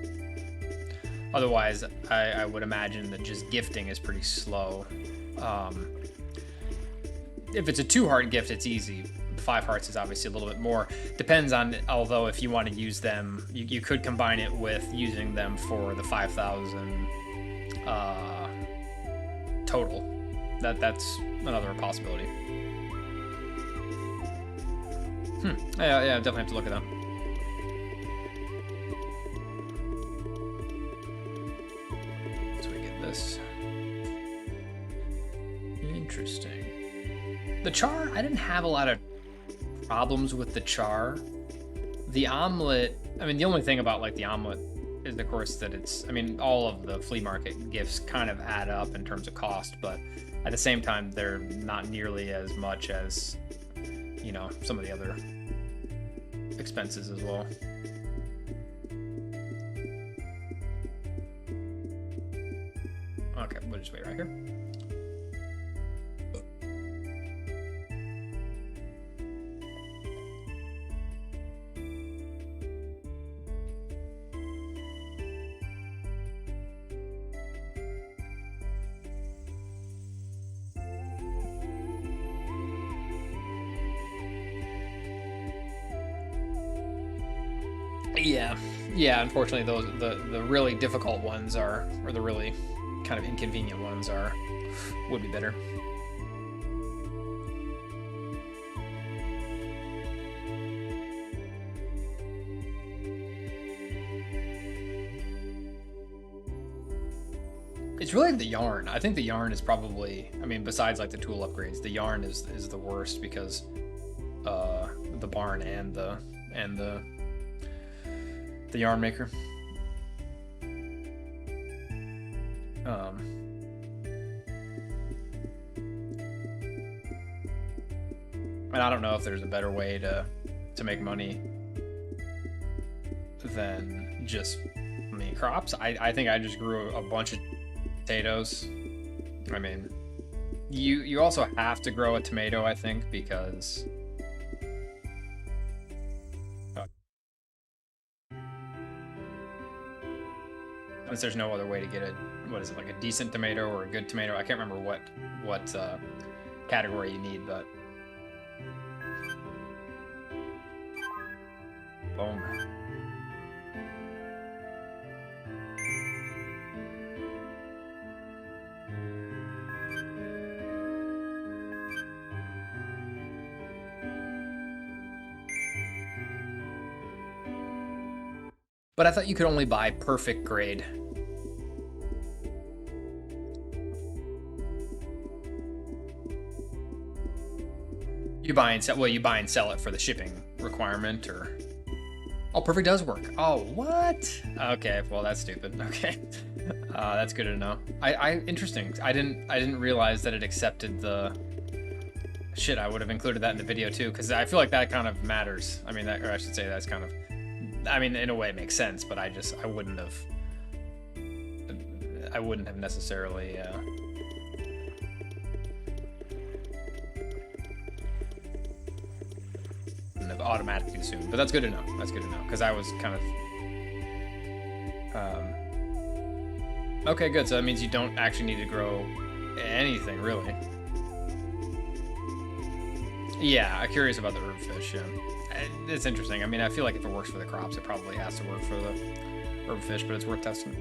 otherwise I would imagine that just gifting is pretty slow. If it's a 2-heart gift, it's easy. 5 hearts is obviously a little bit more. Depends on, although if you want to use them, you could combine it with using them for the 5,000 total. That's another possibility. Yeah, definitely have to look at that. So we get this. Interesting. The char, I didn't have a lot of problems with the char. The omelet, I mean, the only thing about like the omelet is of course that it's, I mean, all of the flea market gifts kind of add up in terms of cost, but at the same time, they're not nearly as much as, you know, some of the other expenses as well. Okay, we'll just wait right here. Yeah, yeah. Unfortunately, the really difficult ones are, or the really kind of inconvenient ones are, would be better. It's really the yarn. I think the yarn is probably. I mean, besides like the tool upgrades, the yarn is the worst because the barn and the yarn maker. Um, and I don't know if there's a better way to make money than just crops. I think I just grew a bunch of potatoes. I mean, you also have to grow a tomato, I think, because since there's no other way to get a what is it like a decent tomato or a good tomato. I can't remember what category you need, but boom. But I thought you could only buy perfect grade. You buy and sell. Well, you buy and sell it for the shipping requirement, or oh, perfect does work. Oh, what? Okay, well that's stupid. Okay, that's good to know. I interesting. I didn't realize that it accepted the. Shit, I would have included that in the video too, because I feel like that kind of matters. I mean, that, or I should say, that's kind of. I mean, in a way, it makes sense, but I wouldn't have. I wouldn't have necessarily. Have automatically assumed, but that's good to know. That's good to know because I was kind of. Okay, good. So that means you don't actually need to grow anything really. Yeah, I'm curious about the herb fish. Yeah, it's interesting. I mean, I feel like if it works for the crops, it probably has to work for the herb fish, but it's worth testing.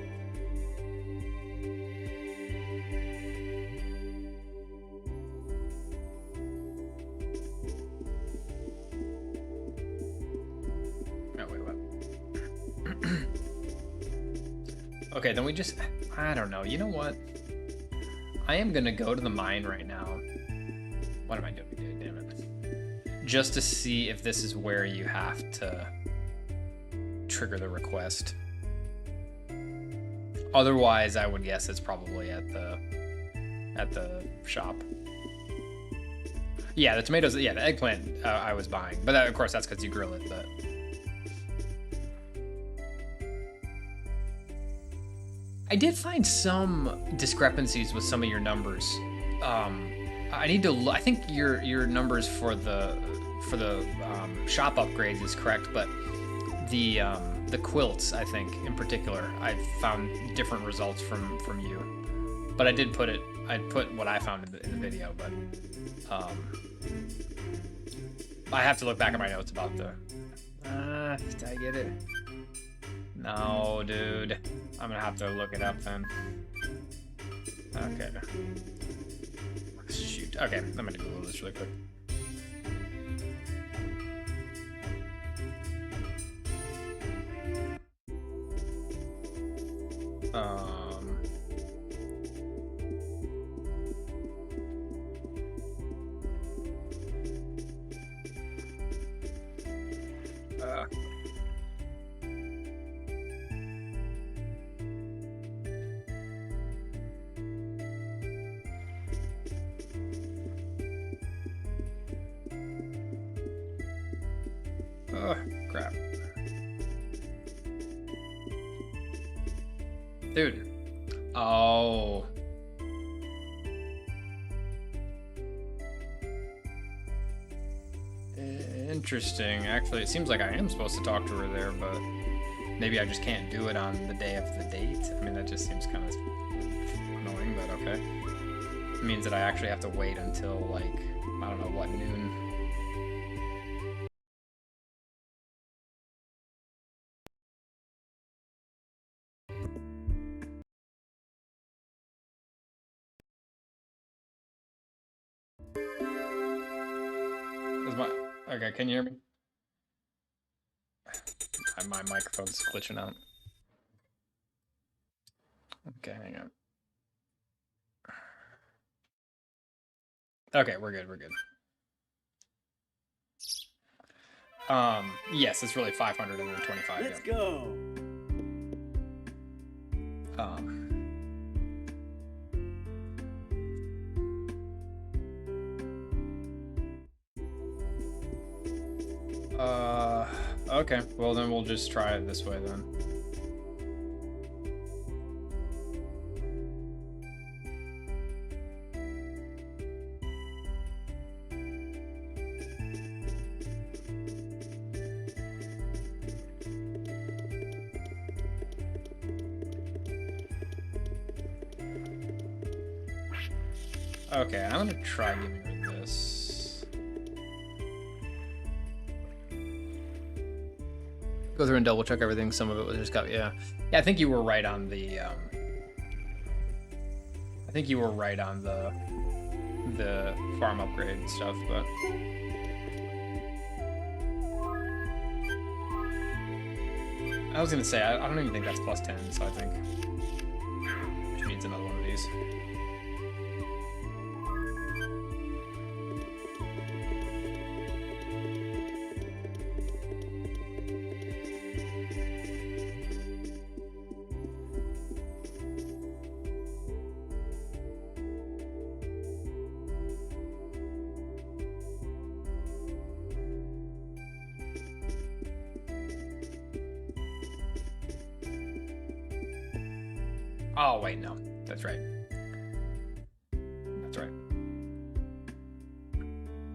Okay, then we just, I don't know. You know what? I am gonna go to the mine right now. What am I doing? Damn it. Just to see if this is where you have to trigger the request. Otherwise, I would guess it's probably at the shop. Yeah, the tomatoes, yeah, the eggplant I was buying. But that, of course, that's because you grill it, but. I did find some discrepancies with some of your numbers. I need to. I think your numbers for the shop upgrades is correct, but the quilts, I think in particular, I found different results from you. But I did put it. I put what I found in the video, but I have to look back at my notes about the. Did I get it? No, dude. I'm gonna have to look it up then. Okay. Shoot. Okay, I'm gonna Google this really quick. Oh, crap. Dude. Oh. Interesting. Actually, it seems like I am supposed to talk to her there, but maybe I just can't do it on the day of the date. I mean, that just seems kind of annoying, but okay. It means that I actually have to wait until, like, I don't know, what, noon? Is my okay? Can you hear me? My microphone's glitching out. Okay, hang on. Okay, we're good. We're good. Yes, it's really 525. Let's go. Okay. Well, then we'll just try it this way then. Okay, I'm gonna try getting rid of this. Go through and double check everything. Some of it was just got yeah. I think you were right on the I think you were right on the farm upgrade and stuff, but I was gonna say I don't even think that's plus 10, so I think she needs another one of these. Oh, wait, no. That's right. That's right.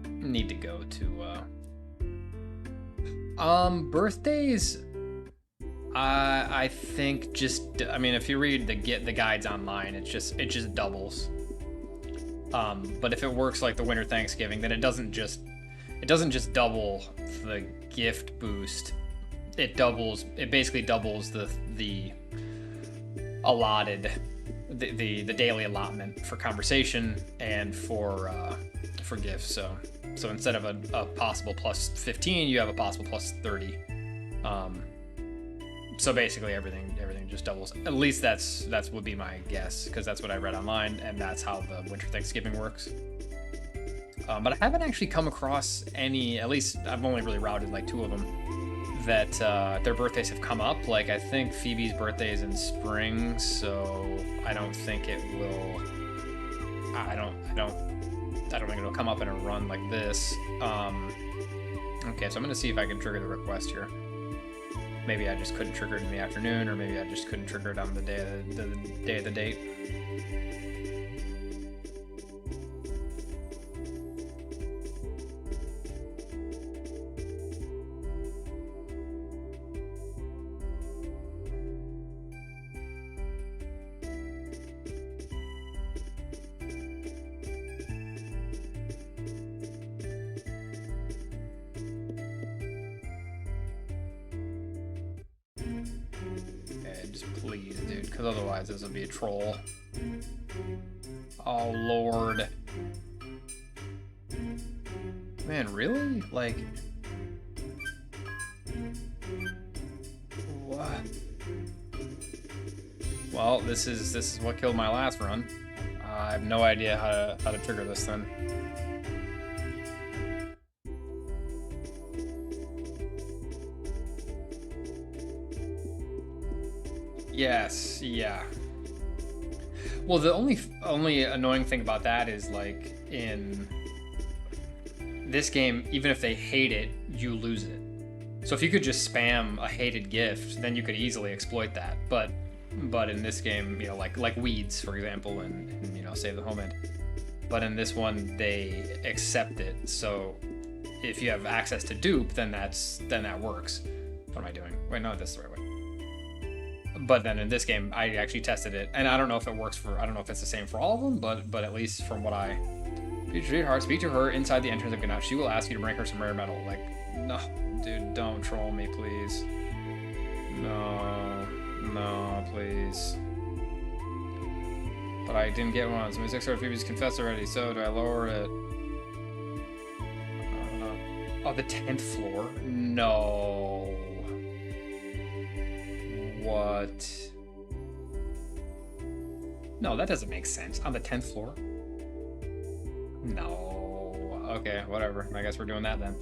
Need to go to, birthdays, I think just, I mean, if you read the guides online, it just doubles. But if it works like the Winter Thanksgiving, then it doesn't just double the gift boost. It basically doubles the allotted the daily allotment for conversation and for gifts. So instead of a possible plus 15, you have a possible plus 30. So basically everything just doubles. At least that's would be my guess, because that's what I read online, and that's how the Winter Thanksgiving works. But I haven't actually come across any, at least I've only really routed like 2 of them, that their birthdays have come up. Like, I think Phoebe's birthday is in spring, so I don't think it will. I don't think it'll come up in a run like this. Okay, so I'm gonna see if I can trigger the request here. Maybe I just couldn't trigger it in the afternoon, or maybe I just couldn't trigger it on the day of the date. Please, dude, because otherwise this would be a troll. Oh, Lord. Man, really? Like... What? Well, this is what killed my last run. I have no idea how to trigger this then. Yes, yeah. Well, the only annoying thing about that is, like, in this game, even if they hate it, you lose it. So if you could just spam a hated gift, then you could easily exploit that. But in this game, you know, like weeds, for example, and you know, Save the Home End. But in this one, they accept it. So if you have access to dupe, then that works. What am I doing? Wait, no, this is the right way. But then in this game, I actually tested it, and I don't know if it works for, I don't know if it's the same for all of them, but at least from what I... Future sweetheart, speak to her inside the entrance of Ganache. She will ask you to bring her some rare metal. Like, no, dude, don't troll me, please. No, please. But I didn't get one. So my 6 Phoebe's confessed already, so do I lower it? Oh, the 10th floor? No. What? No, that doesn't make sense. On the 10th floor? No. Okay, whatever. I guess we're doing that then.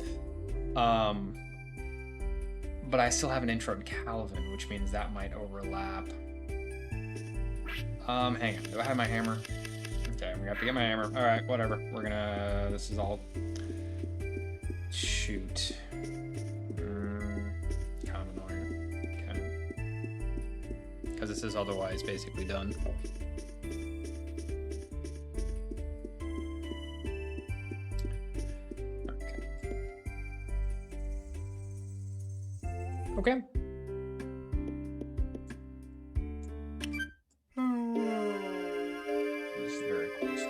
But I still have an intro to Calvin, which means that might overlap. Hang on. Do I have my hammer? Okay, we have to get my hammer. Alright, whatever. We're gonna... This is all... Shoot. Kind of annoying. Okay. Because this is otherwise basically done. Okay. This is very close.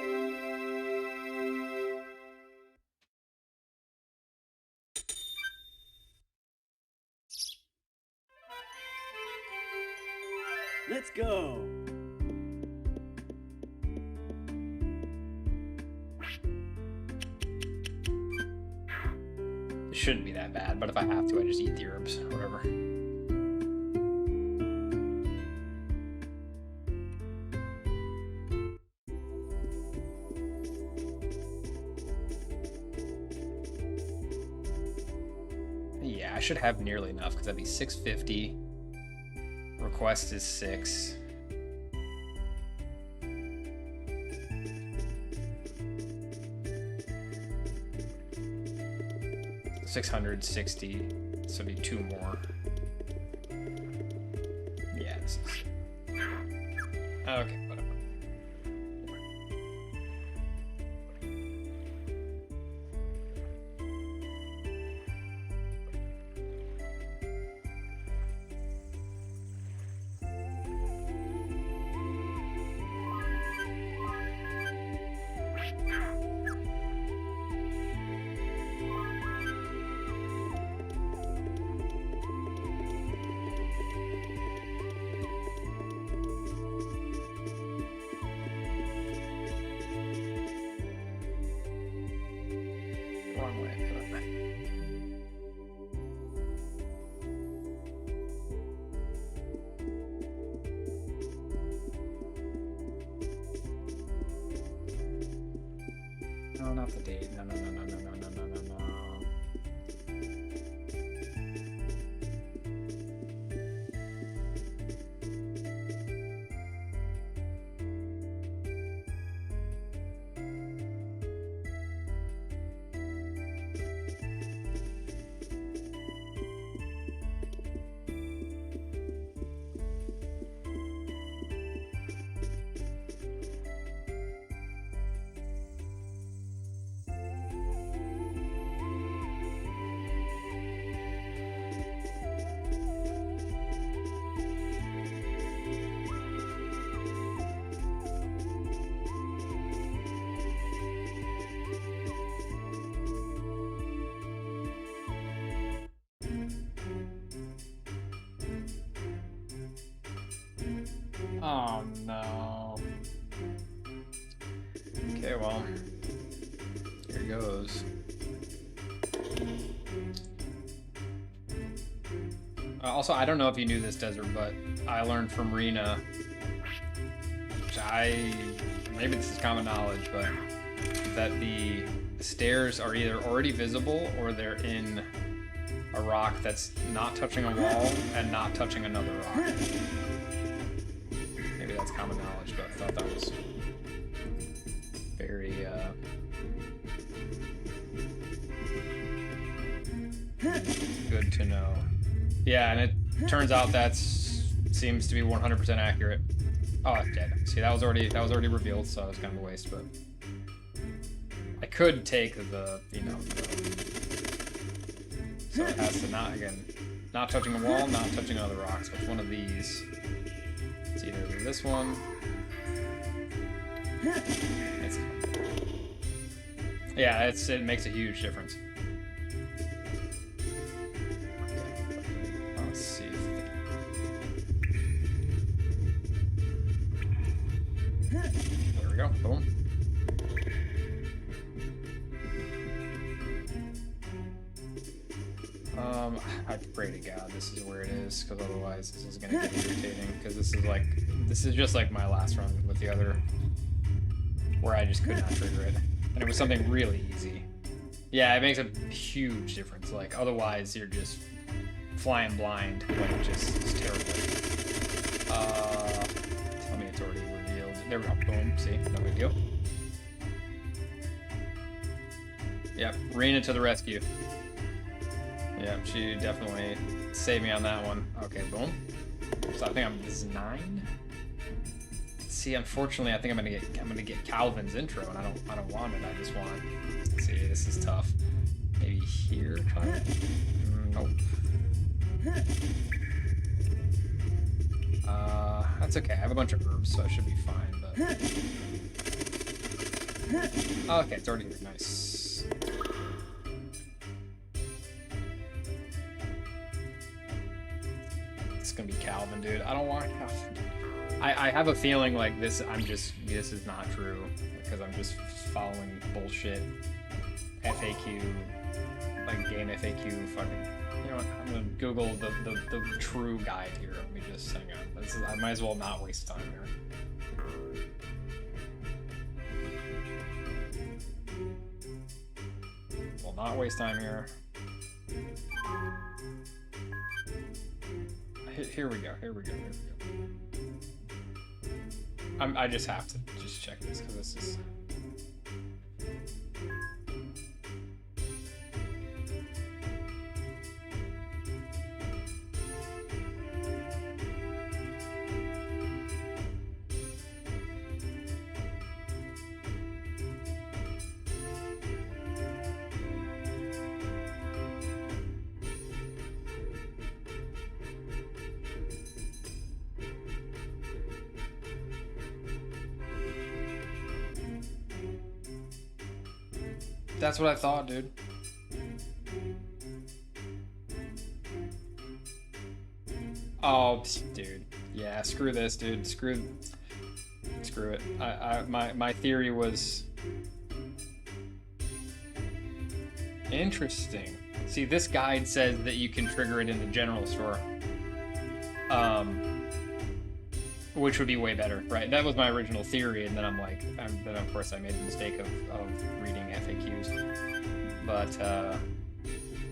Let's go. It shouldn't be that bad, but if I have to, I just eat the herbs, whatever. Yeah, I should have nearly enough because that'd be 650. Request is 6. $660, so it'd be 2 more. Yeah, this is... Okay, whatever. Wrong way. No, not the date. No, no, no, no, no, no, no, no, no, no. Oh no. Okay, well, here goes. Also, I don't know if you knew this, Desert, but I learned from Rena, which maybe this is common knowledge, but that the stairs are either already visible or they're in a rock that's not touching a wall and not touching another rock. Maybe that's common knowledge, but I thought that was very, good to know. Yeah, and it turns out that seems to be 100% accurate. Oh, it's dead. See, that was already revealed, so it was kind of a waste, but I could take the, so it has to not touching a wall, not touching other rocks. Which one of these? It's either this one. It makes a huge difference. Let's see. There we go. Boom. I pray to God this is where it is, because otherwise this is gonna get irritating. Because this is just like my last run with the other, where I just could not trigger it, and it was something really easy. Yeah, it makes a huge difference. Like otherwise you're just flying blind, like just terrible. Tell me it's already revealed. There we go. Boom. See, no big deal. Yep, Rena to the rescue. Yep, she definitely saved me on that one. Okay, boom. So I think this is 9. See, unfortunately, I think I'm gonna get Calvin's intro, and I don't want it. I just want. See, this is tough. Maybe here. Try it. Nope. That's okay. I have a bunch of herbs, so I should be fine. But okay, it's already here. Nice. It's gonna be Calvin, dude. I don't want Calvin. I have a feeling like this. This is not true because I'm just following bullshit FAQ, like game FAQ. Fucking. You know what? I'm gonna Google the true guide here. Let me just hang on. I might as well not waste time here. Will not waste time here. Here we go. Here we go. Here we go. I just have to just check this because this is. That's what I thought, dude. Oh, dude. Yeah, screw this, dude. Screw it. My theory was interesting. See, this guide says that you can trigger it in the general store. Which would be way better, right? That was my original theory, and then I'm like, then of course I made the mistake of reading FAQs. But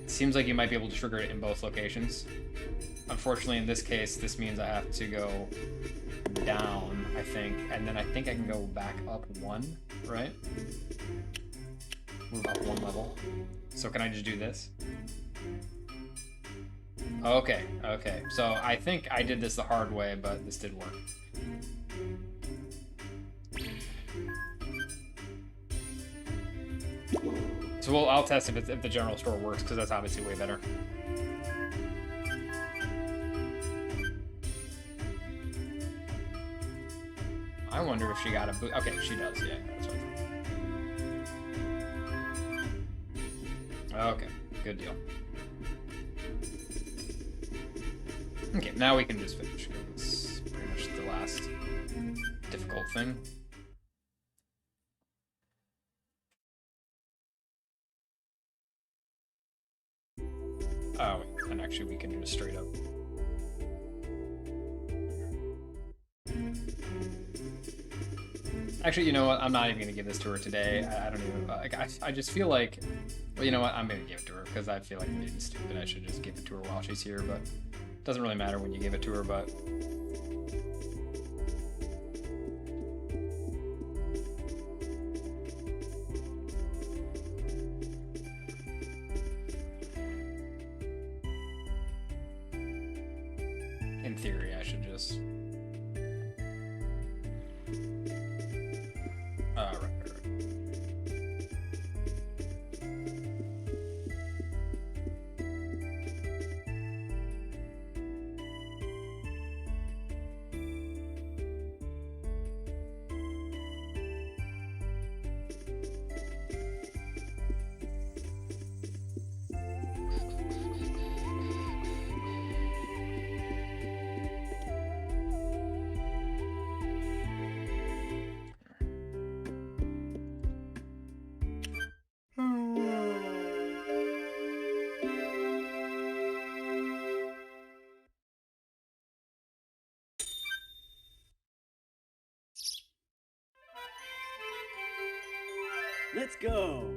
it seems like you might be able to trigger it in both locations. Unfortunately, in this case, this means I have to go down, I think, and then I think I can go back up 1, right? Move up 1 level. So can I just do this? Okay, okay. So I think I did this the hard way, but this did work. So I'll test if the general store works, because that's obviously way better. I wonder if she got a boot. Okay, she does. Yeah, that's what I thought. Okay, good deal. Okay, now we can just finish. It's pretty much the last difficult thing. Oh, and actually we can just straight up. Actually, you know what? I'm not even gonna give this to her today. I don't even. I just feel like, well, you know what? I'm gonna give it to her because I feel like I'm being stupid. I should just give it to her while she's here, but it doesn't really matter when you give it to her. But in theory, I should just. Right. Let's go.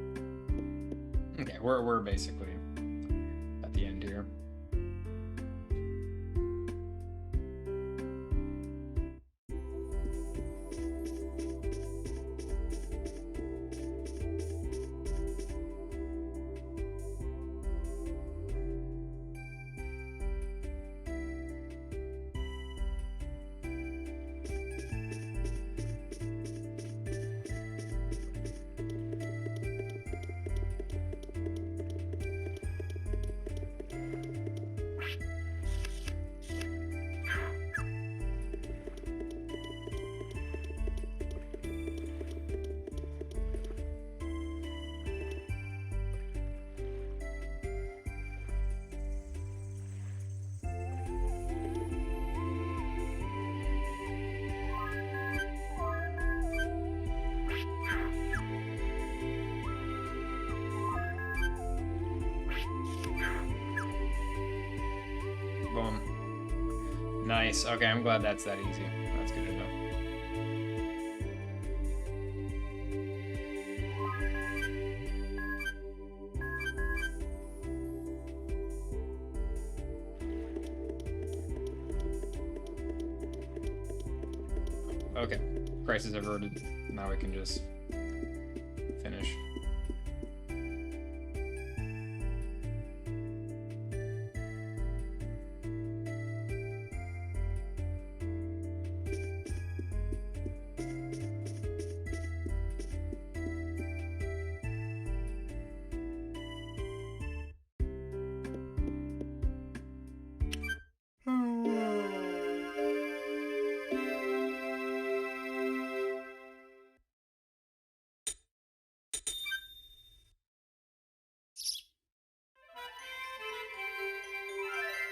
Okay, we're basically at the end here. Boom. Nice. Okay, I'm glad that's that easy. That's good to know. Okay, crisis averted. Now we can just finish.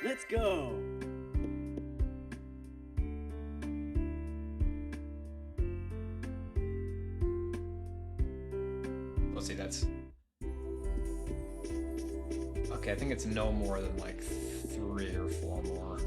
Let's go. Let's see, that's... Okay, I think it's no more than like 3 or 4 more.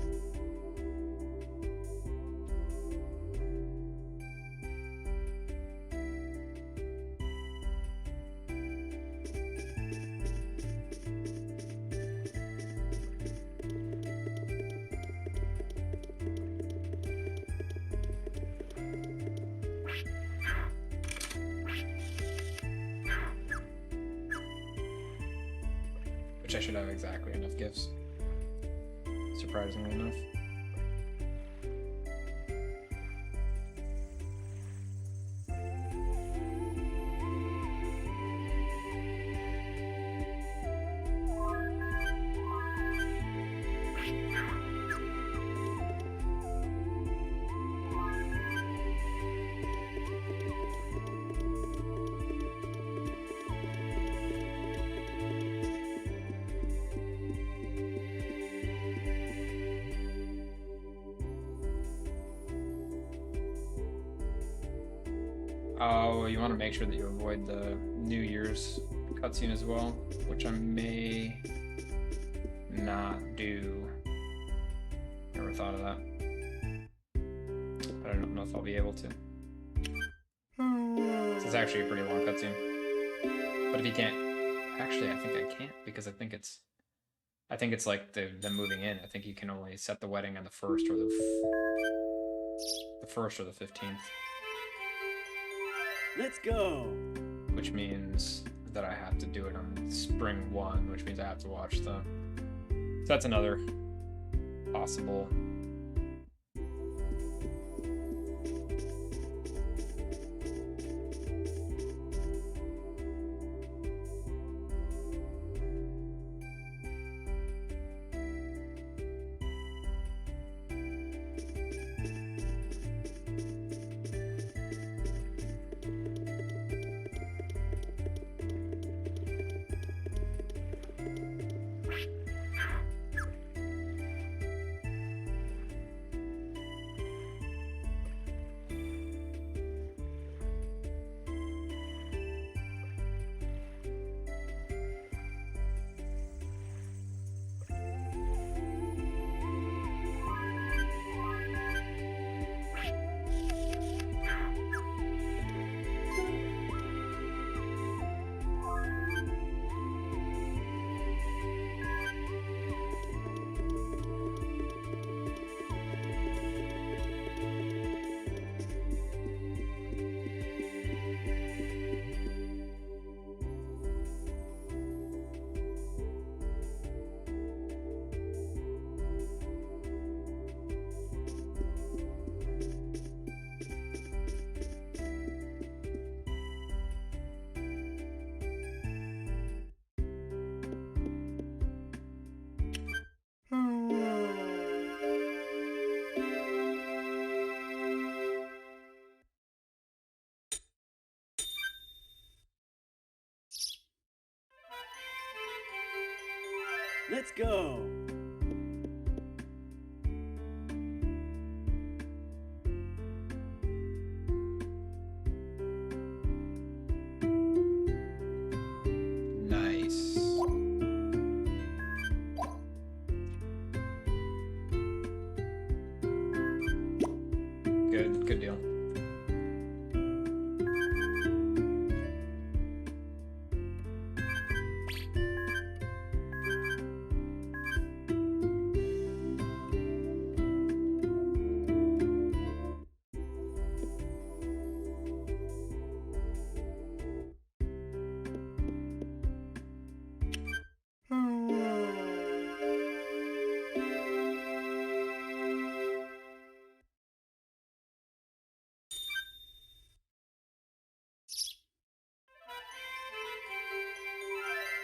Which I should have exactly enough gifts. Surprisingly enough. Oh, you want to make sure that you avoid the New Year's cutscene as well, which I may not do. Never thought of that. But I don't know if I'll be able to. It's actually a pretty long cutscene. But if you can't... Actually, I think I can't, because I think it's like them moving in. I think you can only set the wedding on the 1st or the 1st or the 15th. Let's go. Which means that I have to do it on spring 1, which means I have to watch the... So that's another possible... Let's go. Nice. Good deal.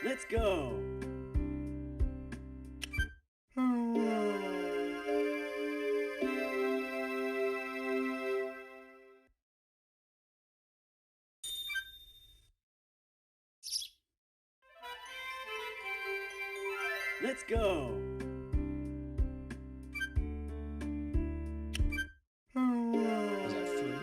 Let's go. Let's go. Was that 3?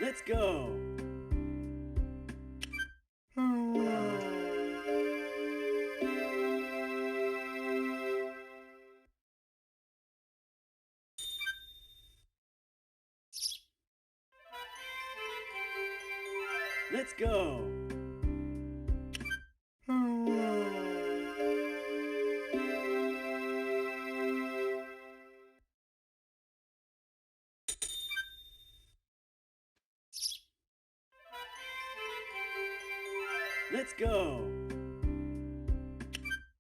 Let's go. Let's go. Let's go.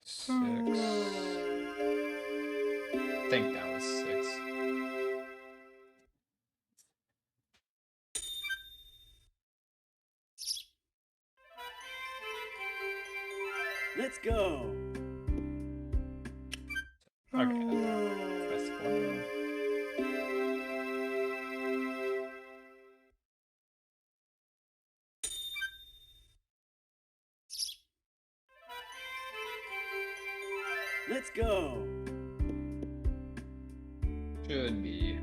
6. I think that was 6. Let's go. Okay, that's 4. Let's go. Should be.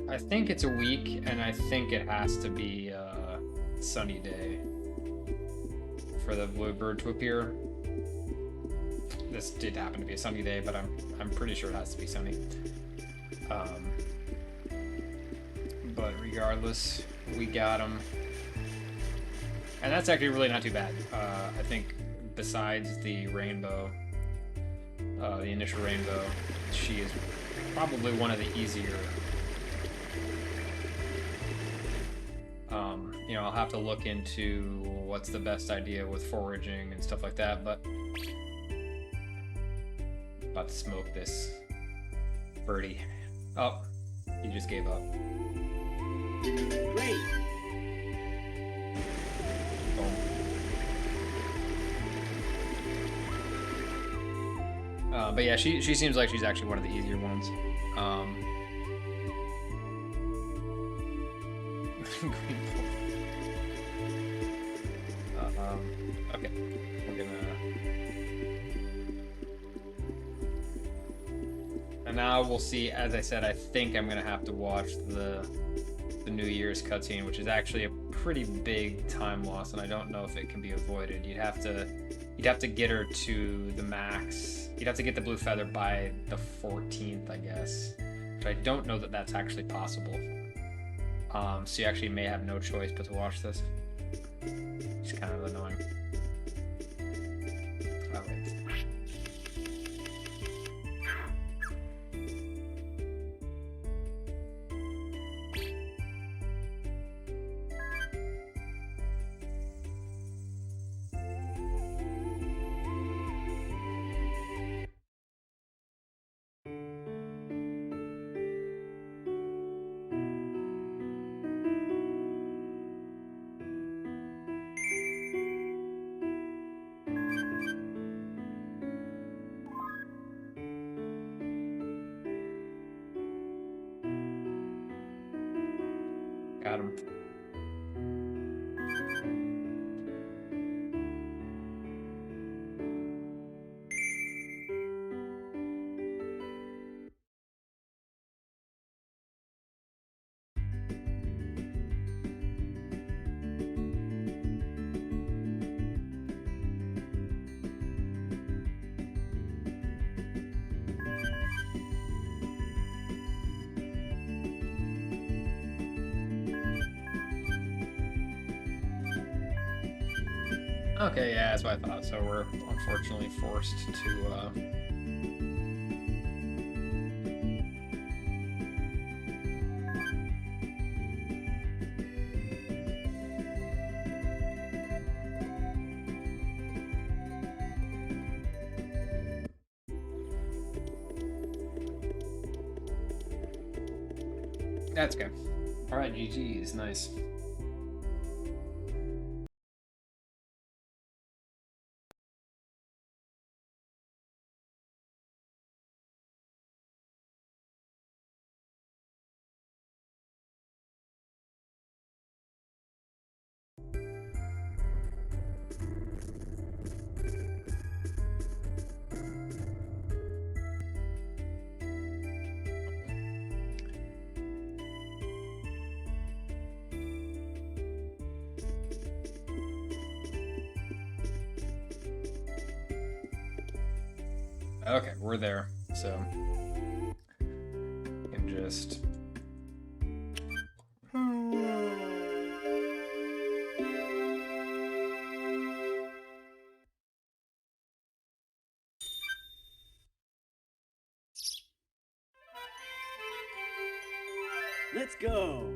I think it's a week, and I think it has to be a sunny day for the bluebird to appear. This did happen to be a sunny day, but I'm pretty sure it has to be sunny. But regardless, we got him, and that's actually really not too bad. I think besides the rainbow, the initial rainbow, she is probably one of the easier. You know, I'll have to look into what's the best idea with foraging and stuff like that, but about to smoke this birdie. Oh, he just gave up. Great. Boom. But yeah, she seems like she's actually one of the easier ones. Okay, we're gonna. And now we'll see. As I said, I think I'm gonna have to watch the New Year's cutscene, which is actually a pretty big time loss, and I don't know if it can be avoided. You'd have to get her to the max. You'd have to get the blue feather by the 14th, I guess. But I don't know that that's actually possible. So you actually may have no choice but to watch this. It's kind of annoying. Oh, wait. at him. Okay, yeah, that's what I thought. So we're unfortunately forced to, That's good. Alright, GG's, nice. Okay, we're there, so we can just Let's go.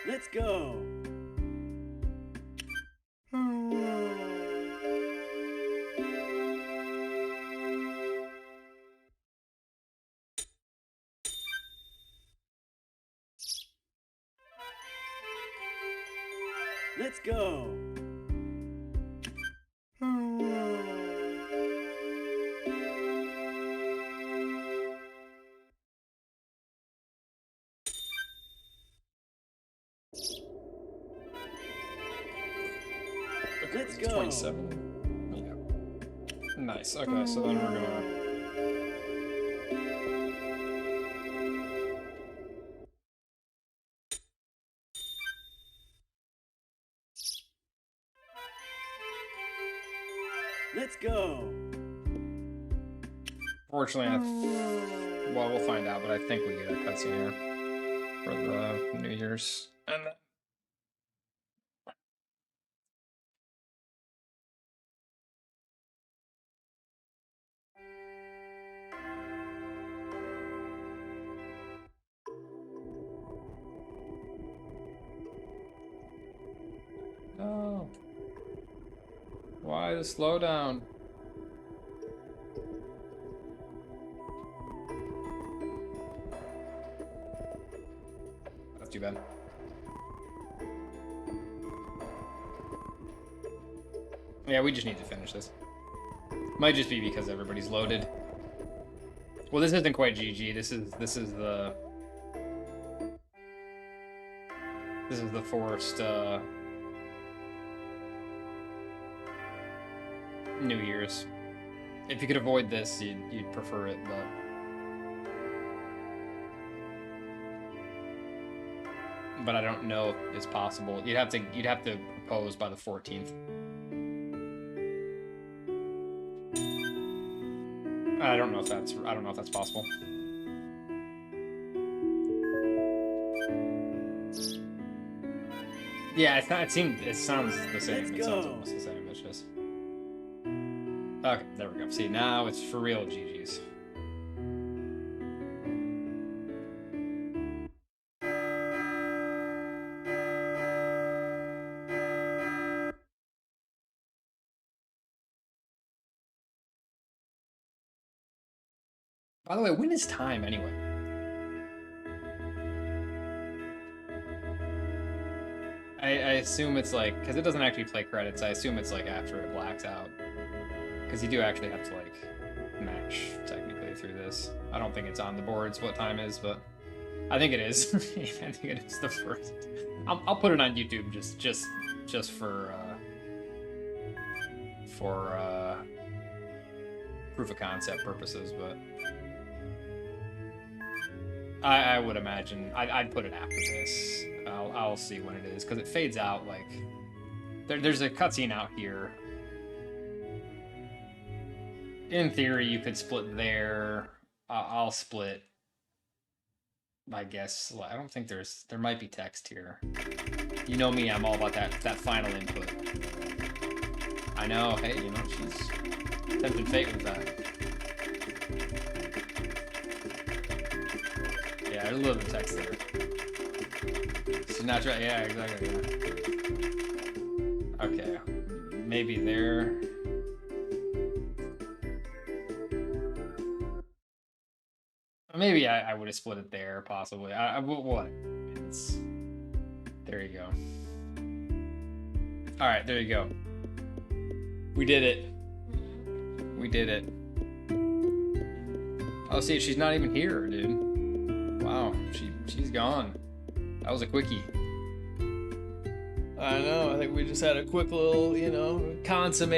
Let's go. Let's go. okay, Let's it's go. 27. Yeah. Nice. Okay, so then we're gonna Let's go. fortunately well, we'll find out, but I think we get a cutscene here for the New Year's. And then no. Why the slowdown? That's too bad. Yeah, we just need to finish this. Might just be because everybody's loaded. Well, this isn't quite GG. This is the forced New Year's. If you could avoid this, you'd prefer it, but I don't know if it's possible. You'd have to propose by the 14th. I don't know if that's possible. Yeah, it sounds the same. Let's It sounds go. almost the same. It's just okay. There we go. See, now it's for real GG's. By the way, when is time anyway? I assume it's like, because it doesn't actually play credits, I assume it's like after it blacks out. Because you do actually have to like match technically through this. I don't think it's on the boards what time is, but I think it is. I think it is the first. I'll put it on YouTube just for proof of concept purposes, but I would imagine I'd put it after this. I'll see when it is, because it fades out like there's a cutscene out here. In theory, you could split there. I'll split. I guess I don't think there might be text here. You know me, I'm all about that final input. I know. Hey, you know she's tempted fate with that. Yeah, there's a little bit of text there. She's not trying. Yeah, exactly. Yeah. Okay, maybe there. Maybe I would have split it there, possibly. What? It's there. You go. All right, there you go. We did it. We did it. Oh, see, she's not even here, dude. Wow, she's gone. That was a quickie. I know. I think we just had a quick little, you know, consummate